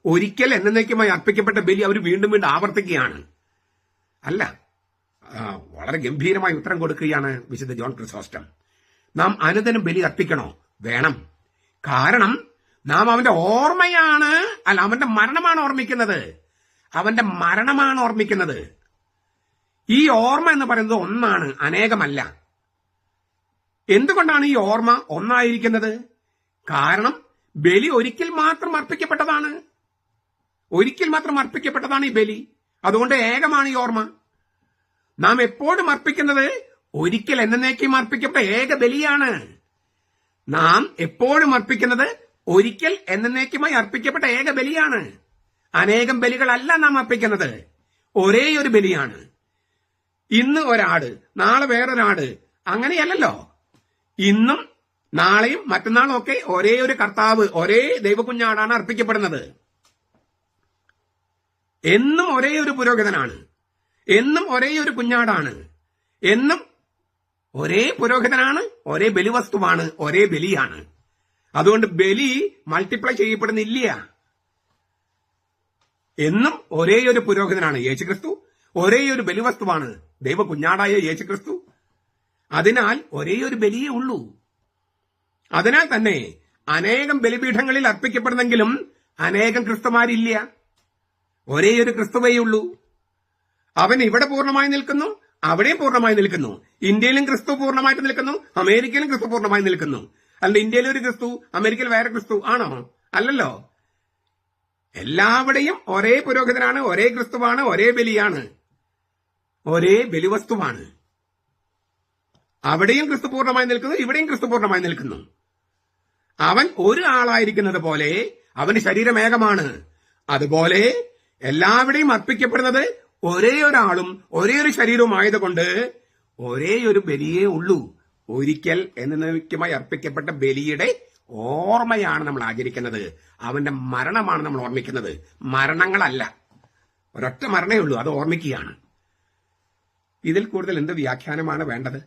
ഒരിക്കൽ എന്നേക്കുമായി അർപ്പിക്കപ്പെട്ട ബലി അവർ വീണ്ടും ആവർത്തിക്കുകയാണ്. അല്ല, വളരെ ഗംഭീരമായി ഉത്തരം കൊടുക്കുകയാണ് വിശുദ്ധ ജോൺ ക്രിസോസ്റ്റം. നാം അനുദിനം ബലി അർപ്പിക്കണോ? വേണം. കാരണം നാം അവന്റെ ഓർമ്മയാണ്, അല്ല, അവന്റെ മരണമാണ് ഓർമ്മിക്കുന്നത്. ഈ ഓർമ്മ എന്ന് പറയുന്നത് ഒന്നാണ്, അനേകമല്ല. എന്തുകൊണ്ടാണ് ഈ ഓർമ്മ ഒന്നായിരിക്കുന്നത്? കാരണം ബലി ഒരിക്കൽ മാത്രം അർപ്പിക്കപ്പെട്ടതാണ് ഈ ബലി. അതുകൊണ്ട് ഏകമാണ് ഈ ഓർമ്മ. നാം എപ്പോഴും അർപ്പിക്കുന്നത് ഒരിക്കൽ എന്നേക്കും അർപ്പിക്കപ്പെട്ട ഏക ബലിയാണ്. നാം എപ്പോഴും അർപ്പിക്കുന്നത് ഒരിക്കൽ എന്നേക്കുമായി അർപ്പിക്കപ്പെട്ട ഏക ബലിയാണ്. അനേകം ബലികളല്ല നാം അർപ്പിക്കുന്നത്, ഒരേ ഒരു ബലിയാണ്. ഇന്ന് ഒരാട്, നാളെ വേറൊരാട്, അങ്ങനെയല്ലല്ലോ. ഇന്നും നാളെയും മറ്റന്നാളും ഒക്കെ ഒരേ ഒരു കർത്താവ്, ഒരേ ദൈവകുഞ്ഞാടാണ് അർപ്പിക്കപ്പെടുന്നത്. എന്നും ഒരേ ഒരു പുരോഹിതനാണ്, എന്നും ഒരേ ഒരു കുഞ്ഞാടാണ്, എന്നും ഒരേ പുരോഹിതനാണ്, ഒരേ ബലിവസ്തുവാണ്, ഒരേ ബലിയാണ്. അതുകൊണ്ട് ബലി മൾട്ടിപ്ലൈ ചെയ്യപ്പെടുന്നില്ല. എന്നും ഒരേ ഒരു പുരോഹിതനാണ് യേശുക്രിസ്തു, ഒരേ ഒരു ബലിവസ്തുവാണ് ദൈവകുഞ്ഞാടായ യേശുക്രിസ്തു. അതിനാൽ ഒരേ ഒരു ബലിയേ ഉള്ളൂ. അതിനാൽ തന്നെ അനേകം ബലിപീഠങ്ങളിൽ അർപ്പിക്കപ്പെടുന്നെങ്കിലും അനേകം ക്രിസ്തുമാരില്ല, ഒരേ ഒരു ക്രിസ്തുവേ ഉള്ളൂ. അവൻ ഇവിടെ പൂർണ്ണമായി നിൽക്കുന്നു, അവിടെയും പൂർണ്ണമായി നിൽക്കുന്നു. ഇന്ത്യയിലും ക്രിസ്തു പൂർണ്ണമായിട്ട് നിൽക്കുന്നു, അമേരിക്കയിലും ക്രിസ്തു പൂർണ്ണമായി നിൽക്കുന്നു. അല്ല, ഇന്ത്യയിൽ ഒരു ക്രിസ്തു, അമേരിക്കയിൽ വേറെ ക്രിസ്തു ആണോ? അല്ലല്ലോ. എല്ലാവിടെയും ഒരേ പുരോഹിതനാണ്, ഒരേ ക്രിസ്തുവാണ്, ഒരേ ബലിയാണ്, ഒരേ ബലിവസ്തുവാണ്. അവിടെയും ക്രിസ്തു പൂർണ്ണമായി നിൽക്കുന്നു, ഇവിടെയും ക്രിസ്തു പൂർണ്ണമായി നിൽക്കുന്നു. അവൻ ഒരു ആളായിരിക്കുന്നത് പോലെ അവന്റെ ശരീരം ഏകമാണ്. അതുപോലെ എല്ലാവിടെയും അർപ്പിക്കപ്പെടുന്നത് ഒരേ ഒരാളും ഒരേ ഒരു ശരീരവും ആയതുകൊണ്ട് ഒരേ ഒരു ബലിയേ ഉള്ളൂ. ഒരിക്കൽ എന്നേക്കുമായി അർപ്പിക്കപ്പെട്ട ബലിയുടെ ഓർമ്മയാണ് നമ്മൾ ആചരിക്കുന്നത്. അവന്റെ മരണമാണ് നമ്മൾ ഓർമ്മിക്കുന്നത്, മരണങ്ങളല്ല. ഒരൊറ്റ മരണമേ ഉള്ളൂ, അത് ഓർമ്മിക്കുകയാണ്. ഇതിൽ കൂടുതൽ എന്ത് വ്യാഖ്യാനമാണ് വേണ്ടത്?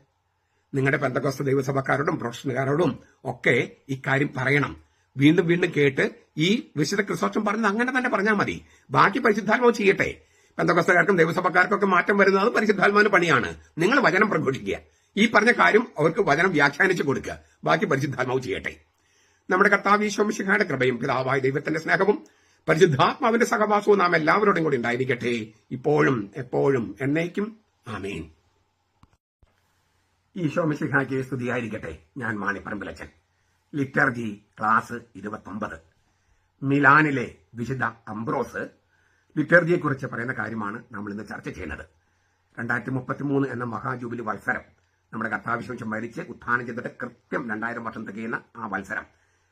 നിങ്ങളുടെ പെന്തക്കോസ്ത ദൈവസഭക്കാരോടും പ്രൊഫഷണലുകാരോടും ഒക്കെ ഇക്കാര്യം പറയണം. വീണ്ടും വീണ്ടും കേട്ട് ഈ വിശുദ്ധ ക്രിസ്തോസ്റ്റം പറഞ്ഞത് അങ്ങനെ തന്നെ പറഞ്ഞാൽ മതി. ബാക്കി പരിശുദ്ധാത്മാവ് ചെയ്യട്ടെ. പെന്തക്കോസ്തക്കാർക്കും ദൈവസഭക്കാർക്കും ഒക്കെ മാറ്റം വരുന്നത് പരിശുദ്ധാത്മാവിന്റെ പണിയാണ്. നിങ്ങൾ വചനം പ്രഘോഷിക്കുക, ഈ പറഞ്ഞ കാര്യം അവർക്ക് വചനം വ്യാഖ്യാനിച്ചു കൊടുക്കുക, ബാക്കി പരിശുദ്ധാത്മാവ് ചെയ്യട്ടെ. നമ്മുടെ കർത്താവ് ഈശോ മിശിഹായുടെ കൃപയും പിതാവായ ദൈവത്തിന്റെ സ്നേഹവും പരിശുദ്ധാത്മാവിന്റെ സഹവാസവും നാം എല്ലാവരോടും കൂടി ഉണ്ടായിരിക്കട്ടെ, ഇപ്പോഴും എപ്പോഴും എന്നേക്കും. ആമേൻ. ഈശോ മിശിഹായ്ക്ക് സ്തുതിയായിരിക്കട്ടെ. ഞാൻ മാണിപ്പറമ്പിലച്ചൻ. Liturgy class 29. മിലാനിലെ വിശുദ്ധ അംബ്രോസ് ലിറ്റർജിയെക്കുറിച്ച് പറയുന്ന കാര്യമാണ് നമ്മൾ ഇന്ന് ചർച്ച ചെയ്യുന്നത്. 2033 എന്ന മഹാജൂബിലി വത്സരം, നമ്മുടെ കർത്താവിശ്വം മരിച്ച് ഉത്ഥാനം ചെയ്തിട്ട് കൃത്യം 2000 വർഷം തികയുന്ന ആ വത്സരം,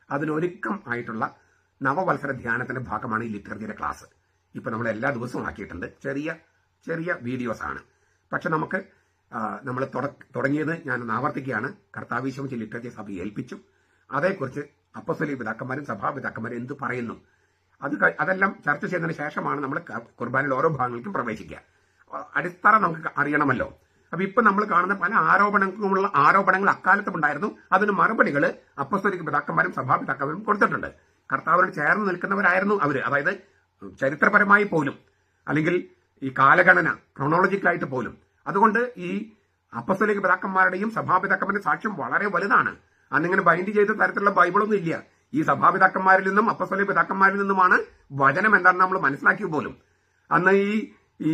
അതിനൊരുക്കം ആയിട്ടുള്ള നവവത്സര ധ്യാനത്തിന്റെ ഭാഗമാണ് ഈ ലിറ്റർജിയുടെ ക്ലാസ്. ഇപ്പൊ നമ്മൾ എല്ലാ ദിവസവും ആക്കിയിട്ടുണ്ട്. ചെറിയ ചെറിയ വീഡിയോസ് ആണ്. പക്ഷെ നമ്മൾ തുടങ്ങിയത് ഞാൻ ആവർത്തിക്കുകയാണ്. കർത്താവിശ്വം ലിറ്റർജി സഭ ഏൽപ്പിച്ചു. അതേക്കുറിച്ച് അപ്പോസ്തലിക പിതാക്കന്മാരും സഭാപിതാക്കന്മാരും എന്ത് പറയുന്നു, അതെല്ലാം ചർച്ച ചെയ്തതിന് ശേഷമാണ് നമ്മൾ കുർബാനയുടെ ഓരോ ഭാഗങ്ങൾക്കും പ്രവേശിക്കുക. അടിസ്ഥാനം നമുക്ക് അറിയണമല്ലോ. അപ്പൊ ഇപ്പൊ നമ്മൾ കാണുന്ന പല ആരോപണങ്ങളുള്ള ആരോപണങ്ങൾ അക്കാലത്തും ഉണ്ടായിരുന്നു. അതിന് മറുപടികൾ അപ്പോസ്തലിക പിതാക്കന്മാരും സഭാപിതാക്കന്മാരും കൊടുത്തിട്ടുണ്ട്. കർത്താവിനോട് ചേർന്ന് നിൽക്കുന്നവരായിരുന്നു അവര്. അതായത് ചരിത്രപരമായി പോലും, അല്ലെങ്കിൽ ഈ കാലഗണന ക്രോണോളജിക്കലായിട്ട് പോലും. അതുകൊണ്ട് ഈ അപ്പോസ്തലിക പിതാക്കന്മാരുടെയും സഭാപിതാക്കന്മാരുടെയും സാക്ഷ്യം വളരെ വലുതാണ്. അന്നിങ്ങനെ ബൈൻഡ് ചെയ്ത തരത്തിലുള്ള ബൈബിളൊന്നും ഇല്ല. ഈ സഭാപിതാക്കന്മാരിൽ നിന്നും അപ്പോസ്തലിക പിതാക്കന്മാരിൽ നിന്നുമാണ് വചനം എന്താണെന്ന് നമ്മൾ മനസ്സിലാക്കിയ പോലും. അന്ന് ഈ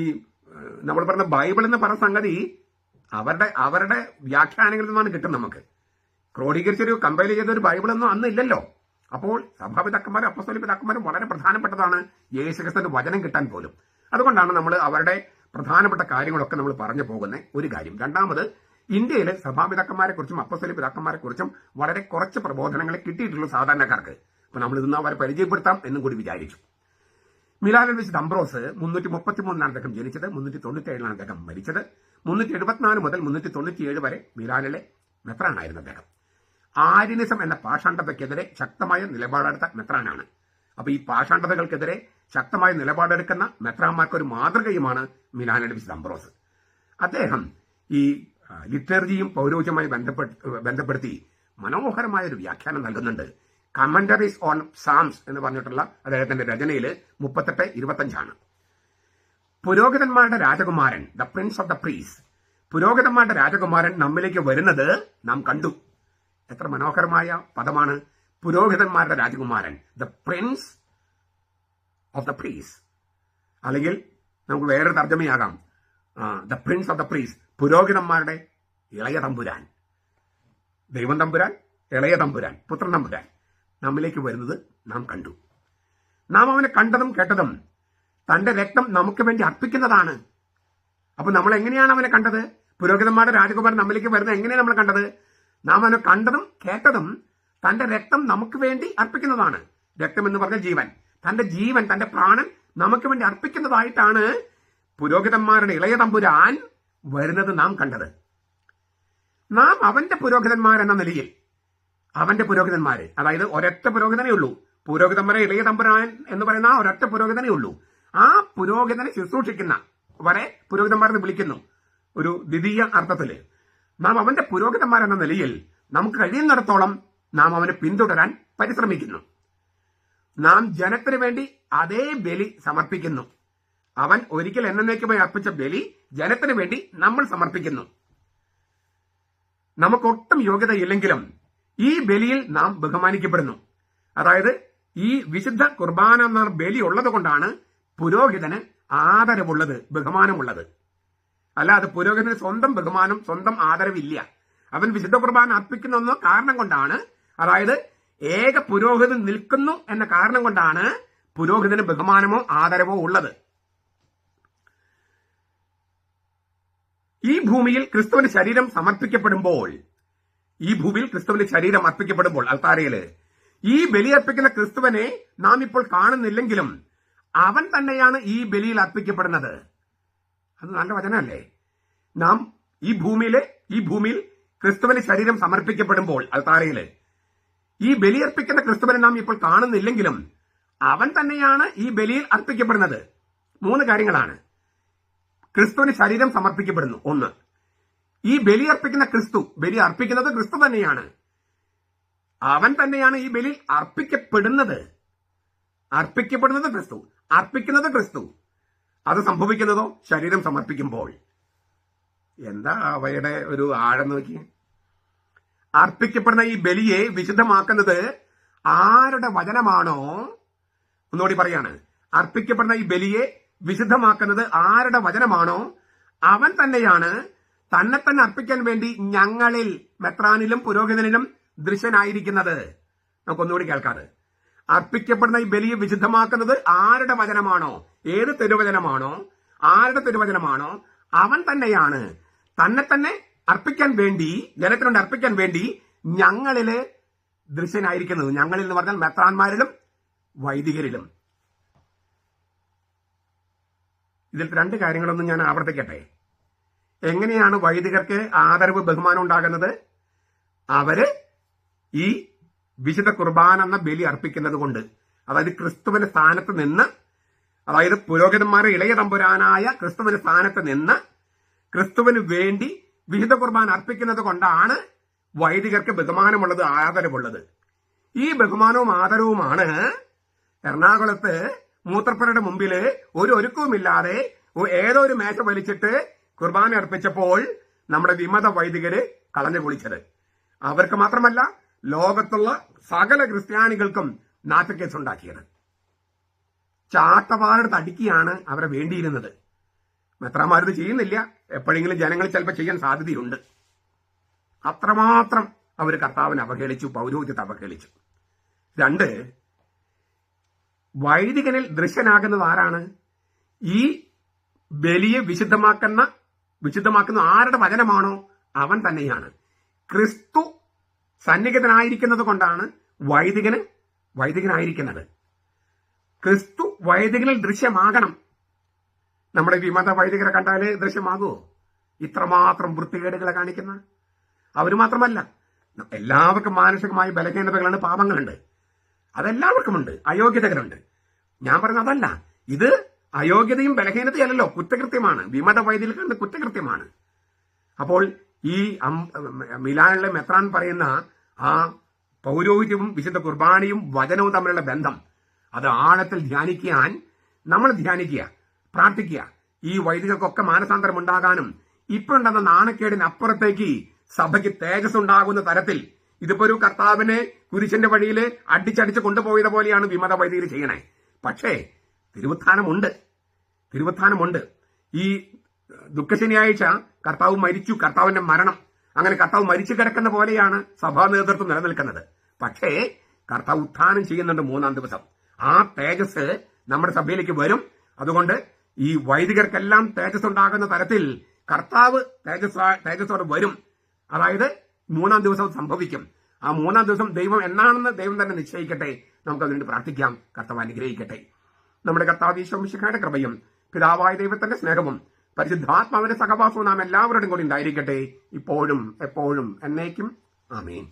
നമ്മൾ പറഞ്ഞ ബൈബിൾ എന്ന് പറഞ്ഞ സംഗതി അവരുടെ വ്യാഖ്യാനങ്ങളിൽ നിന്നാണ് കിട്ടും. നമുക്ക് ക്രോഡീകരിച്ചൊരു കമ്പൈൽ ചെയ്ത ഒരു ബൈബിളൊന്നും അന്ന് ഇല്ലല്ലോ. അപ്പോൾ സഭാപിതാക്കന്മാരും അപ്പോസ്തലിക പിതാക്കന്മാരും വളരെ പ്രധാനപ്പെട്ടതാണ് യേശുക്രിസ്തുവിന്റെ വചനം കിട്ടാൻ പോലും. അതുകൊണ്ടാണ് നമ്മൾ അവരുടെ പ്രധാനപ്പെട്ട കാര്യങ്ങളൊക്കെ നമ്മൾ പറഞ്ഞു പോകുന്ന ഒരു കാര്യം. രണ്ടാമത്, ഇന്ത്യയിലെ സഭാപിതാക്കന്മാരെ കുറിച്ചും അപ്പോസ്തലിക പിതാക്കന്മാരെ കുറിച്ചും വളരെ കുറച്ച് പ്രബോധനങ്ങളെ കിട്ടിയിട്ടുള്ളൂ സാധാരണക്കാർക്ക്. അപ്പൊ നമ്മൾ ഇന്ന് അവരെ പരിചയപ്പെടുത്താം എന്നും കൂടി വിചാരിച്ചു. മിലാനിൽ വിശുദ്ധ അംബ്രോസ് 333 അദ്ദേഹം ജനിച്ചത്. 397 അദ്ദേഹം മരിച്ചത്. 374 മുതൽ 397 വരെ മിലാനിലെ മെത്രാനായിരുന്നു അദ്ദേഹം. ആര്യനിസം എന്ന പാഷാണ്ഡതയ്ക്കെതിരെ ശക്തമായ നിലപാടെടുത്ത മെത്രാനാണ്. അപ്പൊ ഈ പാഷാണ്ഡതകൾക്കെതിരെ ശക്തമായ നിലപാടെടുക്കുന്ന മെത്രാന്മാർക്ക് ഒരു മാതൃകയുമാണ് മിലാനിലെ വിശുദ്ധ അംബ്രോസ്. അദ്ദേഹം ഈ ലിറ്റർജിയും പൗരോഹിത്യവുമായി ബന്ധപ്പെടുത്തി മനോഹരമായ ഒരു വ്യാഖ്യാനം നൽകുന്നുണ്ട്. കമന്ററീസ് ഓൺ സാംസ് എന്ന് പറഞ്ഞിട്ടുള്ള അദ്ദേഹത്തിന്റെ രചനയിൽ 38-25. പുരോഹിതന്മാരുടെ രാജകുമാരൻ, ദ പ്രിൻസ് ഓഫ് ദ പ്രീസ്, പുരോഹിതന്മാരുടെ രാജകുമാരൻ നമ്മിലേക്ക് വരുന്നത് നാം കണ്ടു. എത്ര മനോഹരമായ പദമാണ്, പുരോഹിതന്മാരുടെ രാജകുമാരൻ, ദ പ്രിൻസ് ഓഫ് ദ പ്രീസ്. അല്ലെങ്കിൽ നമുക്ക് വേറൊരു തർജ്ജമയാകാം, ദ പ്രിൻസ് ഓഫ് ദ പ്രീസ്, പുരോഹിതന്മാരുടെ ഇളയ തമ്പുരാൻ. ദൈവം തമ്പുരാൻ, ഇളയ തമ്പുരാൻ, പുത്രൻ തമ്പുരാൻ നമ്മിലേക്ക് വരുന്നത് നാം കണ്ടു. നാം അവനെ കണ്ടതും കേട്ടതും തന്റെ രക്തം നമുക്ക് വേണ്ടി അർപ്പിക്കുന്നതാണ്. അപ്പൊ നമ്മൾ എങ്ങനെയാണ് അവനെ കണ്ടത്? പുരോഹിതന്മാരുടെ രാജകുമാരൻ നമ്മിലേക്ക് വരുന്നത് എങ്ങനെയാണ് നമ്മൾ കണ്ടത്? നാം അവനെ കണ്ടതും കേട്ടതും തന്റെ രക്തം നമുക്ക് വേണ്ടി അർപ്പിക്കുന്നതാണ്. രക്തം എന്ന് പറഞ്ഞ ജീവൻ, തന്റെ ജീവൻ, തന്റെ പ്രാണൻ നമുക്ക് വേണ്ടി അർപ്പിക്കുന്നതായിട്ടാണ് പുരോഹിതന്മാരുടെ ഇളയ തമ്പുരാൻ വരുന്നത് നാം കണ്ടത്. നാം അവന്റെ പുരോഹിതന്മാരെന്ന നിലയിൽ, അവന്റെ പുരോഹിതന്മാര്, അതായത് ഒരൊറ്റ പുരോഹിതനേ ഉള്ളൂ. പുരോഹിതന്മാരെ ഇളയ തമ്പുരാൻ എന്ന് പറയുന്ന ആ ഒരൊറ്റ പുരോഹിതനേ ഉള്ളൂ. ആ പുരോഹിതനെ ശുശ്രൂഷിക്കുന്ന വരെ പുരോഹിതന്മാരെന്ന് വിളിക്കുന്നു ഒരു ദ്വിതീയ അർത്ഥത്തില്. നാം അവന്റെ പുരോഹിതന്മാരെന്ന നിലയിൽ നമുക്ക് കഴിയുന്നിടത്തോളം നാം അവനെ പിന്തുടരാൻ പരിശ്രമിക്കുന്നു. നാം ജനത്തിന് വേണ്ടി അതേ ബലി സമർപ്പിക്കുന്നു. അവൻ ഒരിക്കൽ എന്നേക്കുമായി അർപ്പിച്ച ബലി ജനത്തിന് വേണ്ടി നമ്മൾ സമർപ്പിക്കുന്നു. നമുക്കൊട്ടും യോഗ്യതയില്ലെങ്കിലും ഈ ബലിയിൽ നാം ബഹുമാനിക്കപ്പെടുന്നു. അതായത് ഈ വിശുദ്ധ കുർബാന എന്ന ബലി ഉള്ളത് കൊണ്ടാണ് പുരോഹിതന് ആദരവുള്ളത്, ബഹുമാനമുള്ളത്. അല്ലാതെ പുരോഹിതന് സ്വന്തം ബഹുമാനം, സ്വന്തം ആദരവില്ല. അവൻ വിശുദ്ധ കുർബാന അർപ്പിക്കുന്ന കാരണം കൊണ്ടാണ്, അതായത് ഏക പുരോഹിതൻ നിൽക്കുന്നു എന്ന കാരണം കൊണ്ടാണ് പുരോഹിതന് ബഹുമാനമോ ആദരവോ ഉള്ളത്. ഈ ഭൂമിയിൽ ക്രിസ്തുവിന്റെ ശരീരം സമർപ്പിക്കപ്പെടുമ്പോൾ, ഈ ഭൂമിയിൽ ക്രിസ്തുവിന്റെ ശരീരം അർപ്പിക്കപ്പെടുമ്പോൾ അൽത്താരയില് ഈ ബലിയർപ്പിക്കുന്ന ക്രിസ്തുവിനെ നാം ഇപ്പോൾ കാണുന്നില്ലെങ്കിലും അവൻ തന്നെയാണ് ഈ ബലിയിൽ അർപ്പിക്കപ്പെടുന്നത്. അത് നല്ല വചനമല്ലേ? നാം ഈ ഭൂമിയിൽ ക്രിസ്തുവിന്റെ ശരീരം സമർപ്പിക്കപ്പെടുമ്പോൾ അൽത്താരയില് ഈ ബലിയർപ്പിക്കുന്ന ക്രിസ്തുവിനെ നാം ഇപ്പോൾ കാണുന്നില്ലെങ്കിലും അവൻ തന്നെയാണ് ഈ ബലിയിൽ അർപ്പിക്കപ്പെടുന്നത്. 3 കാര്യങ്ങളാണ്. ക്രിസ്തുവിന് ശരീരം സമർപ്പിക്കപ്പെടുന്നു. 1, ഈ ബലി അർപ്പിക്കുന്ന ക്രിസ്തു, ബലി അർപ്പിക്കുന്നത് ക്രിസ്തു തന്നെയാണ്. അവൻ തന്നെയാണ് ഈ ബലി അർപ്പിക്കപ്പെടുന്നത് ക്രിസ്തു, അർപ്പിക്കുന്നത് ക്രിസ്തു. അത് സംഭവിക്കുന്നതോ ശരീരം സമർപ്പിക്കുമ്പോൾ. എന്താ അവയുടെ ഒരു ആഴം നോക്കി. അർപ്പിക്കപ്പെടുന്ന ഈ ബലിയെ വിശുദ്ധമാക്കുന്നത് ആരുടെ വചനമാണോ, ഒന്നുകൂടി പറയാണ്, അർപ്പിക്കപ്പെടുന്ന ഈ ബലിയെ വിശുദ്ധമാക്കുന്നത് ആരുടെ വചനമാണോ അവൻ തന്നെയാണ് തന്നെ തന്നെ അർപ്പിക്കാൻ വേണ്ടി ഞങ്ങളിൽ, മെത്രാനിലും പുരോഹിതനിലും ദൃശ്യനായിരിക്കുന്നത്. നമുക്കൊന്നുകൂടി കേൾക്കാതെ. അർപ്പിക്കപ്പെടുന്ന ഈ ബലിയെ വിശുദ്ധമാക്കുന്നത് ആരുടെ വചനമാണോ, ഏത് തിരുവചനമാണോ, ആരുടെ തിരുവചനമാണോ അവൻ തന്നെയാണ് തന്നെ തന്നെ അർപ്പിക്കാൻ വേണ്ടി, ജനത്തിനുണ്ട് അർപ്പിക്കാൻ വേണ്ടി ഞങ്ങളില് ദൃശ്യനായിരിക്കുന്നത്. ഞങ്ങളിൽ എന്ന് പറഞ്ഞാൽ മെത്രാന്മാരിലും വൈദികരിലും. ഇതിൽ 2 കാര്യങ്ങളൊന്നും ഞാൻ ആവർത്തിക്കട്ടെ. എങ്ങനെയാണ് വൈദികർക്ക് ആദരവ്, ബഹുമാനം ഉണ്ടാകുന്നത്? അവര് ഈ വിശുദ്ധ കുർബാന എന്ന ബലി അർപ്പിക്കുന്നത് കൊണ്ട്, അതായത് ക്രിസ്തുവിന്റെ സ്ഥാനത്ത് നിന്ന്, അതായത് പുരോഹിതന്മാരെ ഇളയ തമ്പുരാനായ ക്രിസ്തുവിന്റെ സ്ഥാനത്ത് നിന്ന് ക്രിസ്തുവിന് വേണ്ടി വിശുദ്ധ കുർബാന അർപ്പിക്കുന്നത് കൊണ്ടാണ് വൈദികർക്ക് ബഹുമാനമുള്ളത്, ആദരവുള്ളത്. ഈ ബഹുമാനവും ആദരവുമാണ് എറണാകുളത്ത് മൂത്രപ്പുരയുടെ മുമ്പില് ഒരു ഒരുക്കവുമില്ലാതെ ഏതോ ഒരു മേശ വലിച്ചിട്ട് കുർബാന അർപ്പിച്ചപ്പോൾ നമ്മുടെ വിമത വൈദികര് കളഞ്ഞു കുളിച്ചത്. അവർക്ക് മാത്രമല്ല, ലോകത്തുള്ള സകല ക്രിസ്ത്യാനികൾക്കും നാട്ടുകേസ് ഉണ്ടാക്കിയത്. ചാട്ടവാറെടുത്ത് അടിക്കുകയാണ് അവരെ വേണ്ടിയിരുന്നത്. മെത്രാന്മാരത് ചെയ്യുന്നില്ല. എപ്പോഴെങ്കിലും ജനങ്ങൾ ചിലപ്പോൾ ചെയ്യാൻ സാധ്യതയുണ്ട്. അത്രമാത്രം അവർ കർത്താവിനെ അവഹേളിച്ചു, പൗരോഹിത്യത്തെ അവഹേളിച്ചു. 2, വൈദികനിൽ ദൃശ്യനാകുന്നത് ആരാണ്? ഈ ബലിയെ വിശുദ്ധമാക്കുന്ന ആരുടെ വചനമാണോ അവൻ തന്നെയാണ്. ക്രിസ്തു സന്നിഹിതനായിരിക്കുന്നത് കൊണ്ടാണ് വൈദികനായിരിക്കുന്നത്. ക്രിസ്തു വൈദികനിൽ ദൃശ്യമാകണം. നമ്മുടെ വിമത വൈദികരെ കണ്ടാല് ദൃശ്യമാകുമോ? ഇത്രമാത്രം വൃത്തികേടുകളെ കാണിക്കുന്ന അവർ മാത്രമല്ല, എല്ലാവർക്കും മാനസികമായ ബലഹീനതകളാണ്, പാപങ്ങളുണ്ട്. അതെല്ലാവർക്കുമുണ്ട്, അയോഗ്യതകളുണ്ട്. ഞാൻ പറഞ്ഞ അതല്ല, ഇത് അയോഗ്യതയും ബലഹീനതയല്ലോ, കുറ്റകൃത്യമാണ്. വിമത വൈദികർക്ക് കുറ്റകൃത്യമാണ്. അപ്പോൾ ഈ മിലാനിലെ മെത്രാൻ പറയുന്ന ആ പൗരോഹിത്യവും വിശുദ്ധ കുർബാനയും വചനവും തമ്മിലുള്ള ബന്ധം, അത് ആഴത്തിൽ ധ്യാനിക്കാൻ നമ്മൾ ധ്യാനിക്കുക, പ്രാർത്ഥിക്കുക. ഈ വൈദികർക്കൊക്കെ മാനസാന്തരം ഉണ്ടാകാനും ഇപ്പോഴുണ്ടെന്ന നാണക്കേടിനപ്പുറത്തേക്ക് സഭയ്ക്ക് തേജസ് ഉണ്ടാകുന്ന തരത്തിൽ, ഇതിപ്പോ ഒരു കർത്താവിനെ കുരിശന്റെ വഴിയിൽ അടിച്ചടിച്ച് കൊണ്ടുപോയത് പോലെയാണ് വിമത വൈദികർ ചെയ്യണേ. പക്ഷേ തിരുവുത്ഥാനമുണ്ട്. ഈ ദുഃഖശനിയാഴ്ച കർത്താവ് മരിച്ചു, കർത്താവിന്റെ മരണം, അങ്ങനെ കർത്താവ് മരിച്ചു കിടക്കുന്ന പോലെയാണ് സഭാ നേതൃത്വം നിലനിൽക്കുന്നത്. പക്ഷേ കർത്താവ് ഉത്ഥാനം ചെയ്യുന്നുണ്ട് 3-ാം ദിവസം. ആ തേജസ് നമ്മുടെ സഭയിലേക്ക് വരും. അതുകൊണ്ട് ഈ വൈദികർക്കെല്ലാം തേജസ് ഉണ്ടാകുന്ന തരത്തിൽ കർത്താവ് തേജസ്സോടെ വരും. അതായത് 3-ാം ദിവസം സംഭവിക്കും. ആ 3-ാം ദിവസം ദൈവം എന്നാണെന്ന് ദൈവം തന്നെ നിശ്ചയിക്കട്ടെ. നമുക്ക് അതിനുവേണ്ടി പ്രാർത്ഥിക്കാം. കർത്താവ് അനുഗ്രഹിക്കട്ടെ. നമ്മുടെ കർത്താവ് ഈശോ മിശിഹായുടെ കൃപയും പിതാവായ ദൈവത്തിന്റെ സ്നേഹവും പരിശുദ്ധാത്മാവിന്റെ സഹവാസവും നാം എല്ലാവരുടെയും കൂടി ഉണ്ടായിരിക്കട്ടെ, ഇപ്പോഴും എപ്പോഴും എന്നേക്കും. ആമേൻ.